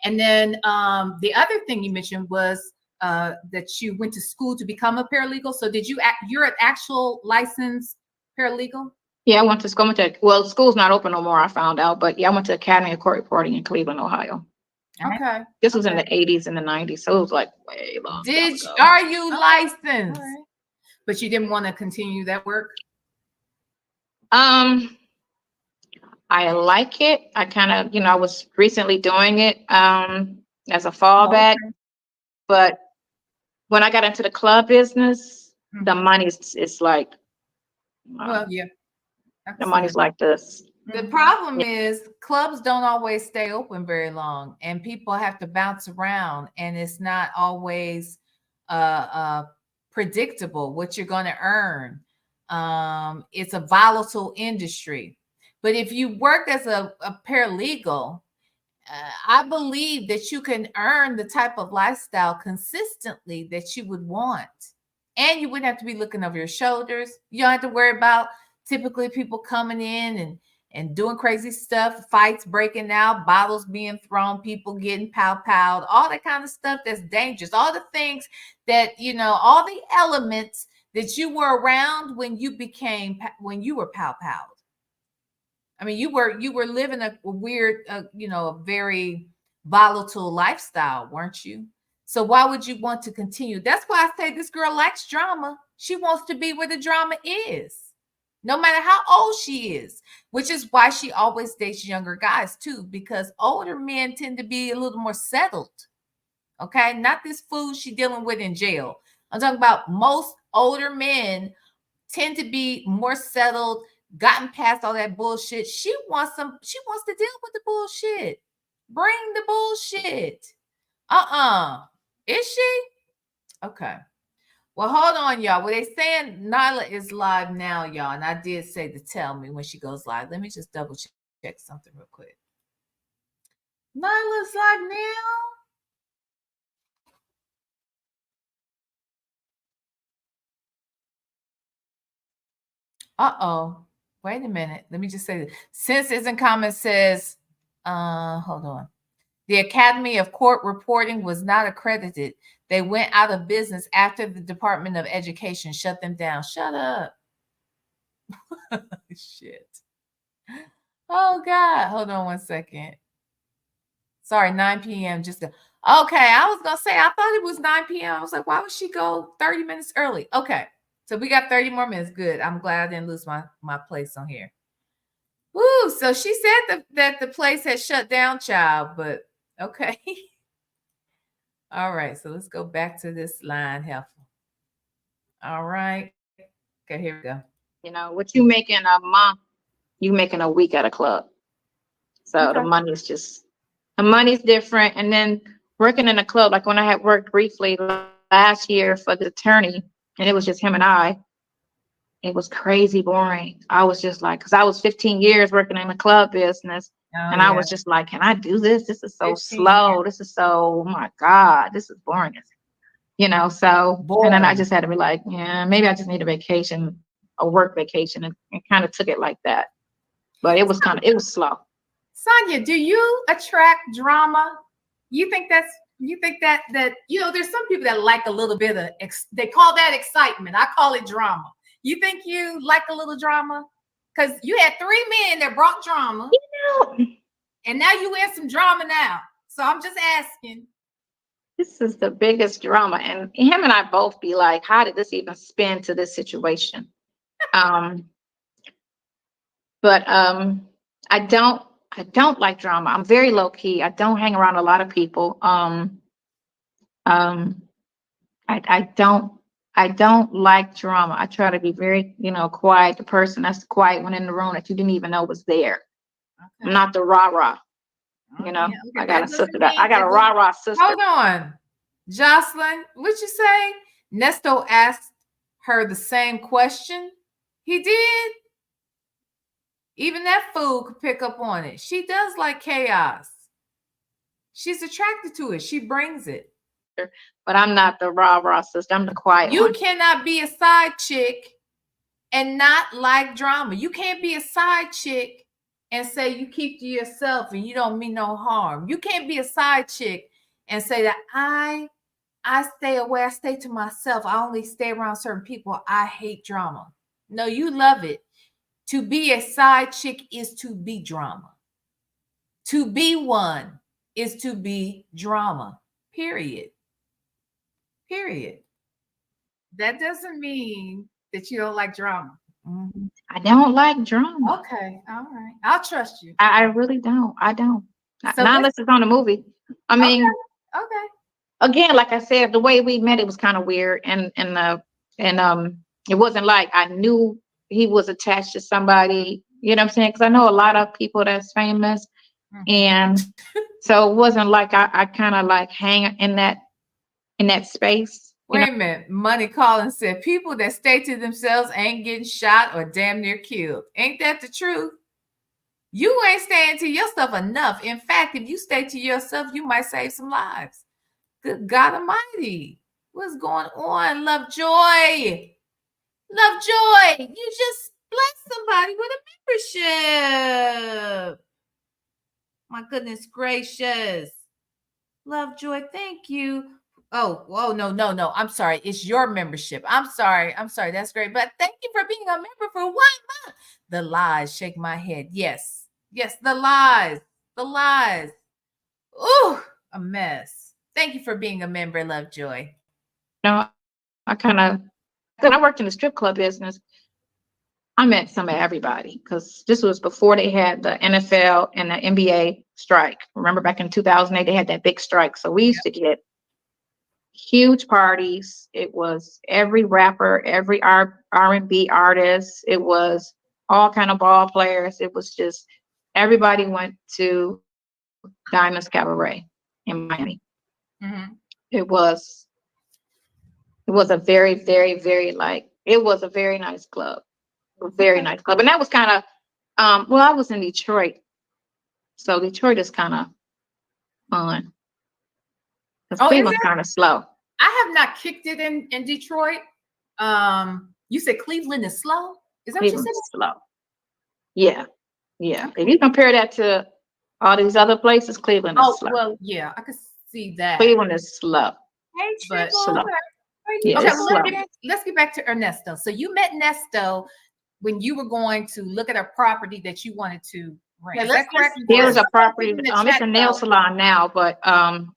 And then the other thing you mentioned was that you went to school to become a paralegal. So you're an actual licensed paralegal? Yeah, I went to school. Well, school's not open no more, I found out. But yeah, I went to Academy of Court Reporting in Cleveland, Ohio. Okay. This was in the 80s and the 90s, so it was like way long time ago. Are you licensed? All right. But you didn't want to continue that work? I like it. I kind of, I was recently doing it as a fallback, but when I got into the club business, the money is like, Well, yeah. the money's like this. The problem is clubs don't always stay open very long, and people have to bounce around, and it's not always predictable what you're going to earn. It's a volatile industry. But if you work as a paralegal, I believe that you can earn the type of lifestyle consistently that you would want. And you wouldn't have to be looking over your shoulders. You don't have to worry about typically people coming in and doing crazy stuff, fights breaking out, bottles being thrown, people getting pow-powed, all that kind of stuff that's dangerous. All the things that, all the elements that you were around when you were pow-powed. I mean, you were living a weird, a very volatile lifestyle, weren't you? So why would you want to continue? That's why I say this girl likes drama. She wants to be where the drama is, no matter how old she is, which is why she always dates younger guys too, because older men tend to be a little more settled. Okay, not this fool she dealing with in jail. I'm talking about most older men tend to be more settled, gotten past all that bullshit. She wants to deal with the bullshit. Bring the bullshit. Is she? Okay. Well, hold on, y'all. Well, they saying Nyla is live now, y'all. And I did say to tell me when she goes live. Let me just double check something real quick. Nyla's live now. Wait a minute. Let me just say this. Since Isn't Common says, hold on. The Academy of Court Reporting was not accredited. They went out of business after the Department of Education shut them down. Shut up. Shit. Oh, God. Hold on one second. Sorry, 9 p.m. Okay, I was going to say, I thought it was 9 p.m. I was like, why would she go 30 minutes early? Okay. So we got 30 more minutes. Good. I'm glad I didn't lose my place on here. Woo. So she said that the place had shut down, child, but okay. All right. So let's go back to this line, Heifer. All right. Okay, here we go. What you make in a month, you making a week at a club. So the money's different. And then working in a club, like when I had worked briefly last year for the attorney, and it was just him and I, it was crazy boring. I was just like, because I was 15 years working in the club business. I was just like, can I do this? This is so slow. This is so, oh my God, this is boring. So boring. And then I just had to be like, yeah, maybe I just need a vacation, a work vacation, and kind of took it like that. But it was slow. Sonya, do you attract drama? You think that there's some people that like a little bit of, they call that excitement. I call it drama. You think you like a little drama? Because you had 3 men that brought drama. And now you in some drama now. So I'm just asking. This is the biggest drama. And him and I both be like, how did this even spin to this situation? But I don't like drama. I'm very low key. I don't hang around a lot of people. I don't like drama. I try to be very, quiet. The person that's the quiet one in the room that you didn't even know was there. Okay. I'm not the rah-rah. Okay. I got a sister I got a rah-rah sister. Hold on. Jocelyn, what'd you say? Nesto asked her the same question. He did. Even that fool could pick up on it. She does like chaos. She's attracted to it. She brings it. But I'm not the rah-rah sister. I'm the quiet one. You cannot be a side chick and not like drama. You can't be a side chick and say you keep to yourself and you don't mean no harm. You can't be a side chick and say that I stay away. I stay to myself. I only stay around certain people. I hate drama. No, you love it. To be a side chick is to be drama. To be one is to be drama. Period. Period. That doesn't mean that you don't like drama. Mhm. I don't like drama. Okay, all right. I'll trust you. I really don't. I don't. So Not unless it's on a movie. I mean, Okay. again, like I said, the way we met, it was kind of weird, and it wasn't like I knew he was attached to somebody. You know what I'm saying? Because I know a lot of people that's famous, and so it wasn't like I kind of like hang in that space. Wait a minute. Money Calling said people that stay to themselves ain't getting shot or damn near killed. Ain't that the truth? You ain't staying to yourself enough. In fact, if you stay to yourself, you might save some lives. Good God Almighty. What's going on? Love Joy. Love Joy. You just blessed somebody with a membership. My goodness gracious. Love Joy. Thank you. Oh, no. I'm sorry. It's your membership. I'm sorry. That's great. But thank you for being a member for 1 month. The lies shake my head. Yes, the lies. Ooh, a mess. Thank you for being a member, Love Joy. No, when I worked in the strip club business, I met some of everybody because this was before they had the NFL and the NBA strike. Remember back in 2008, they had that big strike. So we used to get huge parties. It was every rapper, every R&B artist. It was all kind of ball players. It was just everybody went to Diamond's Cabaret in Miami. Mm-hmm. It was a very, very, very it was a very nice club. A very nice club. And that was kind of, I was in Detroit. So Detroit is kind of fun. Because Cleveland's kind of slow. I have not kicked it in Detroit. You said Cleveland is slow? Is that Cleveland's what you said? slow. Yeah. If you compare that to all these other places, Cleveland is slow. Well, yeah, I could see that. Cleveland is slow. Hey, But slow. slow. Yeah, Okay, slow. let's get back to Ernesto. So you met Nesto when you were going to look at a property that you wanted to rent. Is that correct? There was a property, it's a nail salon now, but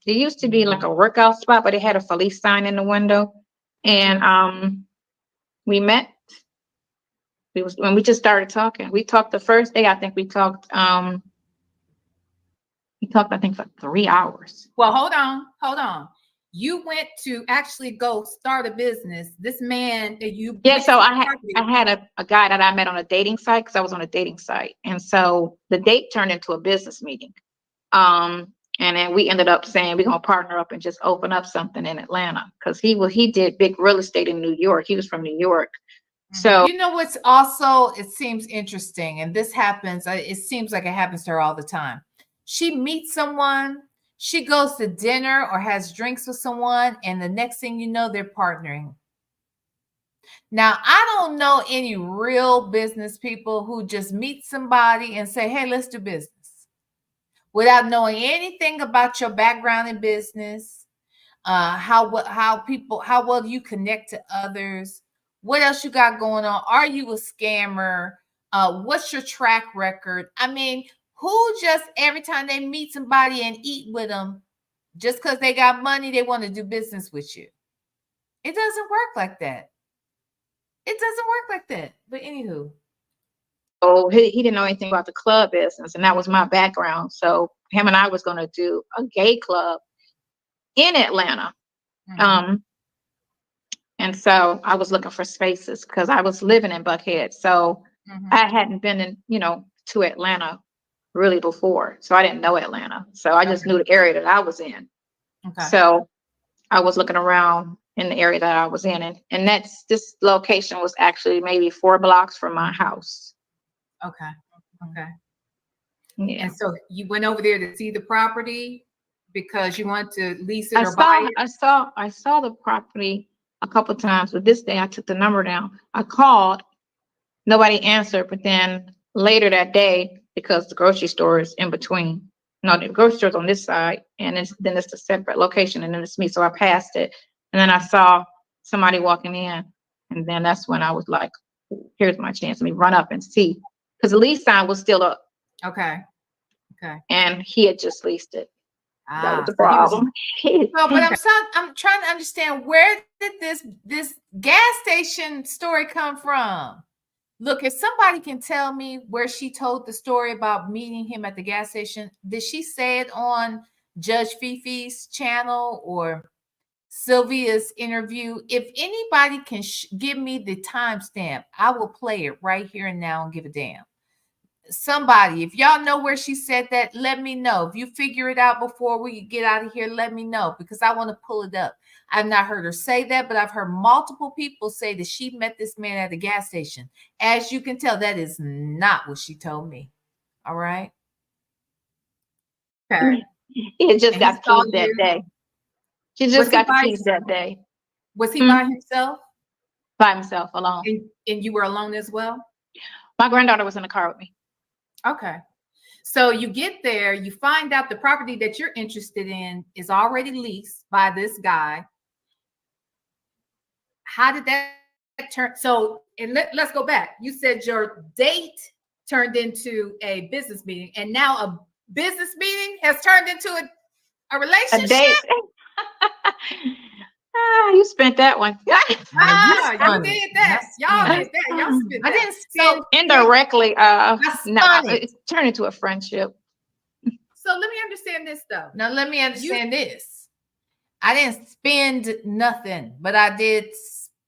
it used to be like a workout spot, but it had a Felice sign in the window. And we met. When we just started talking. We talked the first day, I think we talked I think for 3 hours. Well, hold on. You went to actually go start a business. This man that you so I had a guy that I met on a dating site because I was on a dating site, and so the date turned into a business meeting. And then we ended up saying we're gonna partner up and just open up something in Atlanta because he did big real estate in New York. He was from New York. So you know what's also, it seems interesting, and this happens, it seems like it happens to her all the time. She meets someone, she goes to dinner or has drinks with someone, and the next thing you know, they're partnering. Now, I don't know any real business people who just meet somebody and say, hey, let's do business, without knowing anything about your background in business, how well you connect to others, what else you got going on, are you a scammer, what's your track record? I mean, who just every time they meet somebody and eat with them, just because they got money, they want to do business with you? It doesn't work like that. But anywho. Oh, he didn't know anything about the club business, and that was my background. So him and I was going to do a gay club in Atlanta. Mm-hmm. And so I was looking for spaces because I was living in Buckhead. So I hadn't been to Atlanta really before. So I didn't know Atlanta. So I just knew the area that I was in. Okay. So I was looking around in the area that I was in. And this location was actually maybe 4 blocks from my house. Okay. Yeah. And so you went over there to see the property because you want to lease it or buy it? I saw the property a couple of times, but this day I took the number down. I called, nobody answered, but then later that day, because the grocery store is in between. No, the grocery store's on this side, and then it's a separate location, and then it's me. So I passed it, and then I saw somebody walking in, and then that's when I was like, here's my chance. Let me run up and see. Because the lease sign was still up. Okay. And he had just leased it. That was the So he was- problem. No, but I'm trying to understand, where did this gas station story come from? Look, if somebody can tell me where she told the story about meeting him at the gas station, did she say it on Judge Fifi's channel or Sylvia's interview? If anybody can give me the timestamp, I will play it right here and now and give a damn. Somebody, if y'all know where she said that, let me know. If you figure it out before we get out of here, let me know, because I want to pull it up. I've not heard her say that, but I've heard multiple people say that she met this man at a gas station. As you can tell, that is not what she told me. All right. Okay. He had just got keys that day. She just got the keys that day. Was he by himself? By himself, alone. And you were alone as well? My granddaughter was in the car with me. Okay. So you get there, you find out the property that you're interested in is already leased by this guy. How did that turn? So, and let's go back. You said your date turned into a business meeting, and now a business meeting has turned into a relationship? A date. You spent that one. You did that. Y'all did that. Y'all spent that. I didn't spend indirectly. No, it turned into a friendship. So let me understand this though. Now let me understand this. I didn't spend nothing, but I did.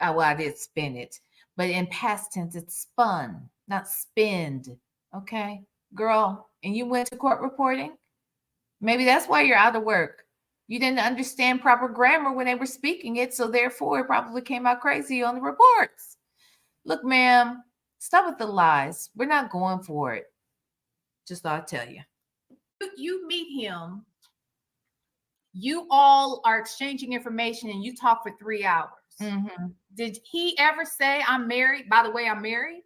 I did spend it, but in past tense, it's spun, not spend. Okay, girl, and you went to court reporting. Maybe that's why you're out of work. You didn't understand proper grammar when they were speaking it, so therefore it probably came out crazy on the reports. Look, ma'am, stop with the lies. We're not going for it. Just thought I'd tell you. You meet him. You all are exchanging information, and you talk for 3 hours. Mm-hmm. Did he ever say, "I'm married"? By the way, I'm married.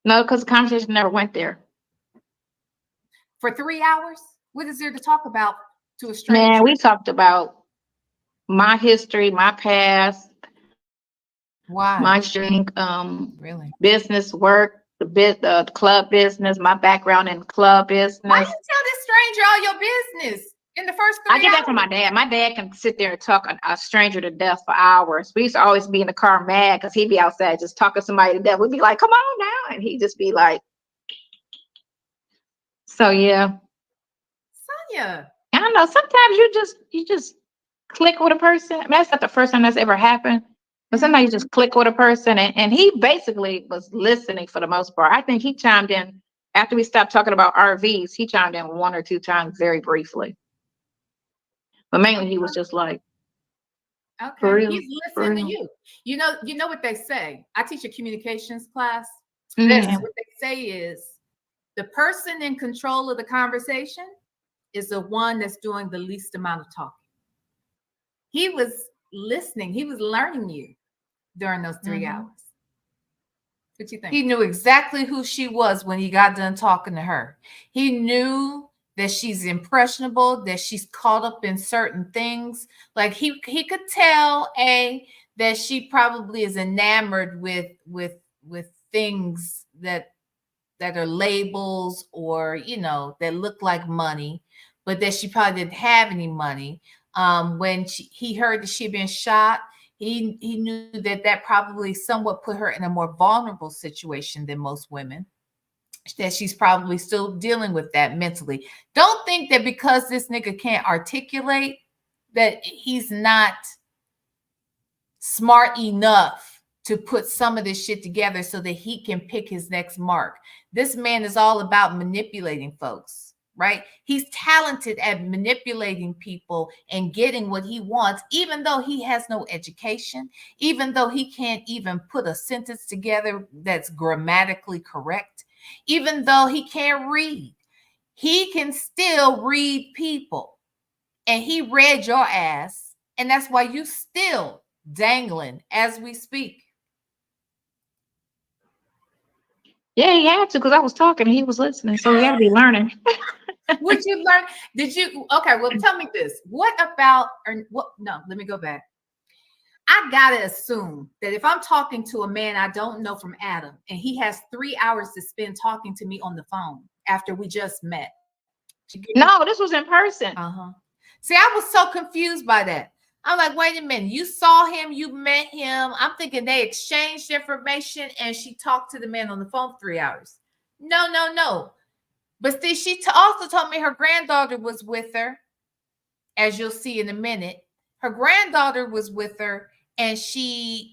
No, because the conversation never went there. For 3 hours, what is there to talk about to a stranger? Man, we talked about my history, my past, my drink, really, business, work, the club business, my background in club business. Why didn't you tell this stranger all your business in the first 3 hours? I get that from my dad. My dad can sit there and talk a stranger to death for hours. We used to always be in the car mad because he'd be outside just talking somebody to death. We'd be like, "Come on now," and he'd just be like, so yeah. Sonya, I don't know. Sometimes you just click with a person. I mean, that's not the first time that's ever happened. But sometimes you just click with a person, and he basically was listening for the most part. I think he chimed in after we stopped talking about RVs. He chimed in 1 or 2 times very briefly. But mainly he was just like, okay, for real, he's listening to you. You know what they say. I teach a communications class. Mm-hmm. What they say is the person in control of the conversation is the one that's doing the least amount of talking. He was listening. He was learning you during those 3 hours. What you think? He knew exactly who she was when he got done talking to her. He knew that she's impressionable, that she's caught up in certain things. Like he could tell that she probably is enamored with things that are labels or that look like money, but that she probably didn't have any money. When he heard that she'd been shot, he knew that probably somewhat put her in a more vulnerable situation than most women, that she's probably still dealing with that mentally. Don't think that because this nigga can't articulate that he's not smart enough to put some of this shit together so that he can pick his next mark. This man is all about manipulating folks, right? He's talented at manipulating people and getting what he wants, even though he has no education, even though he can't even put a sentence together that's grammatically correct, even though he can't read. He can still read people. And he read your ass. And that's why you still dangling as we speak. Yeah, he had to, because I was talking and he was listening. So he had to be learning. Would you learn? Did you? Okay, well, tell me this. What about, or what? No, let me go back. I gotta assume that if I'm talking to a man I don't know from Adam, and he has 3 hours to spend talking to me on the phone after we just met. No, this was in person. See, I was so confused by that. I'm like, wait a minute, you saw him, you met him. I'm thinking they exchanged information and she talked to the man on the phone for 3 hours. No. But see, she also told me her granddaughter was with her, as you'll see in a minute. Her granddaughter was with her, and she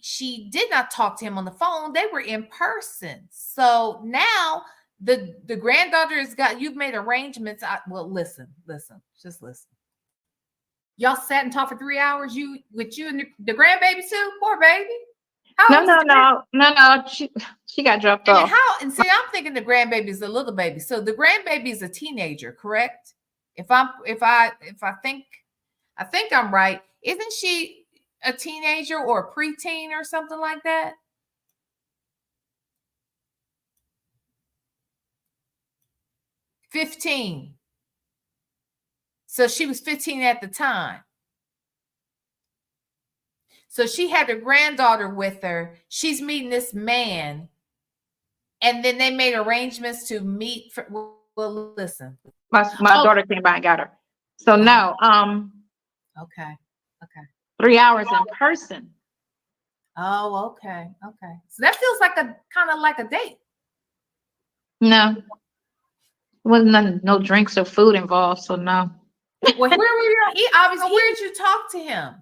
did not talk to him on the phone. They were in person. So now the granddaughter has got, you've made arrangements. Well, listen, just listen. Y'all sat and talked for 3 hours. You and the grandbaby too? Poor baby. No. She got dropped off. And see, I'm thinking the grandbaby is a little baby. So the grandbaby is a teenager, correct? I think I'm right. Isn't she a teenager or a preteen or something like that? $15. So she was 15 at the time. So she had her granddaughter with her. She's meeting this man. And then they made arrangements to meet. Well, listen. My daughter came by and got her. So no. Okay. 3 hours in person. Oh, okay. So that feels like kind of like a date. No. There wasn't no drinks or food involved, so no. Well, where were you? Obviously, where did you talk to him?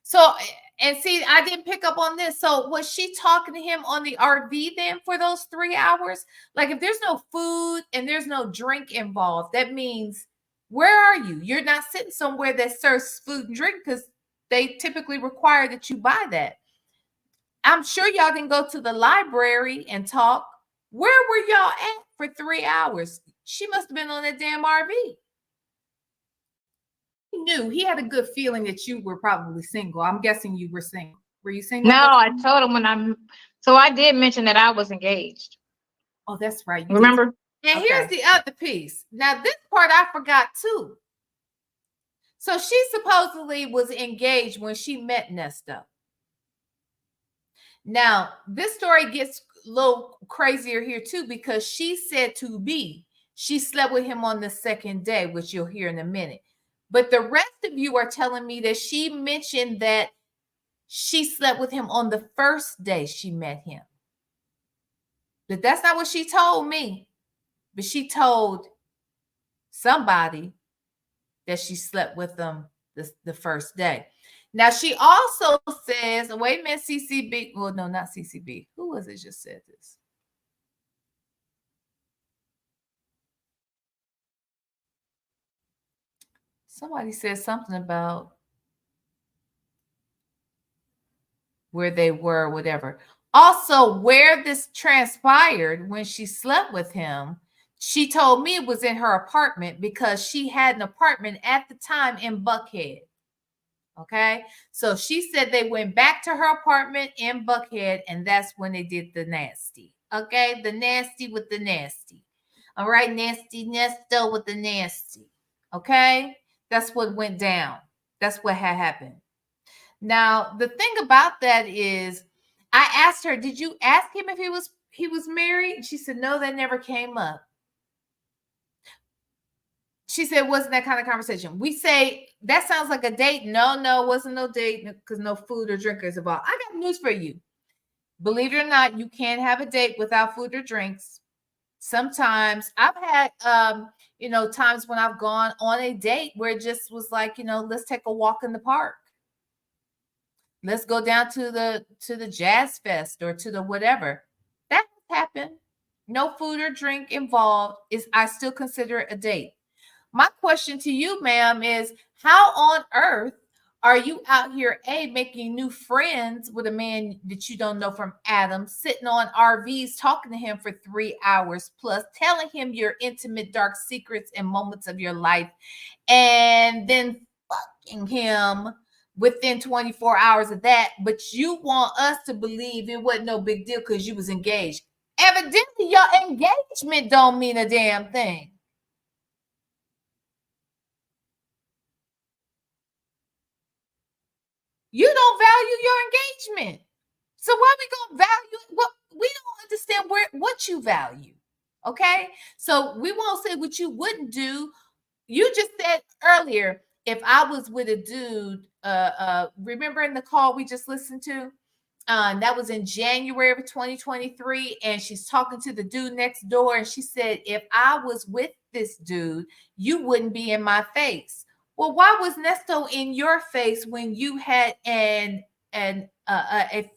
So, and see, I didn't pick up on this. So, was she talking to him on the RV then for those 3 hours? Like, if there's no food and there's no drink involved, that means where are you? You're not sitting somewhere that serves food and drink because they typically require that you buy that. I'm sure y'all didn't go to the library and talk. Where were y'all at for 3 hours? She must have been on that damn RV. He knew. He had a good feeling that you were probably single. I'm guessing you were single. Were you single? No, I told him so I did mention that I was engaged. Oh, that's right. Remember? And here's the other piece. Now, this part I forgot too. So she supposedly was engaged when she met Nesto. Now, this story gets a little crazier here too, because she said she slept with him on the second day, which you'll hear in a minute. But the rest of you are telling me that she mentioned that she slept with him on the first day she met him. But that's not what she told me. But she told somebody that she slept with them the first day. Now, she also says, wait a minute, CCB. Well, no, not CCB. Who was it just said this? Somebody said something about where they were, whatever. Also, where this transpired when she slept with him, she told me it was in her apartment because she had an apartment at the time in Buckhead. Okay, so she said they went back to her apartment in Buckhead, and that's when they did the nasty. Okay, the nasty with the nasty. All right, nasty Nesto with the nasty. Okay, that's what went down. That's what had happened. Now, the thing about that is, I asked her, did you ask him if he was married? And she said, no, that never came up. She said, wasn't that kind of conversation? We say, that sounds like a date. No, it wasn't no date because no food or drink is involved. I got news for you. Believe it or not, you can't have a date without food or drinks. Sometimes I've had, times when I've gone on a date where it just was like, let's take a walk in the park. Let's go down to the Jazz Fest or to the whatever. That happened. No food or drink involved. I still consider it a date. My question to you, ma'am, is how on earth are you out here, making new friends with a man that you don't know from Adam, sitting on RVs, talking to him for 3 hours plus, telling him your intimate, dark secrets and moments of your life, and then fucking him within 24 hours of that, but you want us to believe it wasn't no big deal because you was engaged. Evidently, your engagement don't mean a damn thing. You don't value your engagement. So why we gonna value what we don't understand what you value? Okay, so we won't say what you wouldn't do. You just said earlier, if I was with a dude, remember in the call we just listened to? That was in January of 2023, and she's talking to the dude next door, and she said, if I was with this dude, you wouldn't be in my face. Well, why was Nesto in your face when you had a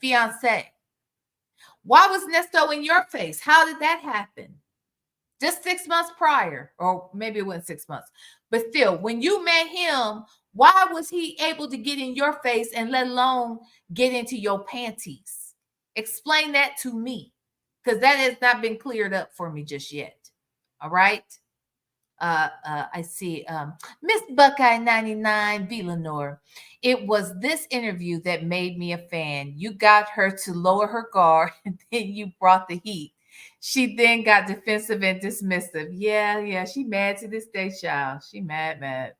fiance? Why was Nesto in your face? How did that happen? Just 6 months prior, or maybe it wasn't 6 months, but still, when you met him, why was he able to get in your face and let alone get into your panties? Explain that to me, because that has not been cleared up for me just yet. All right. I see Miss Buckeye 99 VLenore. It was this interview that made me a fan. You got her to lower her guard, and then you brought the heat. She then got defensive and dismissive. Yeah, she mad to this day, child. She mad.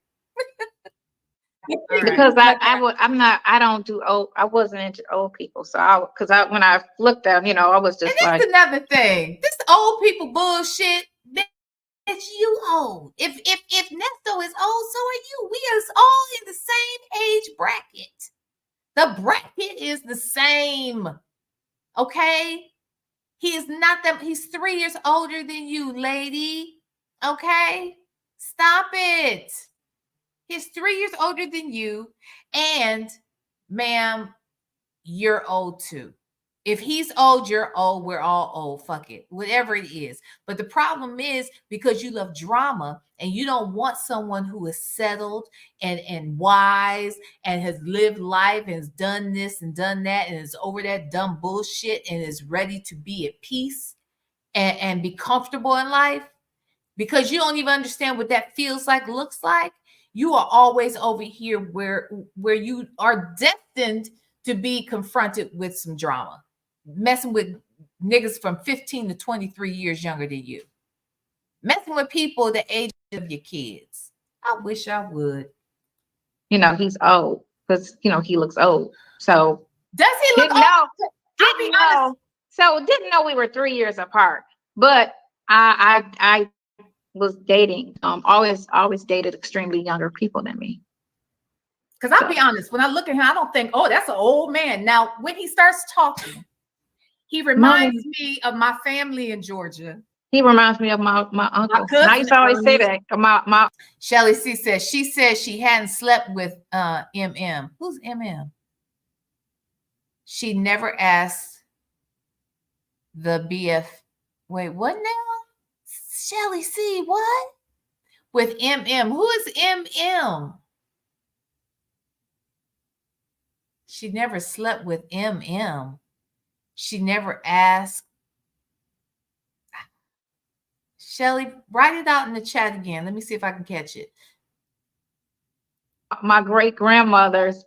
Because I don't do old. I wasn't into old people, so when I looked at, I was just and like, that's another thing. This old people bullshit. It's you old. If Nesto is old, so are you. We are all in the same age bracket. The bracket is the same. Okay? He is not that. He's 3 years older than you, lady. Okay? Stop it. He's 3 years older than you. And, ma'am, you're old too. If he's old, you're old. We're all old. Fuck it. Whatever it is. But the problem is, because you love drama and you don't want someone who is settled and wise and has lived life and has done this and done that and is over that dumb bullshit and is ready to be at peace and be comfortable in life, because you don't even understand what that feels like, looks like. You are always over here where you are destined to be confronted with some drama, messing with niggas from 15 to 23 years younger than you, messing with people the age of your kids. I wish I would. He's old because he looks old. So does he look old? Didn't know we were 3 years apart. But I was dating. Always dated extremely younger people than me. Because I'll be honest, when I look at him, I don't think, oh, that's an old man. Now, when he starts talking, he reminds me of my family in Georgia. He reminds me of my uncle. I used to always say that. My Shirley C says she hadn't slept with MM. Who's MM? She never asked the BF. Wait, what now? Shirley C, what? With MM. Who is MM? She never slept with MM. She never asked. Shelley, write it out in the chat again. Let me see if I can catch it. My great grandmother's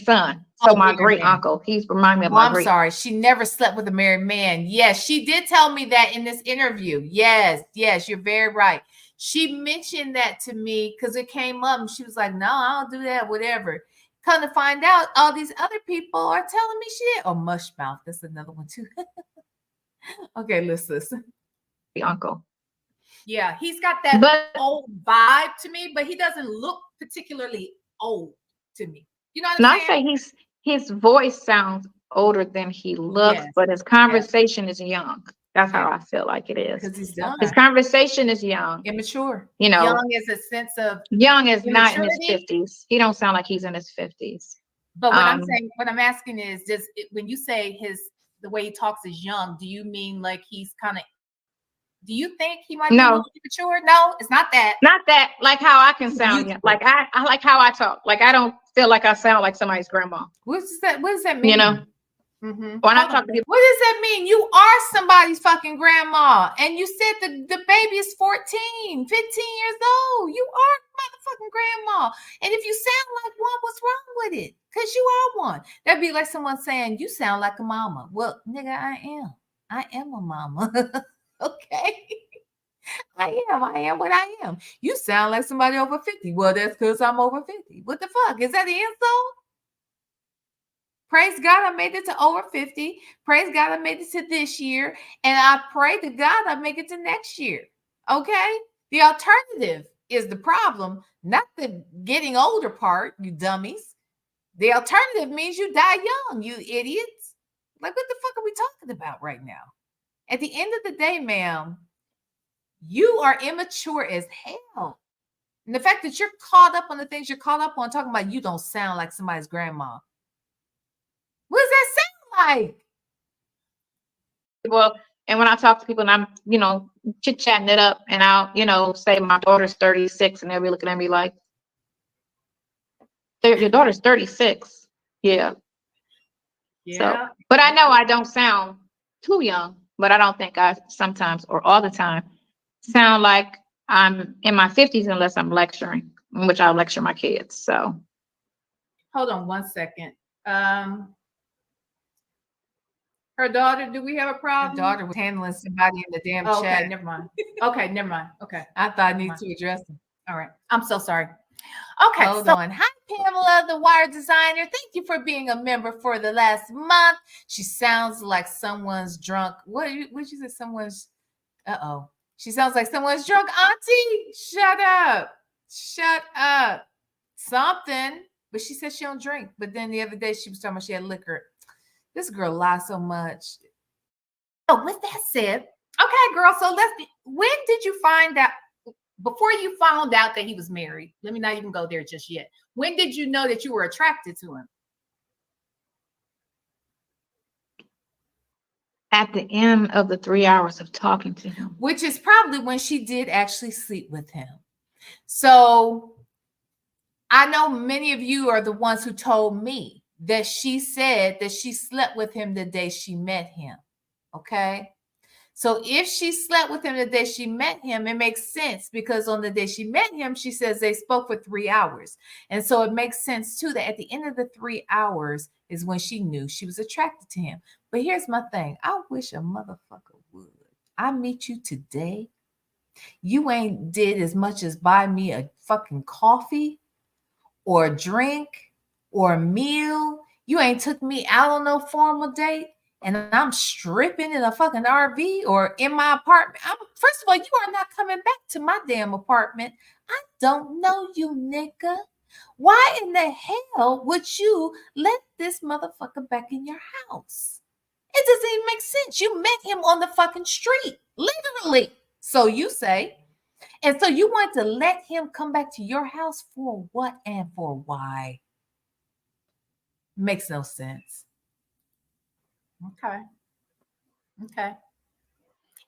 son. So my great uncle. He's reminding me of my great. I'm sorry. She never slept with a married man. Yes, she did tell me that in this interview. Yes, you're very right. She mentioned that to me because it came up and she was like, no, I don't do that, whatever. Come to find out, all these other people are telling me shit. Oh, Mushmouth. That's another one too. Okay, let's listen. The uncle. Yeah, he's got that old vibe to me, but he doesn't look particularly old to me. You know what I'm saying? I say his voice sounds older than he looks, but his conversation is young. That's how I feel like it is. Because he's done. His conversation is young. Immature. Young is a sense of young is not in his 50s. He don't sound like he's in his 50s. But what I'm asking is, when you say the way he talks is young, do you mean like he's kind of, do you think he might be a little immature? No, it's not that. Not that, like how I can sound young. Like I like how I talk. Like I don't feel like I sound like somebody's grandma. What does that mean? When I talk to people, what does that mean? You are somebody's fucking grandma, and you said the baby is 14, 15 years old. You are motherfucking grandma, and if you sound like one, what's wrong with it? Because you are one. That'd be like someone saying you sound like a mama. Well, nigga, I am a mama. Okay, I am what I am. You sound like somebody over 50. Well, that's because I'm over 50. What the fuck? Is that the insult? Praise God, I made it to over 50. Praise God, I made it to this year. And I pray to God I make it to next year. Okay? The alternative is the problem, not the getting older part, you dummies. The alternative means you die young, you idiots. Like, what the fuck are we talking about right now? At the end of the day, ma'am, you are immature as hell. And the fact that you're caught up on the things you're caught up on, talking about you don't sound like somebody's grandma. What does that sound like? Well, and when I talk to people and I'm, chit-chatting it up, and I'll, say my daughter's 36, and they'll be looking at me like, your daughter's 36. Yeah. So, but I know I don't sound too young, but I don't think I sometimes or all the time sound like I'm in my 50s unless I'm lecturing, in which I lecture my kids. So hold on one second. Her daughter, do we have a problem? Her daughter was handling somebody in the damn chat. Okay, never mind. Okay, never mind. Okay. I thought I needed to address them. All right. I'm so sorry. Okay, hold on. Hi, Pamela, the wire designer. Thank you for being a member for the last month. She sounds like someone's drunk. What did you say? Someone's, she sounds like someone's drunk auntie. Shut up. Shut up. Something. But she said she don't drink. But then the other day she was talking about she had liquor. This girl lies so much. Oh, with that said, okay, girl. So when did you find out? Before you found out that he was married, let me not even go there just yet. When did you know that you were attracted to him? At the end of the 3 hours of talking to him. Which is probably when she did actually sleep with him. So I know many of you are the ones who told me that she said that she slept with him the day she met him. Okay. So if she slept with him the day she met him, it makes sense because on the day she met him, she says they spoke for 3 hours. And so it makes sense too that at the end of the 3 hours is when she knew she was attracted to him. But here's my thing. I wish a motherfucker would. I meet you today. You ain't did as much as buy me a fucking coffee or a drink or a meal. You ain't took me out on no formal date. And I'm stripping in a fucking RV or in my apartment. First of all, you are not coming back to my damn apartment. I don't know you, nigga. Why in the hell would you let this motherfucker back in your house? It doesn't even make sense. You met him on the fucking street, literally. So you say. And so you want to let him come back to your house for what and for why? Makes no sense. Okay.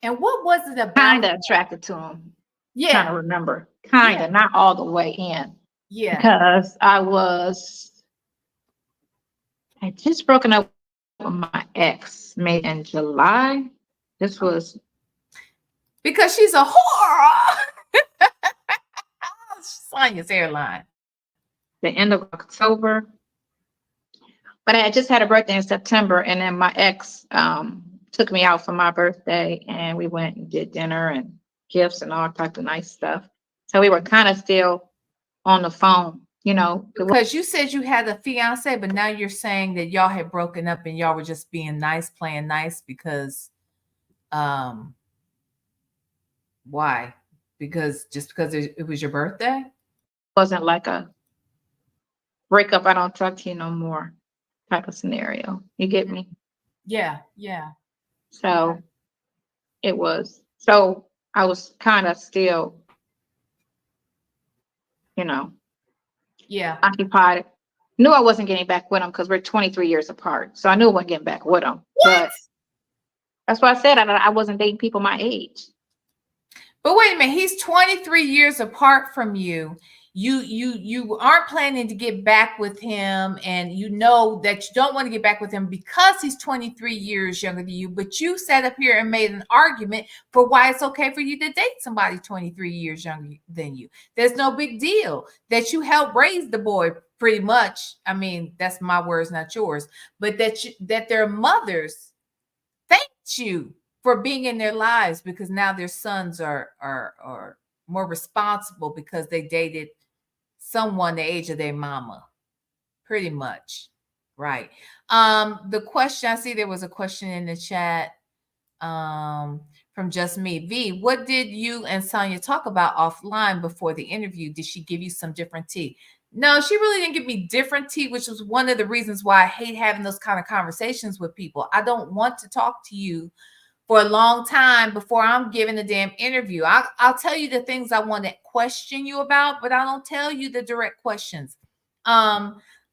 And what was it about? Kind of attracted to him. Yeah. Trying to remember. Kind of, not all the way in. Yeah. Because I just broken up with my ex May in July. This was because she's a whore. Sonia's airline. The end of October. But I just had a birthday in September, and then my ex took me out for my birthday, and we went and did dinner and gifts and all types of nice stuff. So we were kind of still on the phone, Because you said you had a fiance, but now you're saying that y'all had broken up and y'all were just being nice, playing nice because, why? Because it was your birthday? Wasn't like a breakup, I don't talk to you no more type of scenario. You get me? Yeah. So it was, so I was kind of still, occupied. Knew I wasn't getting back with him because we're 23 years apart. So I knew I wasn't getting back with him. What? But that's why I said I wasn't dating people my age. But wait a minute, he's 23 years apart from you. You aren't planning to get back with him, and you know that you don't want to get back with him because he's 23 years younger than you. But you sat up here and made an argument for why it's okay for you to date somebody 23 years younger than you. There's no big deal that you helped raise the boy, pretty much. I mean, that's my words, not yours. But that their mothers thanked you for being in their lives because now their sons are more responsible because they dated someone the age of their mama, pretty much, Right. The question, I see there was a question in the chat from Just Me. V, what did you and Sonya talk about offline before the interview? Did she give you some different tea? No, she really didn't give me different tea, which was one of the reasons why I hate having those kind of conversations with people. I don't want to talk to you for a long time before I'm giving a damn interview. I'll tell you the things I want to question you about, but I don't tell you the direct questions.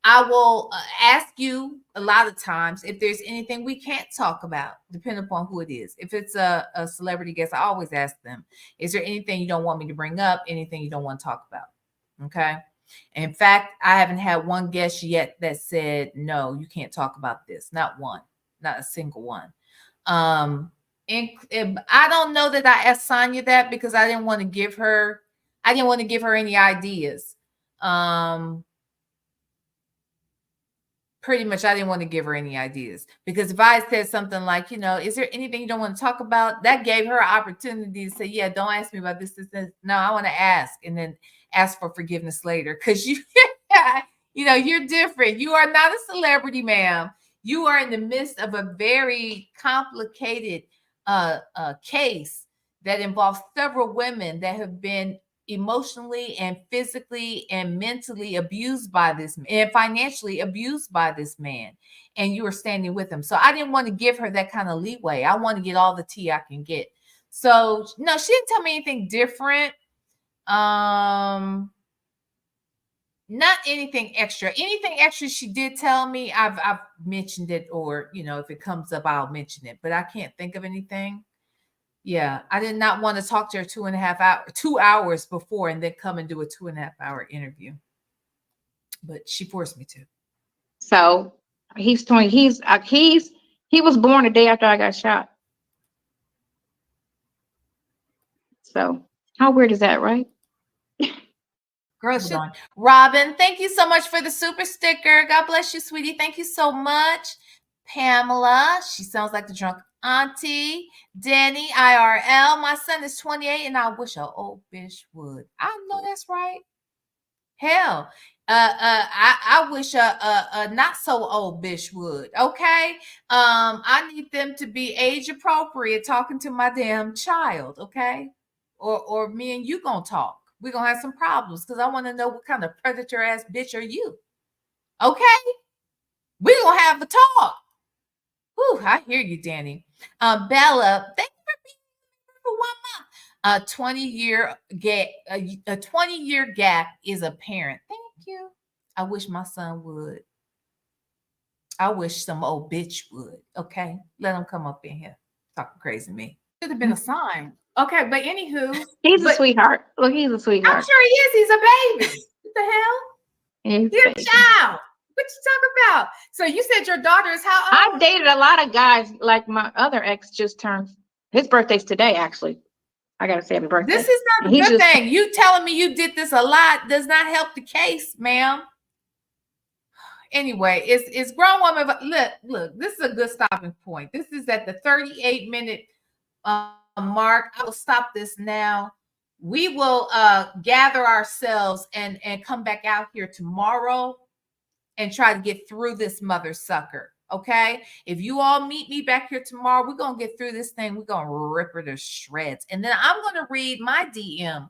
I will ask you a lot of times if there's anything we can't talk about, depending upon who it is. If it's a celebrity guest, I always ask them, is there anything you don't want me to bring up, anything you don't want to talk about? Okay. In fact, I haven't had one guest yet that said, no, you can't talk about this. Not one, not a single one. And I don't know that I asked Sonya that because I didn't want to give her any ideas. Pretty much I didn't want to give her any ideas, because if I said something like, is there anything you don't want to talk about? That gave her an opportunity to say, yeah, don't ask me about this. No, I want to ask, and then ask for forgiveness later. Because you're different. You are not a celebrity, ma'am. You are in the midst of a very complicated case that involves several women that have been emotionally and physically and mentally abused by this man, and financially abused by this man, and you were standing with him. So I didn't want to give her that kind of leeway. I want to get all the tea I can get. So no, she didn't tell me anything different. Not anything extra. Anything extra she did tell me, I've mentioned it, or if it comes up, I'll mention it, but I can't think of anything. Yeah, I did not want to talk to her 2 hours before and then come and do a 2.5 hour interview. But she forced me to. So he's 20. He was born the day after I got shot. So how weird is that, right? Girl, Robin, thank you so much for the super sticker. God bless you, sweetie. Thank you so much. Pamela, she sounds like the drunk auntie. Danny, IRL, my son is 28 and I wish an old bitch would. I know that's right. Hell, I wish a not so old bitch would. Okay, I need them to be age appropriate, talking to my damn child. Okay, or me and you gonna talk. We're gonna have some problems because I want to know what kind of predator ass bitch are you. Okay, we're gonna have a talk. Whew, I hear you, Danny. Bella, thank you for being here for 1 month. A 20-year gap is apparent. Thank you. I wish my son would. I wish some old bitch would. Okay, let him come up in here talking crazy to me. Should have been a sign. Okay, but anywho, he's a sweetheart. Look, he's a sweetheart. I'm sure he is. He's a baby. What the hell? He's a child. What you talking about? So you said your daughter is how old? I've dated a lot of guys. Like my other ex just turned. His birthday's today, actually. I gotta say happy birthday. This is not a good thing. You telling me you did this a lot does not help the case, ma'am. Anyway, it's grown woman. Look, this is a good stopping point. This is at the 38-minute mark. I will stop this now. We will gather ourselves and come back out here tomorrow and try to get through this mother sucker. Okay, if you all meet me back here tomorrow, we're gonna get through this thing. We're gonna rip her to shreds, and then I'm gonna read my DM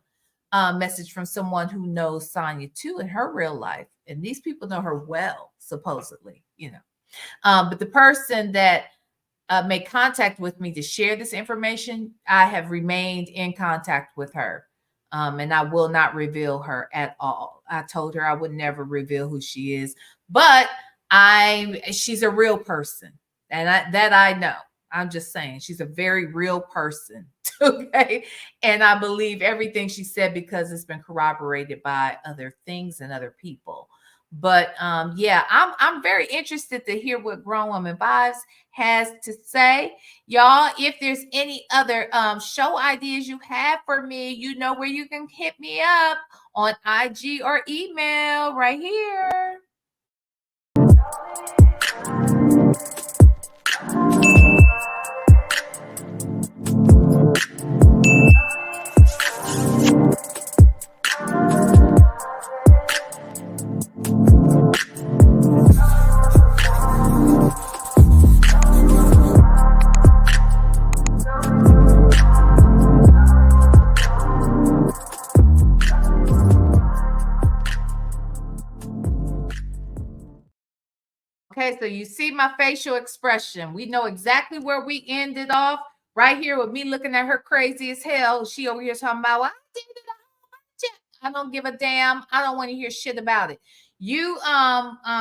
message from someone who knows Sonya too in her real life, and these people know her well, supposedly, but the person that made contact with me to share this information, I have remained in contact with her, and I will not reveal her at all. I told her I would never reveal who she is, but she's a real person, and I know. I'm just saying she's a very real person. Okay, and I believe everything she said because it's been corroborated by other things and other people. But yeah, I'm very interested to hear what Grown Woman Vibes has to say. Y'all, if there's any other show ideas you have for me, you know where you can hit me up on IG or email right here. Okay, so you see my facial expression. We know exactly where we ended off. Right here with me looking at her crazy as hell. She over here talking about, well, I did it. I don't give a damn. I don't want to hear shit about it. You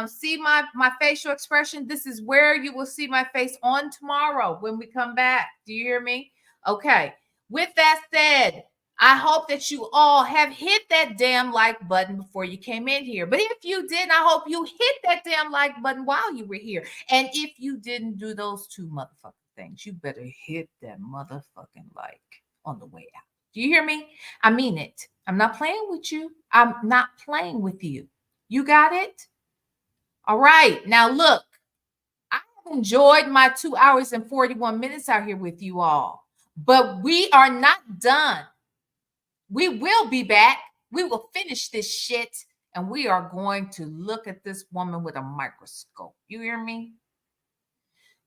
see my facial expression. This is where you will see my face on tomorrow when we come back. Do you hear me? Okay. With that said, I hope that you all have hit that damn like button before you came in here. But if you didn't, I hope you hit that damn like button while you were here. And if you didn't do those two motherfucking things, you better hit that motherfucking like on the way out. Do you hear me? I mean it. I'm not playing with you. I'm not playing with you. You got it? All right. Now look, I have enjoyed my 2 hours and 41 minutes out here with you all, but we are not done. We will be back. We will finish this shit, and we are going to look at this woman with a microscope. You hear me?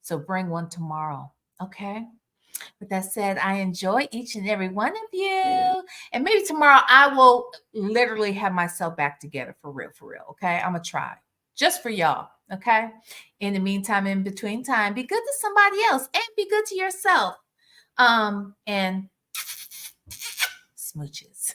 So bring one tomorrow, okay? With that said, I enjoy each and every one of you. And maybe tomorrow I will literally have myself back together for real, okay? I'm going to try just for y'all, okay? In the meantime, in between time, be good to somebody else and be good to yourself. And smooches.